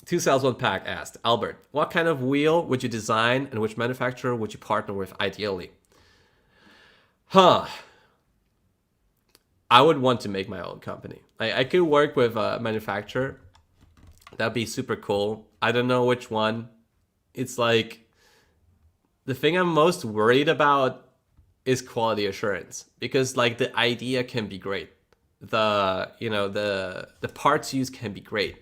2 Cells 1 Pack asked, Albert, what kind of wheel would you design and which manufacturer would you partner with ideally? I would want to make my own company. I could work with a manufacturer. That'd be super cool. I don't know which one. It's like, the thing I'm most worried about is quality assurance, because like the idea can be great. The parts used can be great.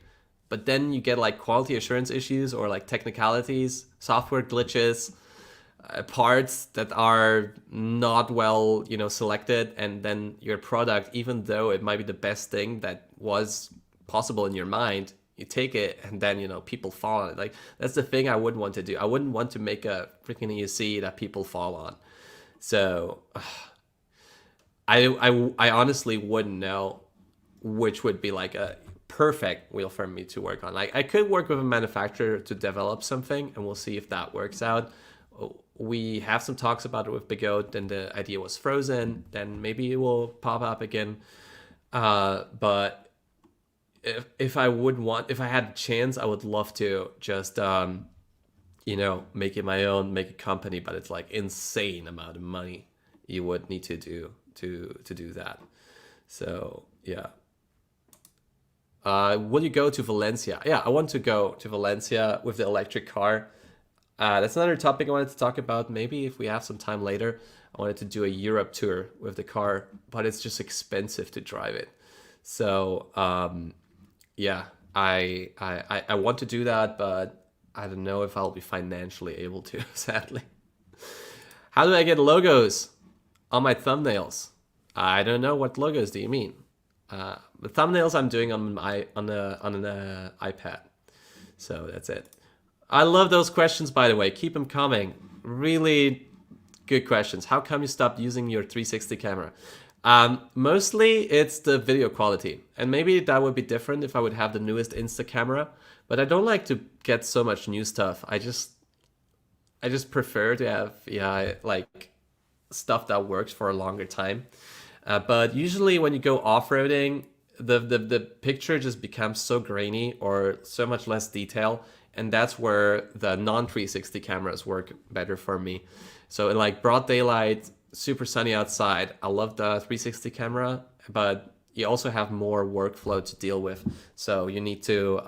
But then you get like quality assurance issues or like technicalities, software glitches, parts that are not well, selected, and then your product, even though it might be the best thing that was possible in your mind, you take it and then people fall on it. Like, that's the thing I wouldn't want to do. I wouldn't want to make a freaking EUC that people fall on. So I honestly wouldn't know which would be like a perfect wheel for me to work on. Like, I could work with a manufacturer to develop something, and we'll see if that works out. We have some talks about it with Begode, and the idea was frozen. Then maybe it will pop up again. But if I had a chance, I would love to just make it my own, make a company. But it's like insane amount of money you would need to do that. So yeah. Will you go to Valencia? Yeah, I want to go to Valencia with the electric car. That's another topic I wanted to talk about. Maybe if we have some time later, I wanted to do a Europe tour with the car, but it's just expensive to drive it. So yeah, I want to do that, but I don't know if I'll be financially able to, sadly. How do I get logos on my thumbnails? I don't know. What logos do you mean? The thumbnails I'm doing on an iPad. So that's it. I love those questions, by the way. Keep them coming. Really good questions. How come you stopped using your 360 camera? Mostly it's the video quality. And maybe that would be different if I would have the newest Insta camera. But I don't like to get so much new stuff. I just prefer to have like stuff that works for a longer time. But usually when you go off-roading, the picture just becomes so grainy or so much less detail. And that's where the non-360 cameras work better for me. So in like broad daylight, super sunny outside, I love the 360 camera, but you also have more workflow to deal with. So you need to,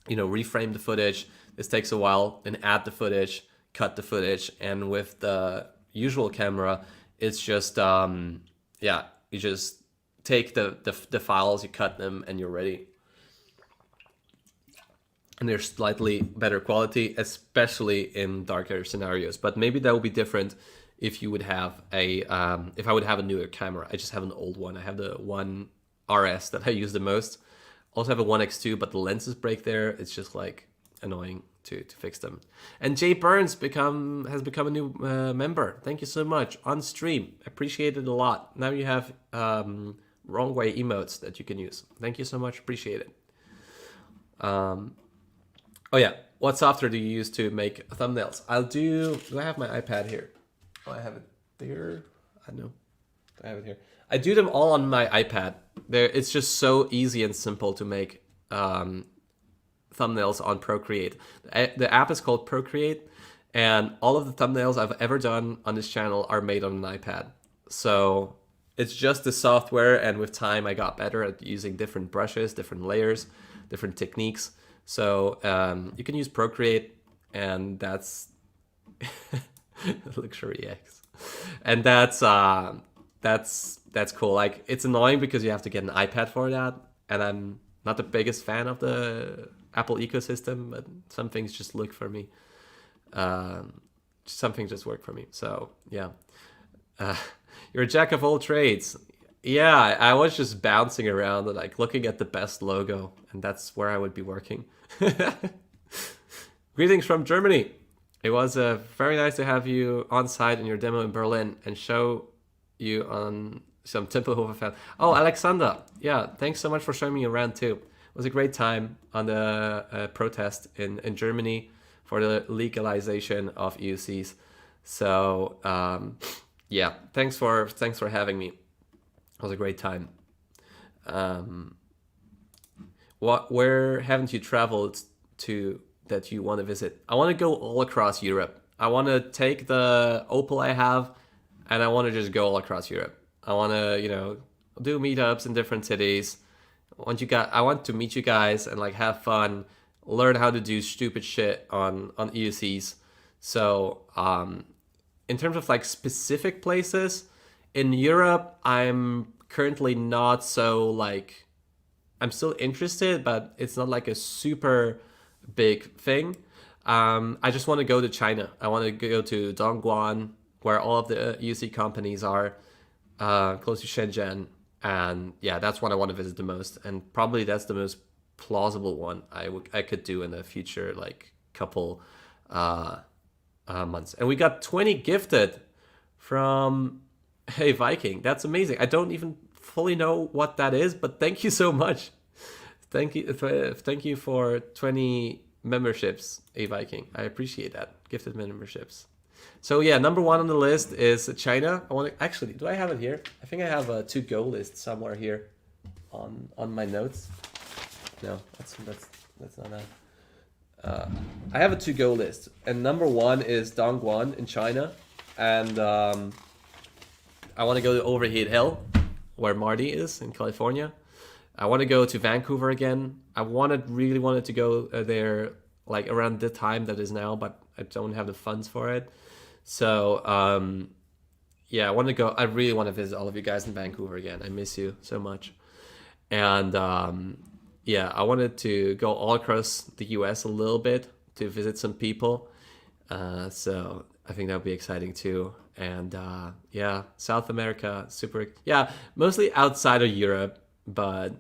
reframe the footage. This takes a while, then add the footage, cut the footage. And with the usual camera, it's just, you just take the files, you cut them, and you're ready. And they're slightly better quality, especially in darker scenarios. But maybe that would be different if you would have if I would have a newer camera. I just have an old one. I have the One RS that I use the most. Also have a One X2, but the lenses break there. It's just like annoying to fix them. And Jay Burns has become a new member. Thank you so much on stream. Appreciate it a lot. Now you have wrong way emotes that you can use. Thank you so much. Appreciate it. Oh yeah, what software do you use to make thumbnails? Do I have my iPad here? Oh, I have it there. I know. I have it here. I do them all on my iPad. It's just so easy and simple to make thumbnails on Procreate. The app is called Procreate, and all of the thumbnails I've ever done on this channel are made on an iPad. So it's just the software, and with time I got better at using different brushes, different layers, different techniques. So you can use Procreate, and that's Luxury X, and that's cool. Like, it's annoying because you have to get an iPad for that, and I'm not the biggest fan of the Apple ecosystem, but some things just look for me. Some things just work for me. So yeah, you're a jack of all trades. Yeah, I was just bouncing around and like looking at the best logo, and that's where I would be working. Greetings from Germany. It was very nice to have you on site in your demo in Berlin and show you on some Tempelhofer fan. Oh, Alexander. Yeah, thanks so much for showing me around too. It was a great time on the protest in Germany for the legalization of EUCs. So Yeah, thanks for having me. It was a great time. Um, where haven't you traveled to that you want to visit? I want to go all across Europe. I want to take the Opel I have, and I want to just go all across Europe. I want to, do meetups in different cities. I want to meet you guys and like have fun, learn how to do stupid shit on EUCs. So, in terms of like specific places in Europe, I'm currently not so like I'm still interested, but it's not like a super big thing. I just want to go to China. I want to go to Dongguan, where all of the UC companies are, close to Shenzhen. And yeah, that's what I want to visit the most. And probably that's the most plausible one I could do in the future, like couple months. And we got 20 gifted from Hey Viking. That's amazing. I don't even fully know what that is, but thank you so much. Thank you for 20 memberships, A Viking. I appreciate that. Gifted memberships. So yeah, number one on the list is China. I want to actually. Do I have it here? I think I have a to-go list somewhere here, on my notes. No, that's not that. I have a to-go list, and number one is Dongguan in China, and I want to go to Overheat Hill, where Marty is in California. I want to go to Vancouver again. I really wanted to go there like around the time that is now, but I don't have the funds for it. So yeah, I really want to visit all of you guys in Vancouver again. I miss you so much. And yeah, I wanted to go all across the US a little bit to visit some people. So I think that would be exciting too. And yeah, South America, yeah, mostly outside of Europe, but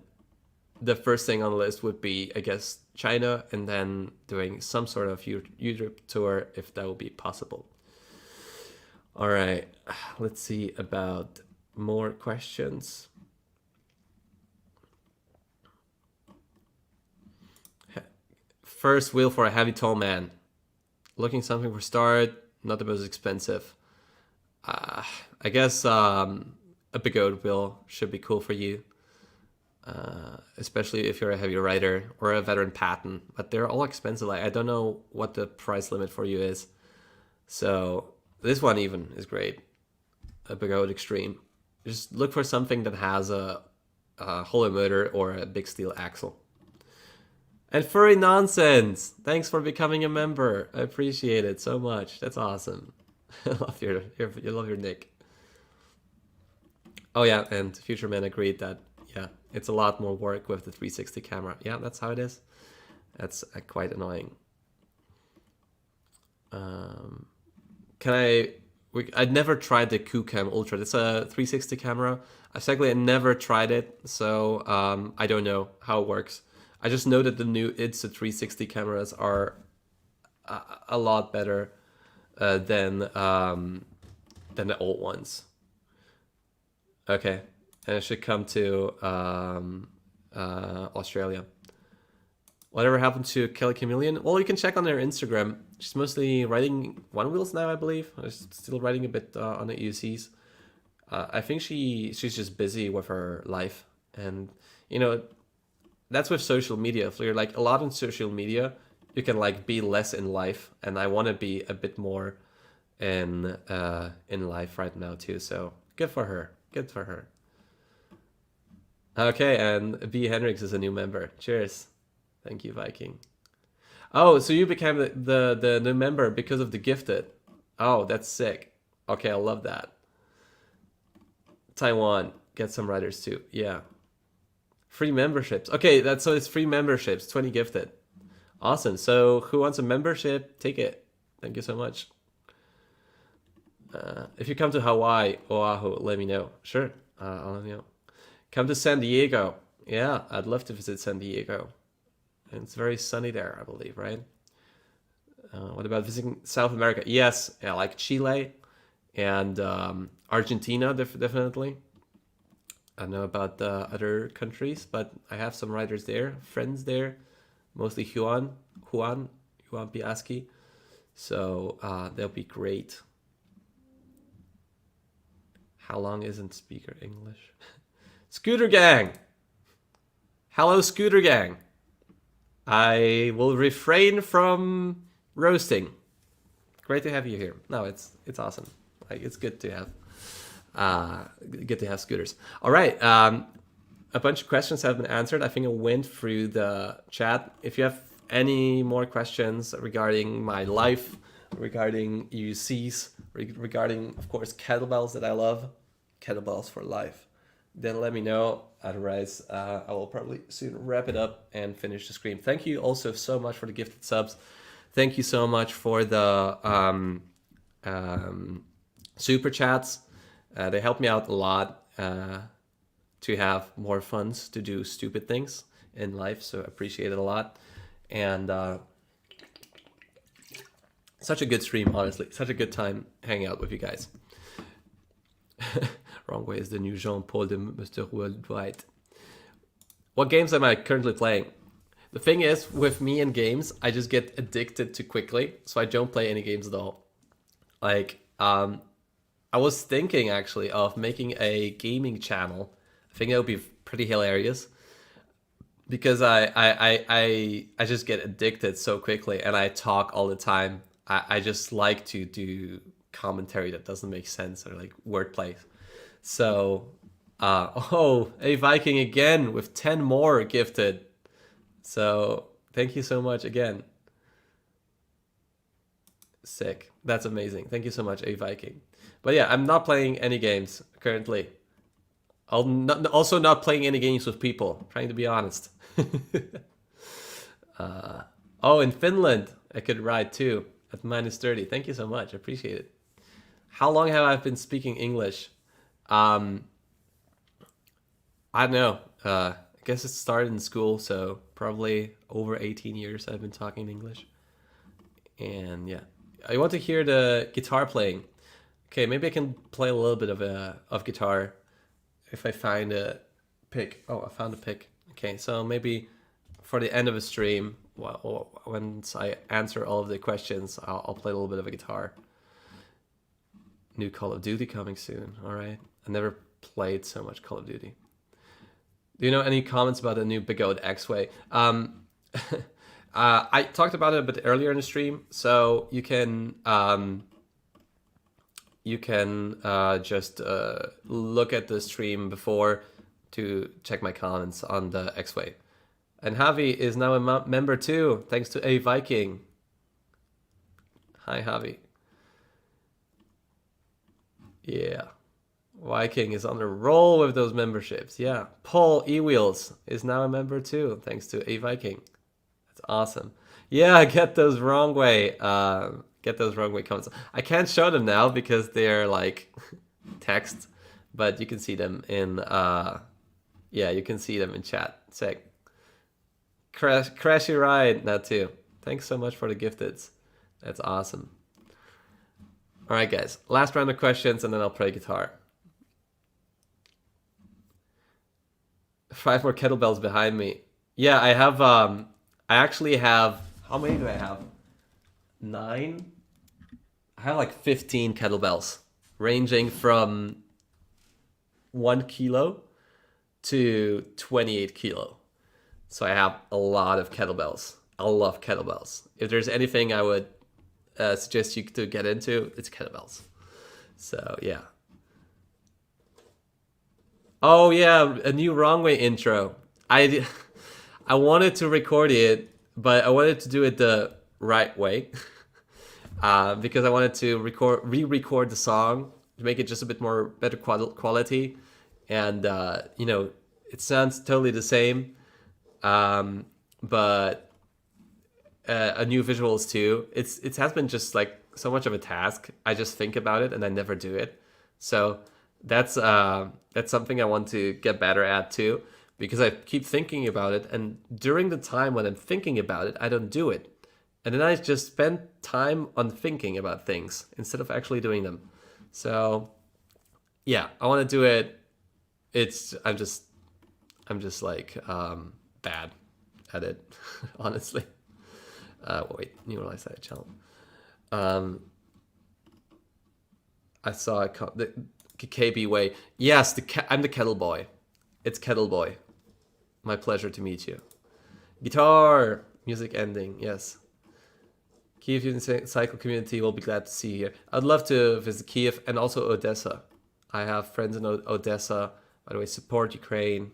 the first thing on the list would be, I guess, China, and then doing some sort of Europe tour if that would be possible. All right, let's see about more questions. First wheel for a heavy tall man. Looking something for start, not the most expensive. I guess a Begode wheel should be cool for you. Especially if you're a heavy rider or a veteran pattern, but they're all expensive. Like, I don't know what the price limit for you is. So this one even is great. A Begode Extreme. Just look for something that has a hollow motor or a big steel axle. And Furry Nonsense, thanks for becoming a member. I appreciate it so much. That's awesome. I love your nick. Oh yeah, and Future Man agreed that yeah, it's a lot more work with the 360 camera. Yeah, that's how it is. That's quite annoying. I'd never tried the QCam Ultra. It's a 360 camera. I never tried it, so I don't know how it works. I just know that the new Insta 360 cameras are a lot better than the old ones. Okay, and it should come to Australia. Whatever happened to Kelly Chameleon? Well, you can check on their Instagram. She's mostly riding one wheels now, I believe. She's still riding a bit on the EUCs. I think she's just busy with her life, and that's with social media. If you're like a lot on social media, you can like be less in life, and I want to be a bit more in life right now too. So good for her. Good for her. Okay, and B. Hendricks is a new member. Cheers. Thank you, Viking. Oh, so you became the new member because of the gifted. Oh, that's sick. Okay, I love that. Taiwan, get some riders too. Yeah. Free memberships. Okay, so it's free memberships, 20 gifted. Awesome. So who wants a membership? Take it. Thank you so much. If you come to Hawaii, Oahu, let me know. Sure, I'll let you know. Come to San Diego. Yeah, I'd love to visit San Diego. And it's very sunny there, I believe, right? What about visiting South America? Yes, yeah, like Chile and Argentina, definitely. I don't know about the other countries, but I have some writers there, friends there, mostly Juan Piaski. So they'll be great. How long isn't speaker English? Scooter Gang! Hello, Scooter Gang! I will refrain from roasting. Great to have you here. No, it's awesome. Like, it's good to have scooters. All right, a bunch of questions have been answered. I think I went through the chat. If you have any more questions regarding my life, regarding UCs, regarding, of course, kettlebells that I love, kettlebells for life, then let me know. Otherwise, I will probably soon wrap it up and finish the stream. Thank you also so much for the gifted subs. Thank you so much for the super chats. They help me out a lot to have more funds to do stupid things in life. So I appreciate it a lot. And such a good stream, honestly. Such a good time hanging out with you guys. Wrong Way is the new Jean-Paul de Mr. Worldwide. What games am I currently playing? The thing is, with me and games, I just get addicted too quickly, so I don't play any games at all. Like, I was thinking actually of making a gaming channel. I think that would be pretty hilarious because I just get addicted so quickly, and I talk all the time. I just like to do commentary that doesn't make sense, or like wordplay. So, oh, a Viking again with 10 more gifted. So thank you so much again. Sick. That's amazing. Thank you so much, a Viking. But yeah, I'm not playing any games currently. Also not playing any games with people, trying to be honest. Oh, in Finland, I could ride too at -30. Thank you so much. I appreciate it. How long have I been speaking English? I don't know. I guess it started in school, so probably over 18 years I've been talking English. And yeah, I want to hear the guitar playing. Okay, maybe I can play a little bit of guitar if I find a pick. Oh, I found a pick. Okay, so maybe for the end of a stream, well, once I answer all of the questions, I'll play a little bit of a guitar. New Call of Duty coming soon. All right, I never played so much Call of Duty. Do you know any comments about the new Begode X-Way? I talked about it a bit earlier in the stream, so you can just look at the stream before to check my comments on the X-Way. And Javi is now a member too, thanks to a Viking. Hi, Javi. Yeah. Viking is on a roll with those memberships. Yeah. Paul E-Wheels is now a member too, thanks to a Viking. That's awesome. Yeah, get those wrong way comments. I can't show them now because they're like text, but you can see them in yeah, you can see them in chat. Sick. Crashy ride now too. Thanks so much for the gifteds. That's awesome. All right, guys. Last round of questions, and then I'll play guitar. 5 more kettlebells behind me. Yeah, I have. I actually have. How many do I have? 9. I have like 15 kettlebells, ranging from 1 kilo to 28 kilo. So I have a lot of kettlebells. I love kettlebells. If there's anything I would suggest you to get into, it's kettlebells. So yeah. Oh yeah, a new Wrong Way intro. I wanted to record it, but I wanted to do it the right way because I wanted to re-record the song to make it just a bit more better quality, and you know, it sounds totally the same, but a new visuals too. It has been just like so much of a task. I just think about it and I never do it. So that's something I want to get better at too, because I keep thinking about it, and during the time when I'm thinking about it, I don't do it. And then I just spend time on thinking about things instead of actually doing them. So yeah, I want to do it. I'm just like bad at it, honestly. Wait, neutralize that channel. I saw KB Way. Yes, I'm the Kettle boy. It's Kettle boy. My pleasure to meet you. Guitar music ending. Yes. Kiev Unicycle community will be glad to see you here. I'd love to visit Kiev and also Odessa. I have friends in Odessa. By the way, support Ukraine.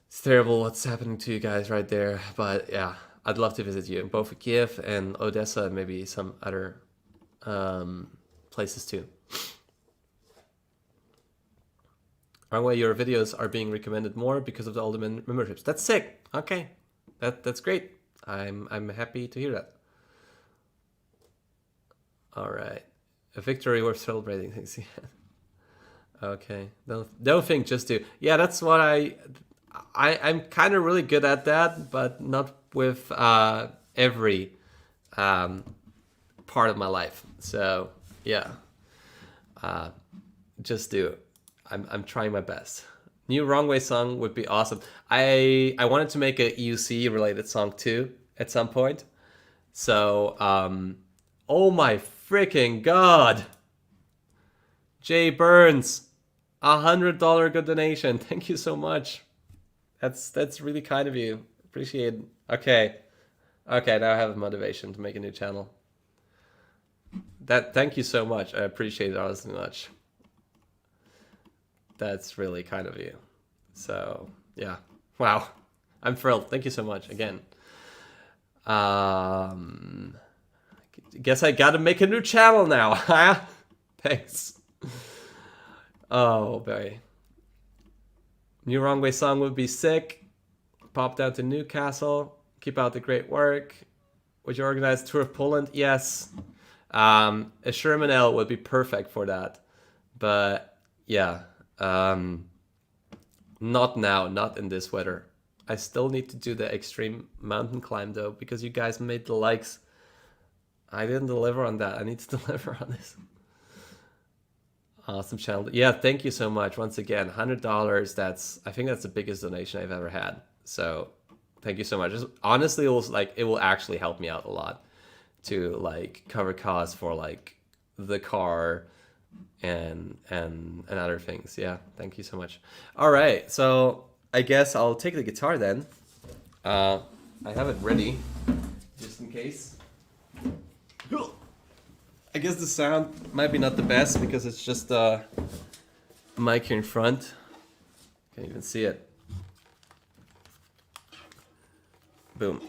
It's terrible what's happening to you guys right there. But yeah, I'd love to visit you. Both Kiev and Odessa and maybe some other places too. Wrongway, your videos are being recommended more because of all the memberships. That's sick. Okay, that's great. I'm happy to hear that. All right, a victory worth celebrating. Thanks. Okay, don't think, just do. Yeah, that's what I'm kind of really good at that, but not with every part of my life. So yeah, just do it. I'm trying my best. New Wrongway song would be awesome. I wanted to make a EUC related song too at some point. So oh my freaking god, Jay Burns, $100 good donation. Thank you so much. That's really kind of you. Appreciate it. Okay, now I have a motivation to make a new channel. Thank you so much. I appreciate it honestly much. That's really kind of you. So yeah, wow, I'm thrilled. Thank you so much again. Guess I gotta make a new channel now, huh? Thanks. Oh boy. New Wrongway song would be sick. Pop down to Newcastle. Keep out the great work. Would you organize a tour of Poland? Yes. A Sherman L would be perfect for that. But yeah, not now, not in this weather. I still need to do the extreme mountain climb though, because you guys made the likes. I didn't deliver on that. I need to deliver on this. Awesome channel. Yeah, thank you so much. Once again, $100. I think that's the biggest donation I've ever had. So thank you so much. Honestly, it will actually help me out a lot to like cover costs for like the car and other things. Yeah, thank you so much. All right, so I guess I'll take the guitar then. I have it ready just in case. I guess the sound might be not the best because it's just a mic here in front. Can't even see it. Boom.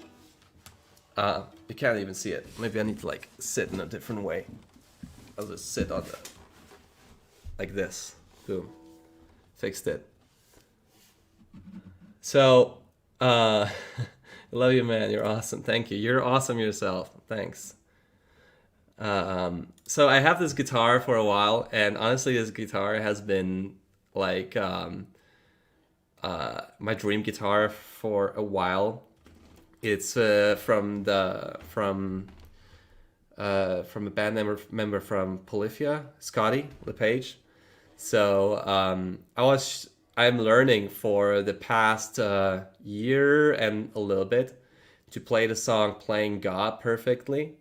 You can't even see it. Maybe I need to like sit in a different way. I'll just sit on the like this. Boom. Fixed it. So, I love you, man. You're awesome. Thank you. You're awesome yourself. Thanks. So I have this guitar for a while, and honestly, this guitar has been like my dream guitar for a while. It's from a band member from Polyphia, Scotty LePage. So I'm learning for the past year and a little bit to play the song Playing God perfectly.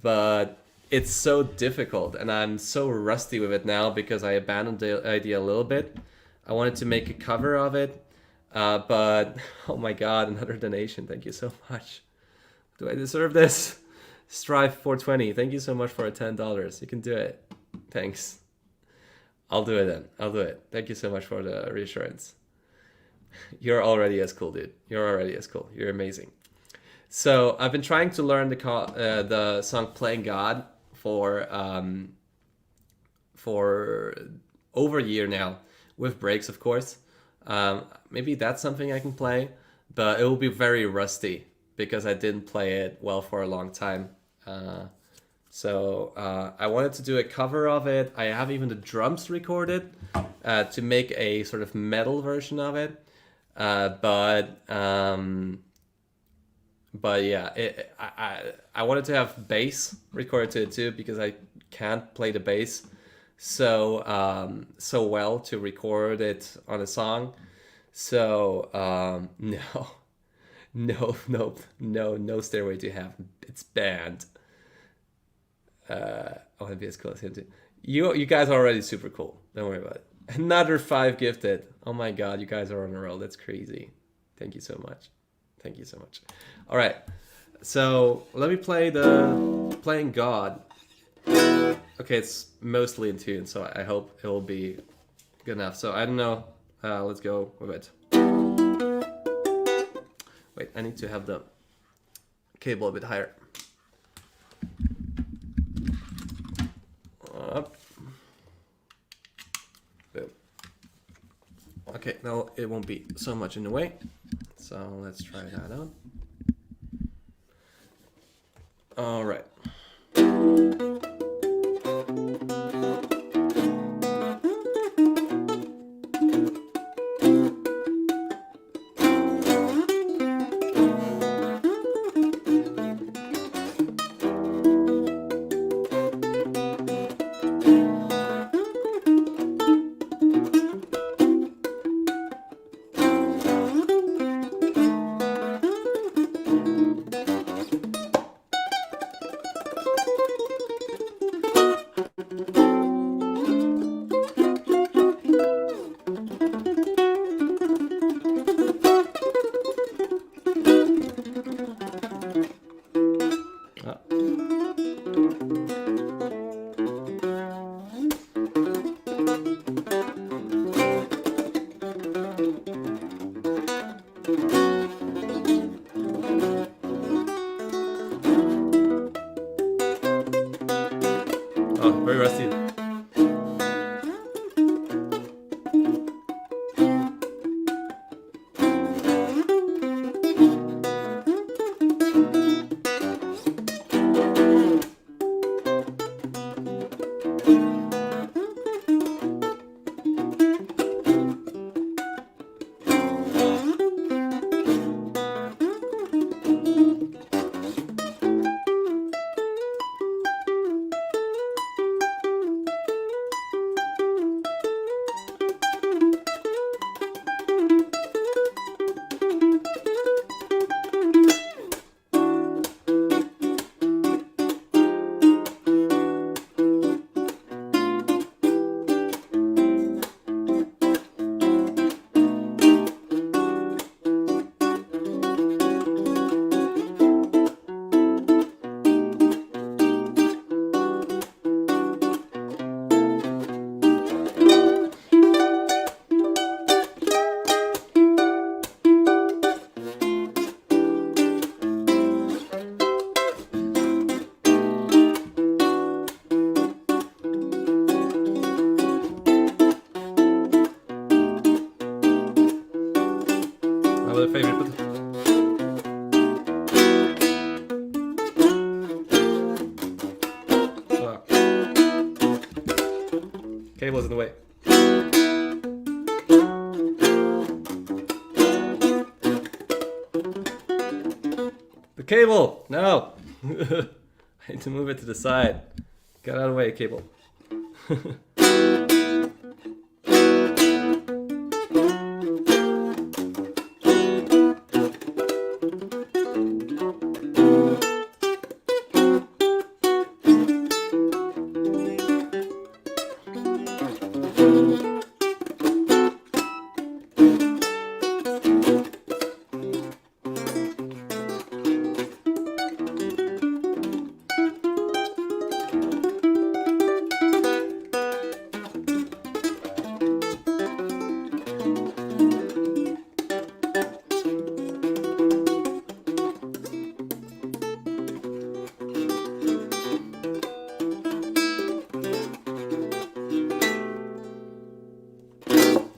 But it's so difficult, and I'm so rusty with it now because I abandoned the idea a little bit. I wanted to make a cover of it, but oh my god, another donation. Thank you so much. Do I deserve this? Strive 420. Thank you so much for $10. You can do it. Thanks. I'll do it then. I'll do it. Thank you so much for the reassurance. You're already as cool, dude. You're already as cool. You're amazing. So I've been trying to learn the song "Playing God" for over a year now, with breaks, of course. Maybe that's something I can play, but it will be very rusty because I didn't play it well for a long time. So I wanted to do a cover of it. I have even the drums recorded to make a sort of metal version of it, But yeah, I wanted to have bass recorded to it too because I can't play the bass so well to record it on a song. So no Stairway to Heaven. It's banned. I want to be as cool as him too. You guys are already super cool. Don't worry about it. Another 5 gifted. Oh my god, you guys are on a roll. That's crazy. Thank you so much. Thank you so much. All right. So let me play the Playing God. Okay, it's mostly in tune, so I hope it will be good enough. So I don't know. Let's go with it. Wait, I need to have the cable a bit higher. Up. Boom. Okay, now it won't be so much in the way. So let's try that out. All right. Very rusty. Cable's in the way. The cable! No! I need to move it to the side. Get out of the way, cable.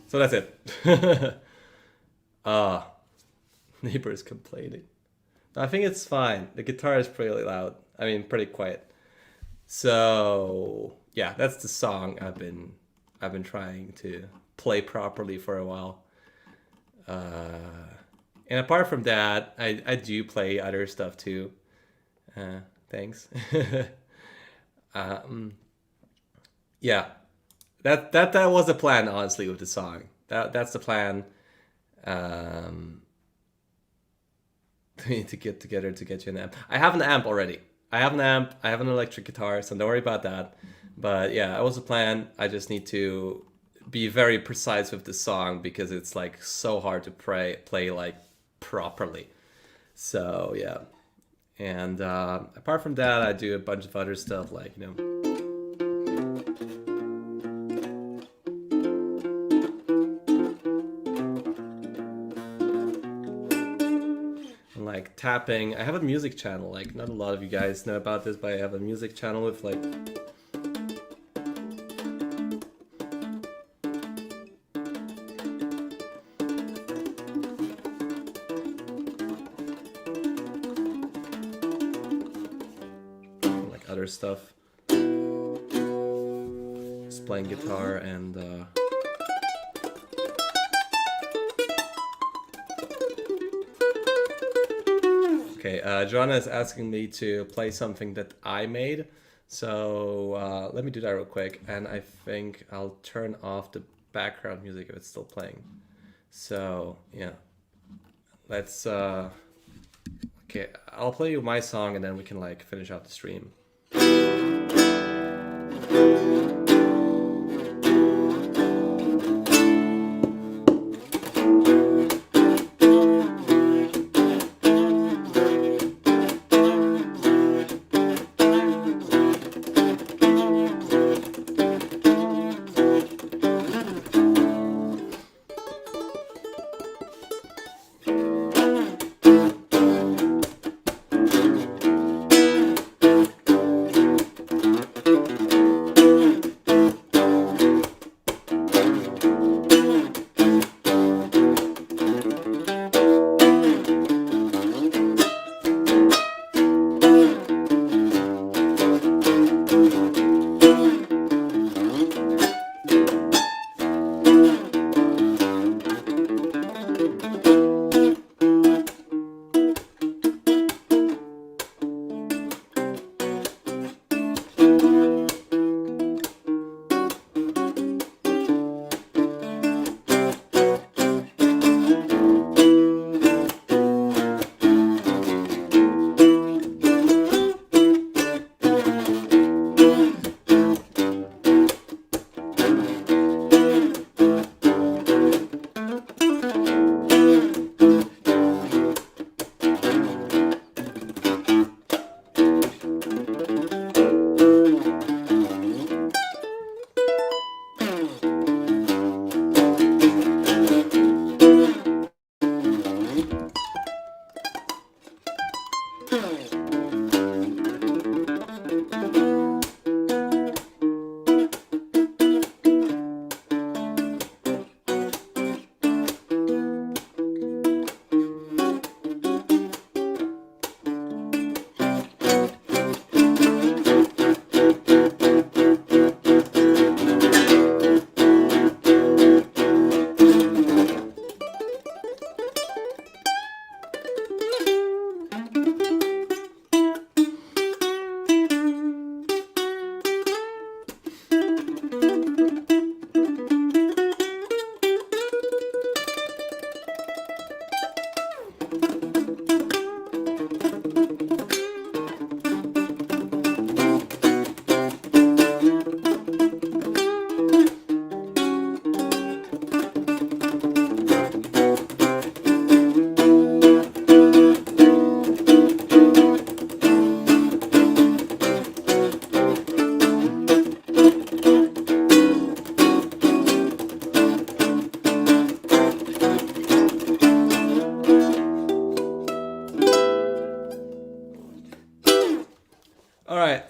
So that's it. Neighbor is complaining. I think it's fine. The guitar is pretty loud. I mean, pretty quiet. So yeah, that's the song I've been trying to play properly for a while. And apart from that, I do play other stuff too. Thanks. Yeah. That was the plan, honestly, with the song. That's the plan. We need to get together to get you an amp. I have an amp already. I have an amp. I have an electric guitar, so don't worry about that. But yeah, that was the plan. I just need to be very precise with the song because it's like so hard to play like properly. So yeah. And apart from that, I do a bunch of other stuff like, you know, like tapping. I have a music channel. Like, not a lot of you guys know about this, but I have a music channel with like other stuff. Just playing guitar and okay, Joanna is asking me to play something that I made. So let me do that real quick. And I think I'll turn off the background music if it's still playing. So yeah, let's, okay, I'll play you my song and then we can like finish out the stream.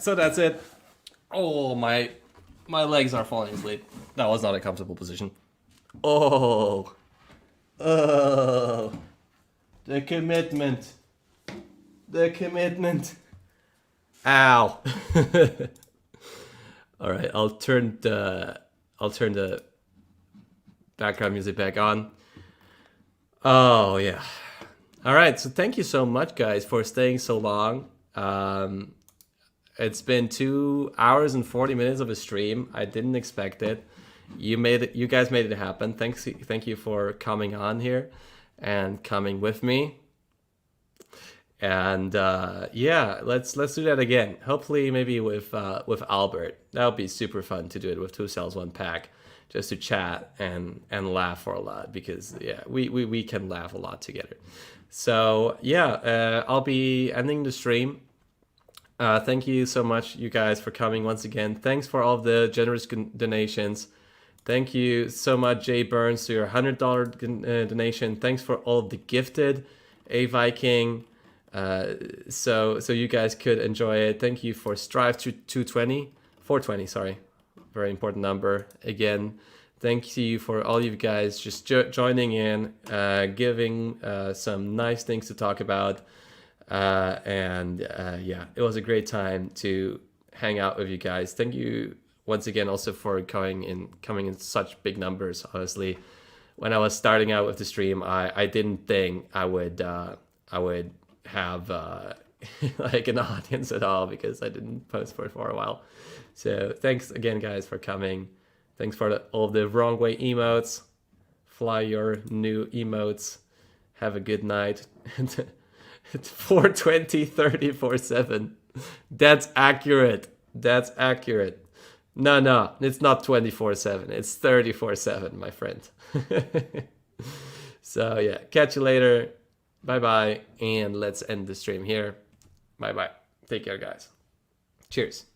So that's it. Oh, my legs are falling asleep. That was not a comfortable position. Oh, the commitment, Ow. All right, I'll turn the background music back on. Oh yeah. All right, so thank you so much, guys, for staying so long. It's been 2 hours and 40 minutes of a stream. I didn't expect it. You guys made it happen. Thank you for coming on here and coming with me. And yeah, let's do that again. Hopefully, maybe with Albert. That would be super fun to do it with 2 cells 1 pack, just to chat and laugh for a lot, because yeah, we can laugh a lot together. So yeah, I'll be ending the stream. Thank you so much, you guys, for coming once again. Thanks for all of the generous donations. Thank you so much, Jay Burns, to your $100 donation. Thanks for all of the gifted, A Viking. So you guys could enjoy it. Thank you for Strive to 420, sorry, very important number. Again, thank you for all you guys just joining in, giving some nice things to talk about. Yeah, it was a great time to hang out with you guys. Thank you once again also for coming in such big numbers. Honestly, when I was starting out with the stream, I didn't think I would have like an audience at all, because I didn't post for a while. So thanks again, guys, for coming. Thanks for all the wrong way emotes. Fly your new emotes. Have a good night. 420 34/7. That's accurate. That's accurate. No, it's not 24/7. It's 34/7, my friend. So yeah, catch you later. Bye bye, and let's end the stream here. Bye bye. Take care, guys. Cheers.